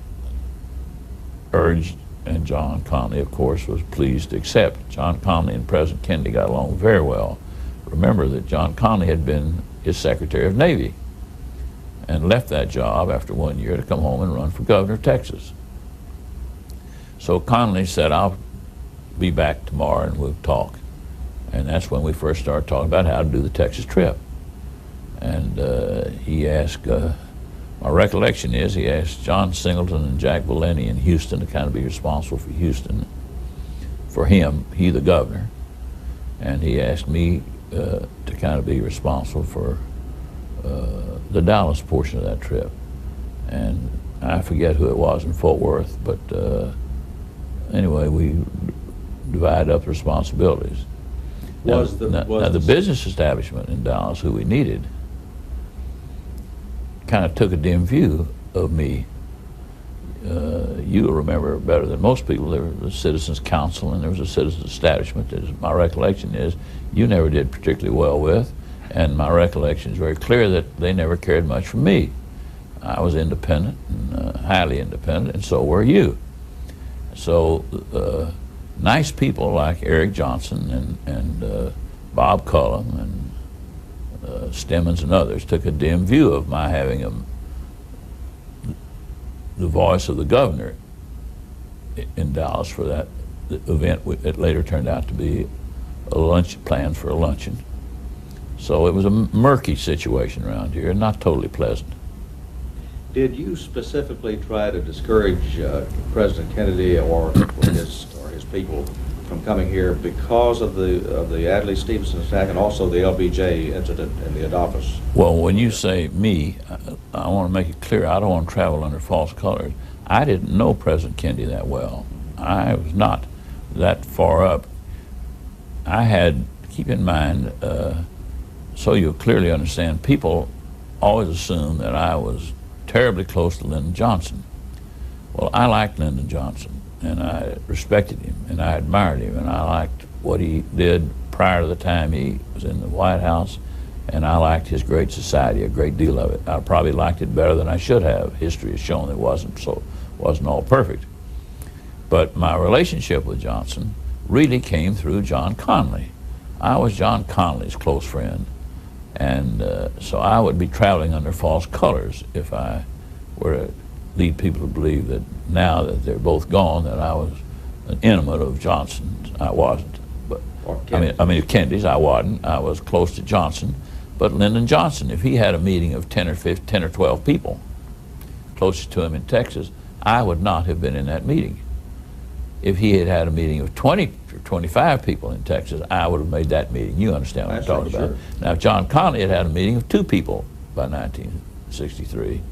[SPEAKER 8] urged, and John Connally, of course, was pleased to accept. John Connally and President Kennedy got along very well. Remember that John Connally had been his Secretary of Navy and left that job after 1 year to come home and run for governor of Texas. So Connally said, "I'll be back tomorrow and we'll talk." And that's when we first started talking about how to do the Texas trip. And he asked, my recollection is, he asked John Singleton and Jack Valenti in Houston to kind of be responsible for Houston, for him, he the governor. And he asked me to kind of be responsible for the Dallas portion of that trip. And I forget who it was in Fort Worth, but anyway, we divided up the responsibilities. Now, the business establishment in Dallas, who we needed, kind of took a dim view of me. You'll remember better than most people, there was a Citizens Council and there was a Citizens Establishment, as my recollection is, you never did particularly well with, and my recollection is very clear that they never cared much for me. I was independent, and highly independent, and so were you. So nice people like Eric Johnson and Bob Cullum and Stemmons and others took a dim view of my having the voice of the governor in Dallas for that event. It later turned out to be a lunch plan for a luncheon. So it was a murky situation around here, and not totally pleasant.
[SPEAKER 3] Did you specifically try to discourage President Kennedy or his people from coming here because of the Adlai-Stevenson attack and also the LBJ incident in the Adolphus?
[SPEAKER 8] Well, when you say me, I want to make it clear, I don't want to travel under false colors. I didn't know President Kennedy that well. I was not that far up. I had, keep in mind, so you'll clearly understand, people always assume that I was terribly close to Lyndon Johnson. Well, I liked Lyndon Johnson, and I respected him, and I admired him, and I liked what he did prior to the time he was in the White House, and I liked his great society, a great deal of it. I probably liked it better than I should have. History has shown it wasn't all perfect. But my relationship with Johnson really came through John Connally. I was John Connally's close friend, and so I would be traveling under false colors if I were to lead people to believe that now that they're both gone, that I was an intimate of Johnson's. I wasn't. But I mean, Kennedy's, I wasn't. I was close to Johnson. But Lyndon Johnson, if he had a meeting of 10 or 12 people closest to him in Texas, I would not have been in that meeting. If he had had a meeting of 20 or 25 people in Texas, I would have made that meeting. You understand what I'm talking about. Now, if John Connally had a meeting of 2 people by 1963,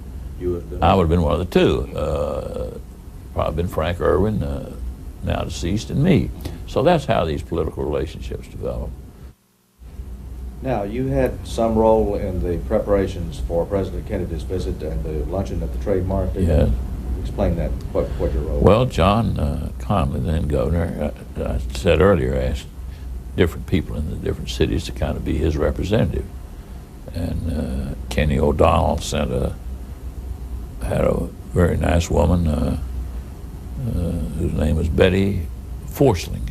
[SPEAKER 8] I would have been one of the 2. Probably been Frank Irwin, now deceased, and me. So that's how these political relationships develop.
[SPEAKER 3] Now, you had some role in the preparations for President Kennedy's visit and the luncheon at the Trade Mart.
[SPEAKER 8] Yes.
[SPEAKER 3] Explain that, what your role was.
[SPEAKER 8] Well, John Connally, then governor, I said earlier, asked different people in the different cities to kind of be his representative. And Kenny O'Donnell had a very nice woman whose name was Betty Forsling.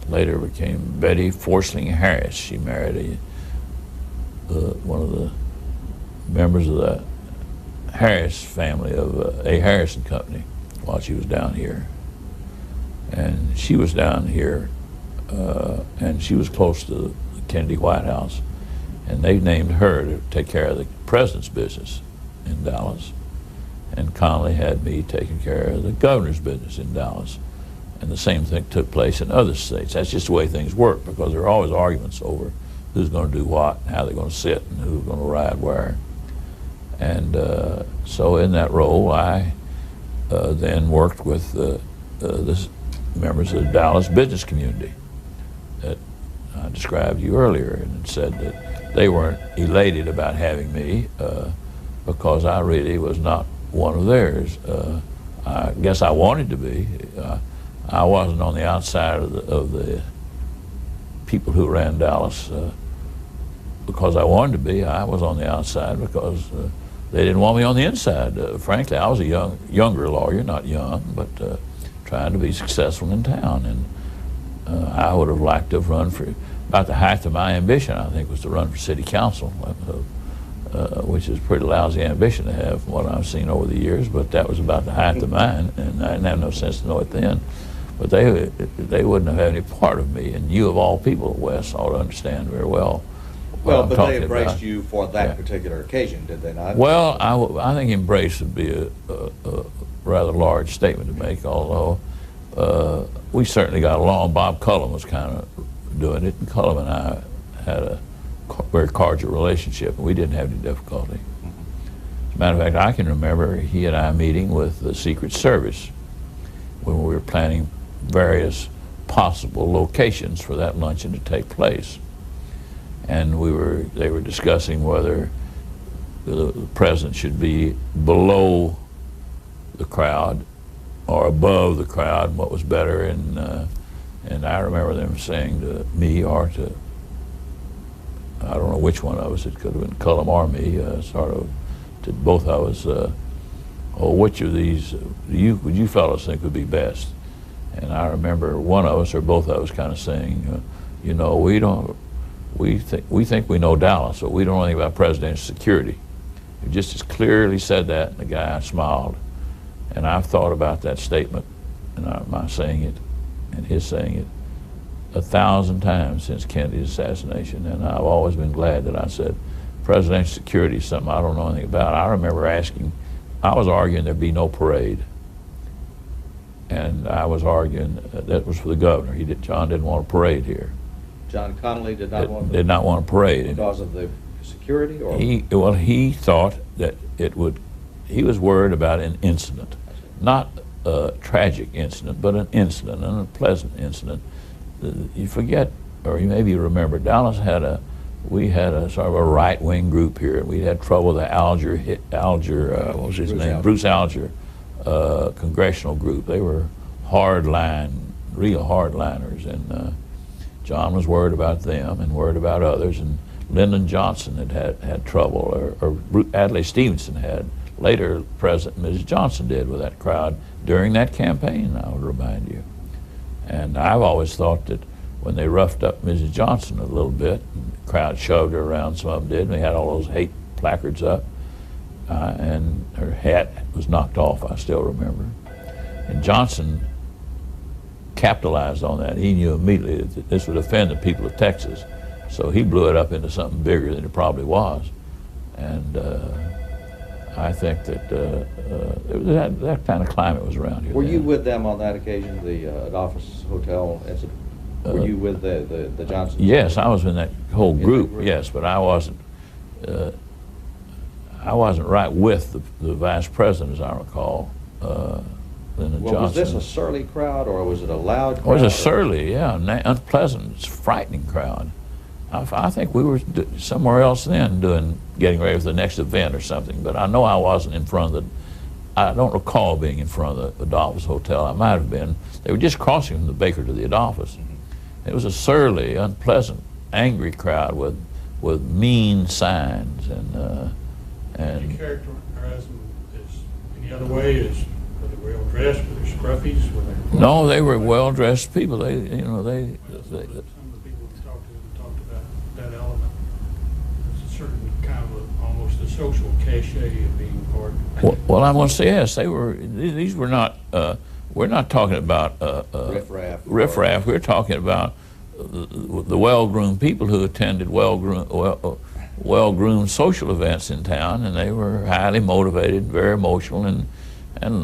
[SPEAKER 8] Later became Betty Forsling Harris. She married one of the members of the Harris family of A. Harrison Company while she was down here. And she was down here, and she was close to the Kennedy White House. And they named her to take care of the president's business in Dallas. And Connally had me taking care of the governor's business in Dallas. And the same thing took place in other states. That's just the way things work, because there are always arguments over who's going to do what, and how they're going to sit, and who's going to ride where. And so in that role, I then worked with the members of the Dallas business community that I described to you earlier, and said that they weren't elated about having me because I really was not one of theirs. I guess I wanted to be. I wasn't on the outside of the people who ran Dallas because I wanted to be. I was on the outside because they didn't want me on the inside. Frankly, I was a younger lawyer, not young, but trying to be successful in town. And I would have liked to have run for, about the height of my ambition, I think, was to run for city council, which is a pretty lousy ambition to have from what I've seen over the years, but that was about the height of mine, and I didn't have no sense to know it then. But they wouldn't have had any part of me, and you of all people, Wes, ought to understand very well.
[SPEAKER 3] Well, but they embraced you for that particular occasion, did they not?
[SPEAKER 8] Well, I think embrace would be a rather large statement to make, although we certainly got along. Bob Cullum was kind of doing it, and Cullum and I had a very cordial relationship, and we didn't have any difficulty. As a matter of fact, I can remember he and I meeting with the Secret Service when we were planning various possible locations for that luncheon to take place. And they were discussing whether the president should be below the crowd or above the crowd, what was better. And I remember them saying to me, or to, I don't know which one of us, it could have been Cullum or me, sort of, to both of us, oh, which of these would you fellows think would be best? And I remember one of us or both of us kind of saying, you know, we think we know Dallas, but we don't know anything about presidential security. He just as clearly said that, and the guy smiled. And I've thought about that statement, and my saying it, and his saying it, 1,000 times since Kennedy's assassination, and I've always been glad that I said presidential security is something I don't know anything about. I remember I was arguing there'd be no parade. And I was arguing that was for the governor. John didn't want a parade here.
[SPEAKER 3] John Connolly did not
[SPEAKER 8] want a parade.
[SPEAKER 3] Because of the security? Or?
[SPEAKER 8] He thought that he was worried about an incident. Not a tragic incident, but an incident, an unpleasant incident. You forget, or you maybe remember, we had a sort of a right-wing group here. We had trouble with the what was his name? Bruce Alger congressional group. They were real hardliners, and John was worried about them and worried about others, and Lyndon Johnson had trouble, or Adlai Stevenson had. Later, President Mrs. Johnson did with that crowd during that campaign, I would remind you. And I've always thought that when they roughed up Mrs. Johnson a little bit, and the crowd shoved her around, some of them did, and they had all those hate placards up, and her hat was knocked off, I still remember. And Johnson capitalized on that. He knew immediately that this would offend the people of Texas, so he blew it up into something bigger than it probably was. And I think that that kind of climate was around here.
[SPEAKER 3] Were you with them on that occasion, the Adolphus Hotel incident? Were you with the Johnsons?
[SPEAKER 8] Yes, I was in that whole group, yes, but I wasn't right with the vice president, as I recall, Lyndon Johnson.
[SPEAKER 3] Was this a surly crowd, or was it a loud crowd?
[SPEAKER 8] It was a surly, unpleasant, frightening crowd. I think we were somewhere else then getting ready for the next event or something, but I know I wasn't in front of I don't recall being in front of the Adolphus Hotel. I might have been. They were just crossing from the Baker to the Adolphus. It was a surly, unpleasant, angry crowd with mean signs and.
[SPEAKER 2] Did you characterize them as any other way? Were they well dressed? Were they scruffies? Were they?
[SPEAKER 8] No, they were well dressed people. They.
[SPEAKER 2] Some of the people we talked about that element. There's a certain kind of almost a social cachet of being part.
[SPEAKER 8] Well, I want to say yes. They were. These were not. We're not talking about riffraff. We're talking about the well-groomed people who attended well-groomed social events in town, and they were highly motivated, very emotional, and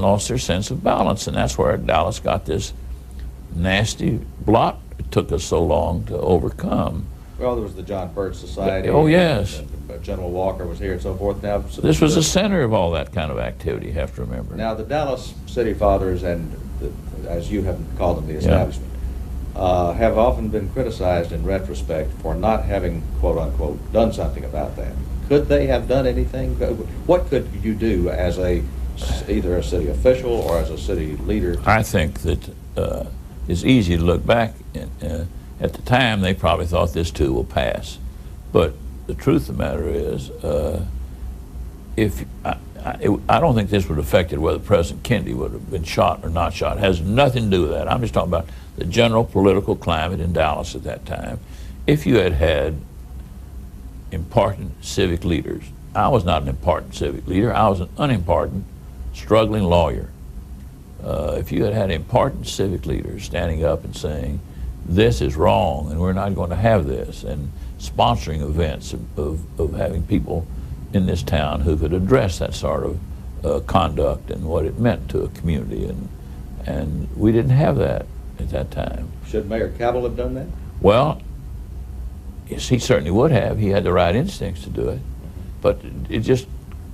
[SPEAKER 8] lost their sense of balance. And that's where Dallas got this nasty blot it took us so long to overcome.
[SPEAKER 3] Well, there was the John Birch Society.
[SPEAKER 8] Oh, yes.
[SPEAKER 3] And General Walker was here and so forth. Now,
[SPEAKER 8] this was the center of all that kind of activity, you have to remember.
[SPEAKER 3] Now, the Dallas City Fathers, and as you have called them, the establishment, have often been criticized in retrospect for not having, quote unquote, done something about that. Could they have done anything? What could you do as either a city official or as a city leader?
[SPEAKER 8] I think that it's easy to look back. At the time, they probably thought this too will pass. But the truth of the matter is, I don't think this would have affected whether President Kennedy would have been shot or not shot. It has nothing to do with that. I'm just talking about the general political climate in Dallas at that time. If you had important civic leaders, I was not an important civic leader. I was an unimportant, struggling lawyer. If you had important civic leaders standing up and saying, this is wrong and we're not going to have this, and sponsoring events of having people in this town who could address that sort of conduct and what it meant to a community, and we didn't have that at that time.
[SPEAKER 3] Should Mayor Cabell have done that?
[SPEAKER 8] Well, yes, he certainly would have. He had the right instincts to do it, but it just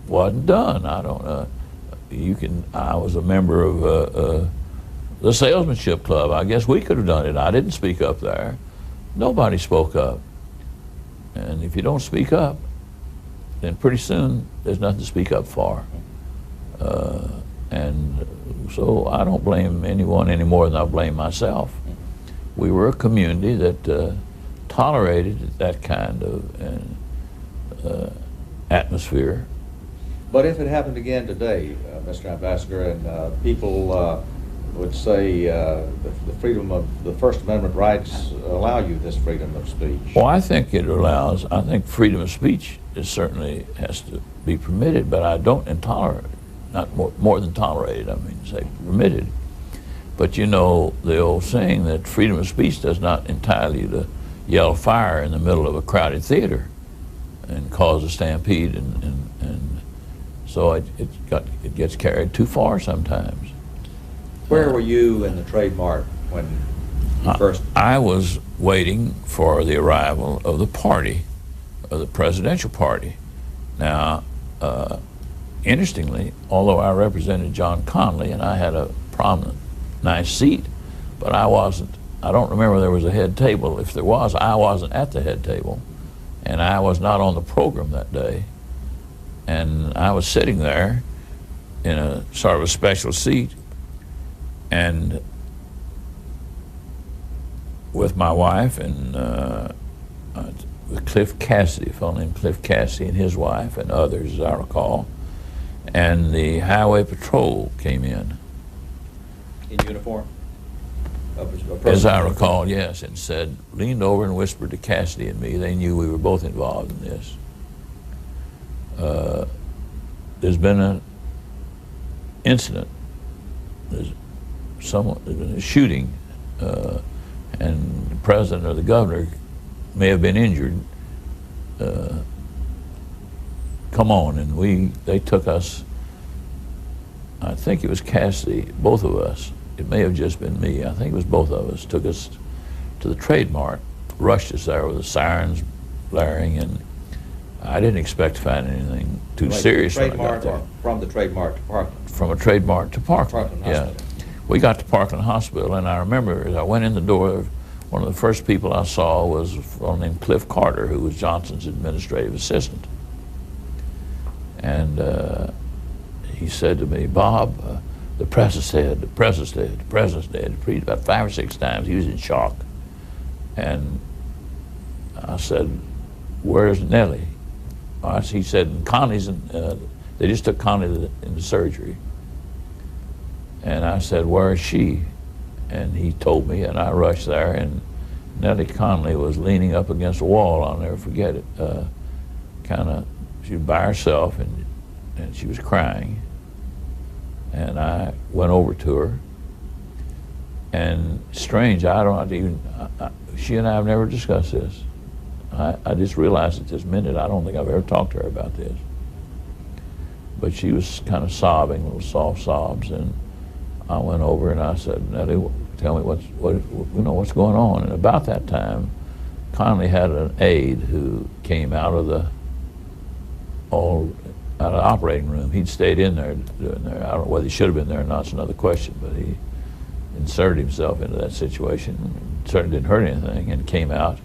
[SPEAKER 8] wasn't done. I don't know. I was a member of the salesmanship club. I guess we could have done it. I didn't speak up there. Nobody spoke up. And if you don't speak up, then pretty soon there's nothing to speak up for. And so I don't blame anyone any more than I blame myself. We were a community that tolerated that kind of atmosphere.
[SPEAKER 3] But if it happened again today, Mr. Ambassador, and people would say the freedom of the First Amendment rights allow you this freedom of speech.
[SPEAKER 8] Well, I think it allows. I think freedom of speech certainly has to be permitted, but I don't intolerate, not more than tolerated. I mean, say permitted. But you know the old saying that freedom of speech does not entirely to yell fire in the middle of a crowded theater. and cause a stampede, and so it gets carried too far sometimes.
[SPEAKER 3] Where were you in the Trade Mart when you first?
[SPEAKER 8] I was waiting for the arrival of the party, of the presidential party. Now, interestingly, although I represented John Connally and I had a prominent, nice seat, but I don't remember there was a head table. If there was, I wasn't at the head table, and I was not on the program that day. And I was sitting there in a sort of a special seat, and with my wife and with Cliff Cassidy, a fellow named Cliff Cassidy and his wife and others, as I recall, and the highway patrol came in.
[SPEAKER 3] In uniform?
[SPEAKER 8] As I recall, yes, and leaned over and whispered to Cassidy and me. They knew we were both involved in this. There's been an incident. There's been a shooting, and the president or the governor may have been injured. Come on, and they took us. I think it was Cassidy, both of us. It may have just been me. I think it was both of us. Took us to the Trade Mart, rushed us there with the sirens blaring, and I didn't expect to find anything too serious when I got there.
[SPEAKER 3] From the Trade Mart to Parkland?
[SPEAKER 8] From a Trade Mart to Parkland, yeah.
[SPEAKER 3] Hospital.
[SPEAKER 8] We got to Parkland Hospital, and I remember as I went in the door, one of the first people I saw was a fellow named Cliff Carter, who was Johnson's administrative assistant. And he said to me, "Bob, the press is dead, the press is dead, the press is dead." He preached about 5 or 6 times. He was in shock. And I said, "Where's Nellie?" He said, "Connie's they just took Connie into surgery." And I said, "Where is she?" And he told me, and I rushed there, and Nellie Conley was leaning up against a wall. I'll never forget it. She was by herself, and she was crying. And I went over to her, and strange, she and I have never discussed this. I just realized at this minute, I don't think I've ever talked to her about this. But she was kind of sobbing, little soft sobs, and I went over and I said, "Nellie, tell me what's going on." And about that time, Conley had an aide who came out of the operating room. He'd stayed in there doing there. I don't know whether he should have been there or not. It's another question. But he inserted himself into that situation. Certainly didn't hurt anything, and came out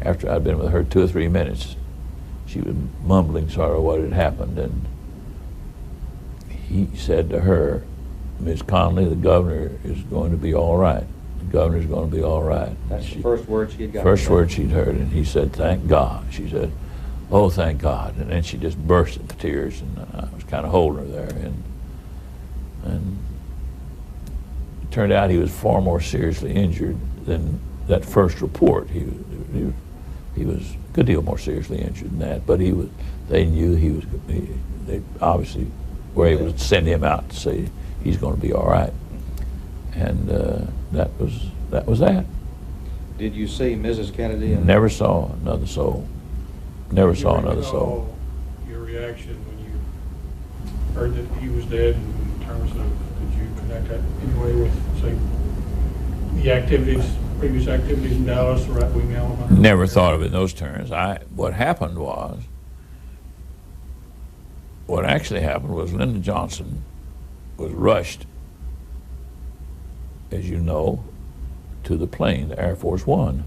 [SPEAKER 8] after I'd been with her 2 or 3 minutes. She was mumbling sort of what had happened, and he said to her, "Miss Conley, the governor is going to be all right. The governor's going to be all right."
[SPEAKER 3] That's the first word she had got.
[SPEAKER 8] First word she'd heard, and he said, "Thank God." She said, "Oh, thank God." And then she just burst into tears, and I was kind of holding her there. And it turned out he was far more seriously injured than that first report. He was a good deal more seriously injured than that, but they knew they obviously were able to send him out to say he's going to be all right. And that was that.
[SPEAKER 3] Did you see Mrs. Kennedy?
[SPEAKER 8] Never saw another soul. Never saw another soul.
[SPEAKER 2] Your reaction when you heard that he was dead, in terms of, did you connect that anyway with, say, the previous activities in Dallas, the right-wing element?
[SPEAKER 8] Never thought of it in those terms. What actually happened was Lyndon Johnson was rushed, as you know, to the plane, the Air Force One.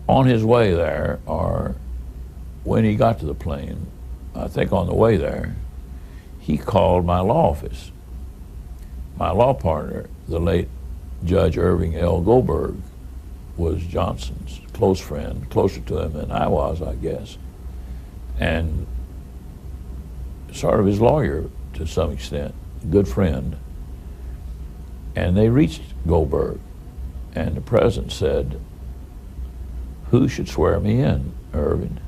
[SPEAKER 8] On his way there, or when he got to the plane, I think on the way there, he called my law office. My law partner, the late Judge Irving L. Goldberg, was Johnson's close friend, closer to him than I was, I guess, and sort of his lawyer to some extent, good friend. And they reached Goldberg, and the president said, "Who should swear me in, Irving?"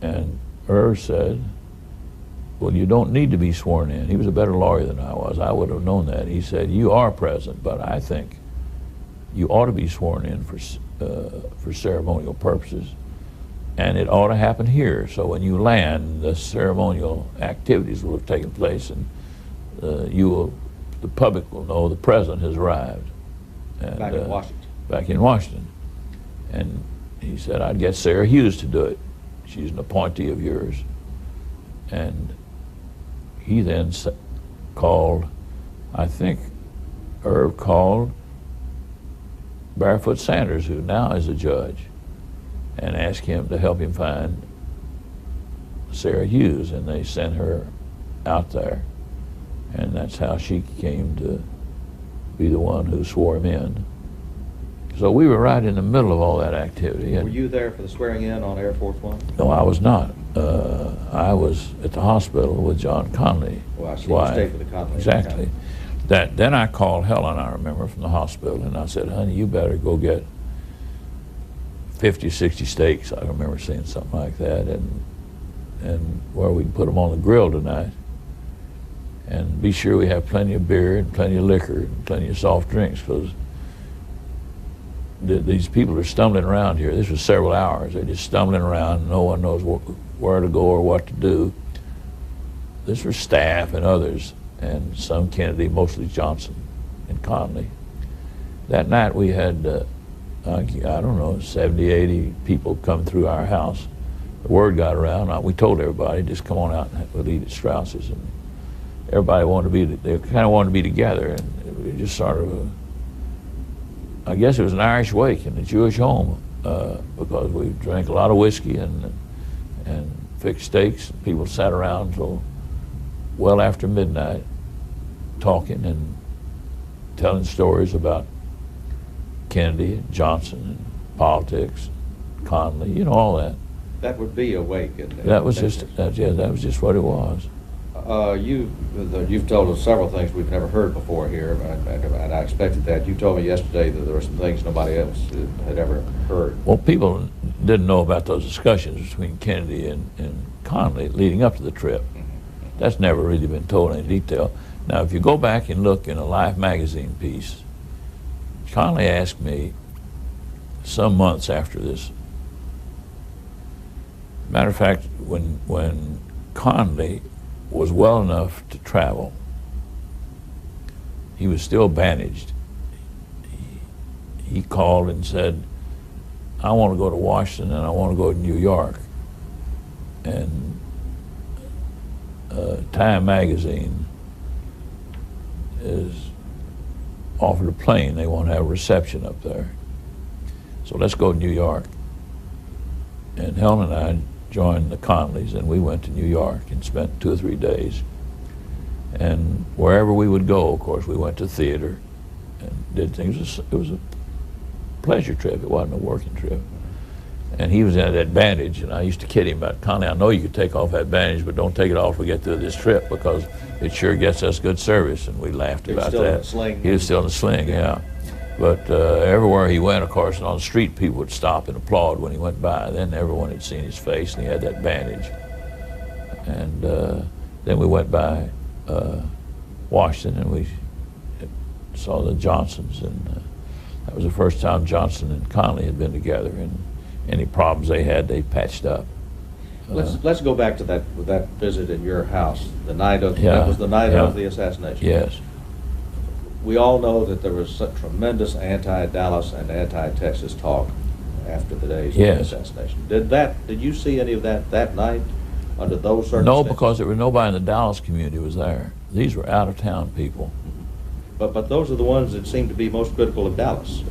[SPEAKER 8] And Irv said, "Well, you don't need to be sworn in." He was a better lawyer than I was. I would have known that. He said, "You are president, but I think you ought to be sworn in for ceremonial purposes, and it ought to happen here. So when you land, the ceremonial activities will have taken place, and the public will know the president has arrived. And,
[SPEAKER 3] Back in Washington.
[SPEAKER 8] Back in Washington. And he said, I'd get Sarah Hughes to do it. She's an appointee of yours. And he then called, I think Irv called Barefoot Sanders, who now is a judge, and asked him to help him find Sarah Hughes, and they sent her out there. And that's how she came to be the one who swore him in. So we were right in the middle of all that activity.
[SPEAKER 3] Were you there for the swearing in on Air Force One?
[SPEAKER 8] No, I was not. I was at the hospital with John Connolly.
[SPEAKER 3] Well, I see you stayed for the Connolly.
[SPEAKER 8] Exactly. Then I called Helen, I remember, from the hospital, and I said, honey, you better go get 50, 60 steaks. I remember saying something like that, and where we can put them on the grill tonight. And be sure we have plenty of beer and plenty of liquor and plenty of soft drinks, because these people are stumbling around here. This was several hours. They're just stumbling around. No one knows where to go or what to do. This was staff and others, and some Kennedy, mostly Johnson and Connolly. That night we had, I don't know, 70, 80 people come through our house. The word got around. We told everybody, just come on out and we'll eat at Strauss's. And everybody wanted to be, they kind of wanted to be together, and it just sort of, I guess it was an Irish wake in a Jewish home, because we drank a lot of whiskey and fixed steaks. People sat around till well after midnight talking and telling stories about Kennedy and Johnson and politics, Connolly, you know, all that.
[SPEAKER 3] That would be a wake.
[SPEAKER 8] That was just what it was.
[SPEAKER 3] You've told us several things we've never heard before here, and I expected that. You told me yesterday that there were some things nobody else had ever heard.
[SPEAKER 8] Well, people didn't know about those discussions between Kennedy and Connolly leading up to the trip. That's never really been told in detail. Now, if you go back and look in a Life magazine piece, Connolly asked me some months after this. Matter of fact, when Connolly was well enough to travel, he was still bandaged. He called and said, I want to go to Washington and I want to go to New York. And Time magazine is offered a plane. They want to have a reception up there. So let's go to New York. And Helen and I joined the Connollys, and we went to New York and spent 2 or 3 days. And wherever we would go, of course, we went to theater and did things. It was a pleasure trip. It wasn't a working trip. And he was in that bandage, and I used to kid him about, Connie, I know you could take off that bandage, but don't take it off if we get through this trip, because it sure gets us good service. And we laughed about that.
[SPEAKER 3] He was still in the sling?
[SPEAKER 8] He was still in the sling, yeah. But everywhere he went, of course, and on the street, people would stop and applaud when he went by. Then everyone had seen his face, and he had that bandage. And then we went by Washington, and we saw the Johnsons, and that was the first time Johnson and Connolly had been together, and any problems they had, they patched up.
[SPEAKER 3] Let's go back to that visit at your house, the night of that was the night of the assassination.
[SPEAKER 8] Yes.
[SPEAKER 3] We all know that there was such tremendous anti-Dallas and anti-Texas talk after the days of the assassination. Did you see any of that night under those circumstances?
[SPEAKER 8] No, because there was nobody in the Dallas community was there. These were out-of-town people.
[SPEAKER 3] But those are the ones that seem to be most critical of Dallas.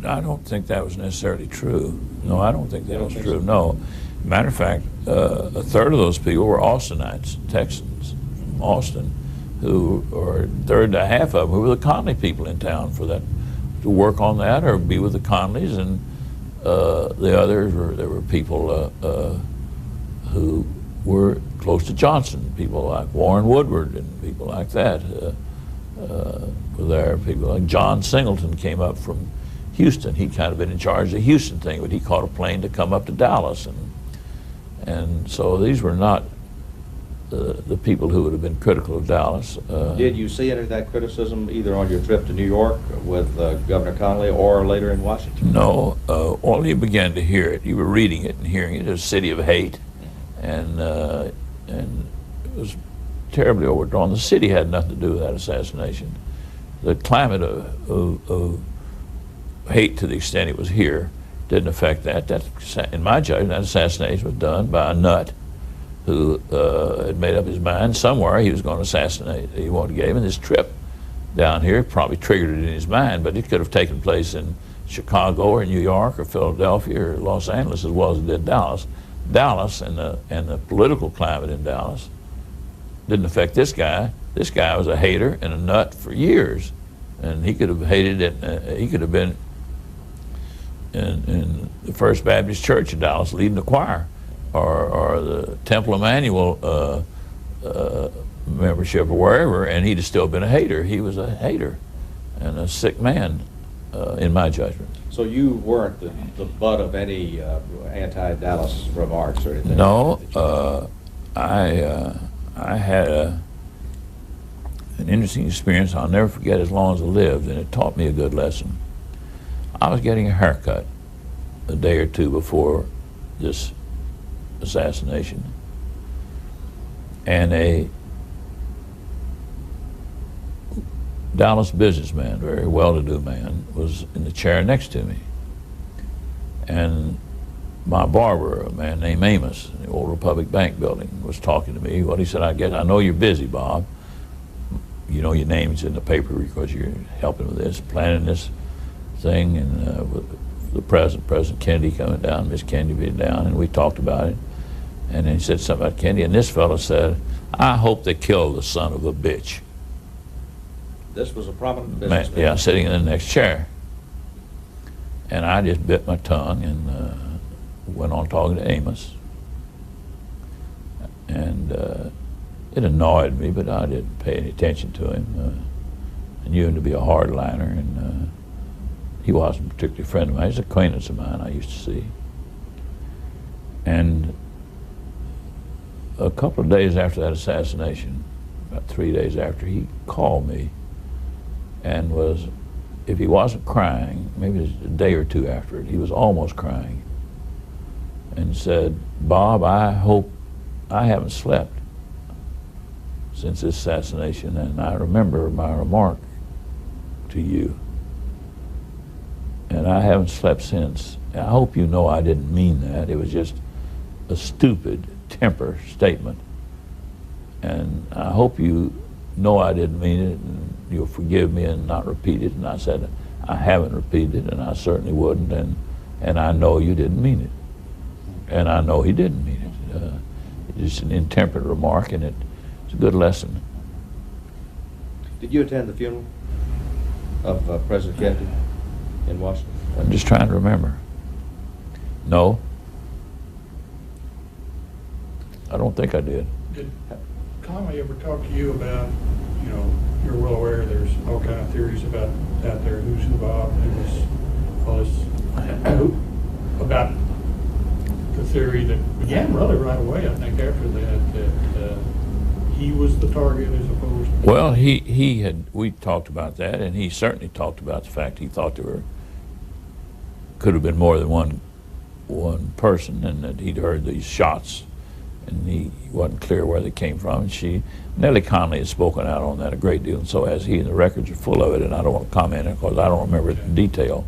[SPEAKER 8] I don't think that was necessarily true. No, I don't think that was true. So? No. Matter of fact, a third of those people were Austinites, Texans from Austin, or a third to half of them who were the Connolly people in town for that, to work on that or be with the Connollys, and the others there were people who were close to Johnson, people like Warren Woodward and people like that were there. People like John Singleton came up from Houston. He'd kind of been in charge of the Houston thing, but he caught a plane to come up to Dallas, and so these were not the people who would have been critical of Dallas.
[SPEAKER 3] Did you see any of that criticism either on your trip to New York with Governor Connolly or later in Washington?
[SPEAKER 8] No, all you began to hear it. You were reading it and hearing it. It was a city of hate, and it was terribly overdrawn. The city had nothing to do with that assassination. The climate of hate, to the extent it was here, didn't affect that. That, in my judgment, that assassination was done by a nut who had made up his mind somewhere he was going to assassinate. He wanted to give him this trip down here, probably triggered it in his mind, but it could have taken place in Chicago or New York or Philadelphia or Los Angeles as well as it did Dallas. Dallas and the political climate in Dallas didn't affect this guy. This guy was a hater and a nut for years, and he could have hated it. He could have been in the First Baptist Church in Dallas leading the choir, or the Temple Emmanuel membership or wherever, and he'd have still been a hater. He was a hater and a sick man, in my judgment.
[SPEAKER 3] So you weren't the butt of any anti-Dallas remarks or anything?
[SPEAKER 8] No, I had an interesting experience I'll never forget as long as I lived, and it taught me a good lesson. I was getting a haircut a day or two before this assassination, and a Dallas businessman, very well-to-do man, was in the chair next to me. And my barber, a man named Amos, in the old Republic Bank building, was talking to me. Well, he said, I know you're busy, Bob. You know your name's in the paper because you're helping with this, planning this thing, and with the President Kennedy coming down, Miss Kennedy being down, and we talked about it. And then he said something about Kennedy, and this fellow said, I hope they kill the son of a bitch.
[SPEAKER 3] This was a prominent businessman?
[SPEAKER 8] Yeah, sitting in the next chair. And I just bit my tongue and went on talking to Amos. And it annoyed me, but I didn't pay any attention to him. I knew him to be a hardliner, and he wasn't a particular friend of mine. He's an acquaintance of mine I used to see. And a couple of days after that assassination, about 3 days after, he called me and was, if he wasn't crying, maybe it was a day or two after it, he was almost crying, and said, Bob, I hope I haven't slept since this assassination, and I remember my remark to you, and I haven't slept since. I hope you know I didn't mean that. It was just a stupid temper statement, and I hope you know I didn't mean it, and you'll forgive me and not repeat it. And I said, I haven't repeated it, and I certainly wouldn't, and I know you didn't mean it, and I know he didn't mean it. It's an intemperate remark, and it's a good lesson.
[SPEAKER 3] Did you attend the funeral of President Kennedy in Washington?
[SPEAKER 8] I'm just trying to remember. No. I don't think I did.
[SPEAKER 2] Did Conley ever talk to you about, you know, you're well aware there's all kind of theories about out there, who's involved, all this, about the theory that began rather right away, I think, after that he was the target as opposed to...
[SPEAKER 8] Well, we talked about that, and he certainly talked about the fact he thought there could have been more than one person, and that he'd heard these shots, and he wasn't clear where they came from. And Nellie Conley has spoken out on that a great deal, and so has he, and the records are full of it, and I don't want to comment on it because I don't remember it in detail.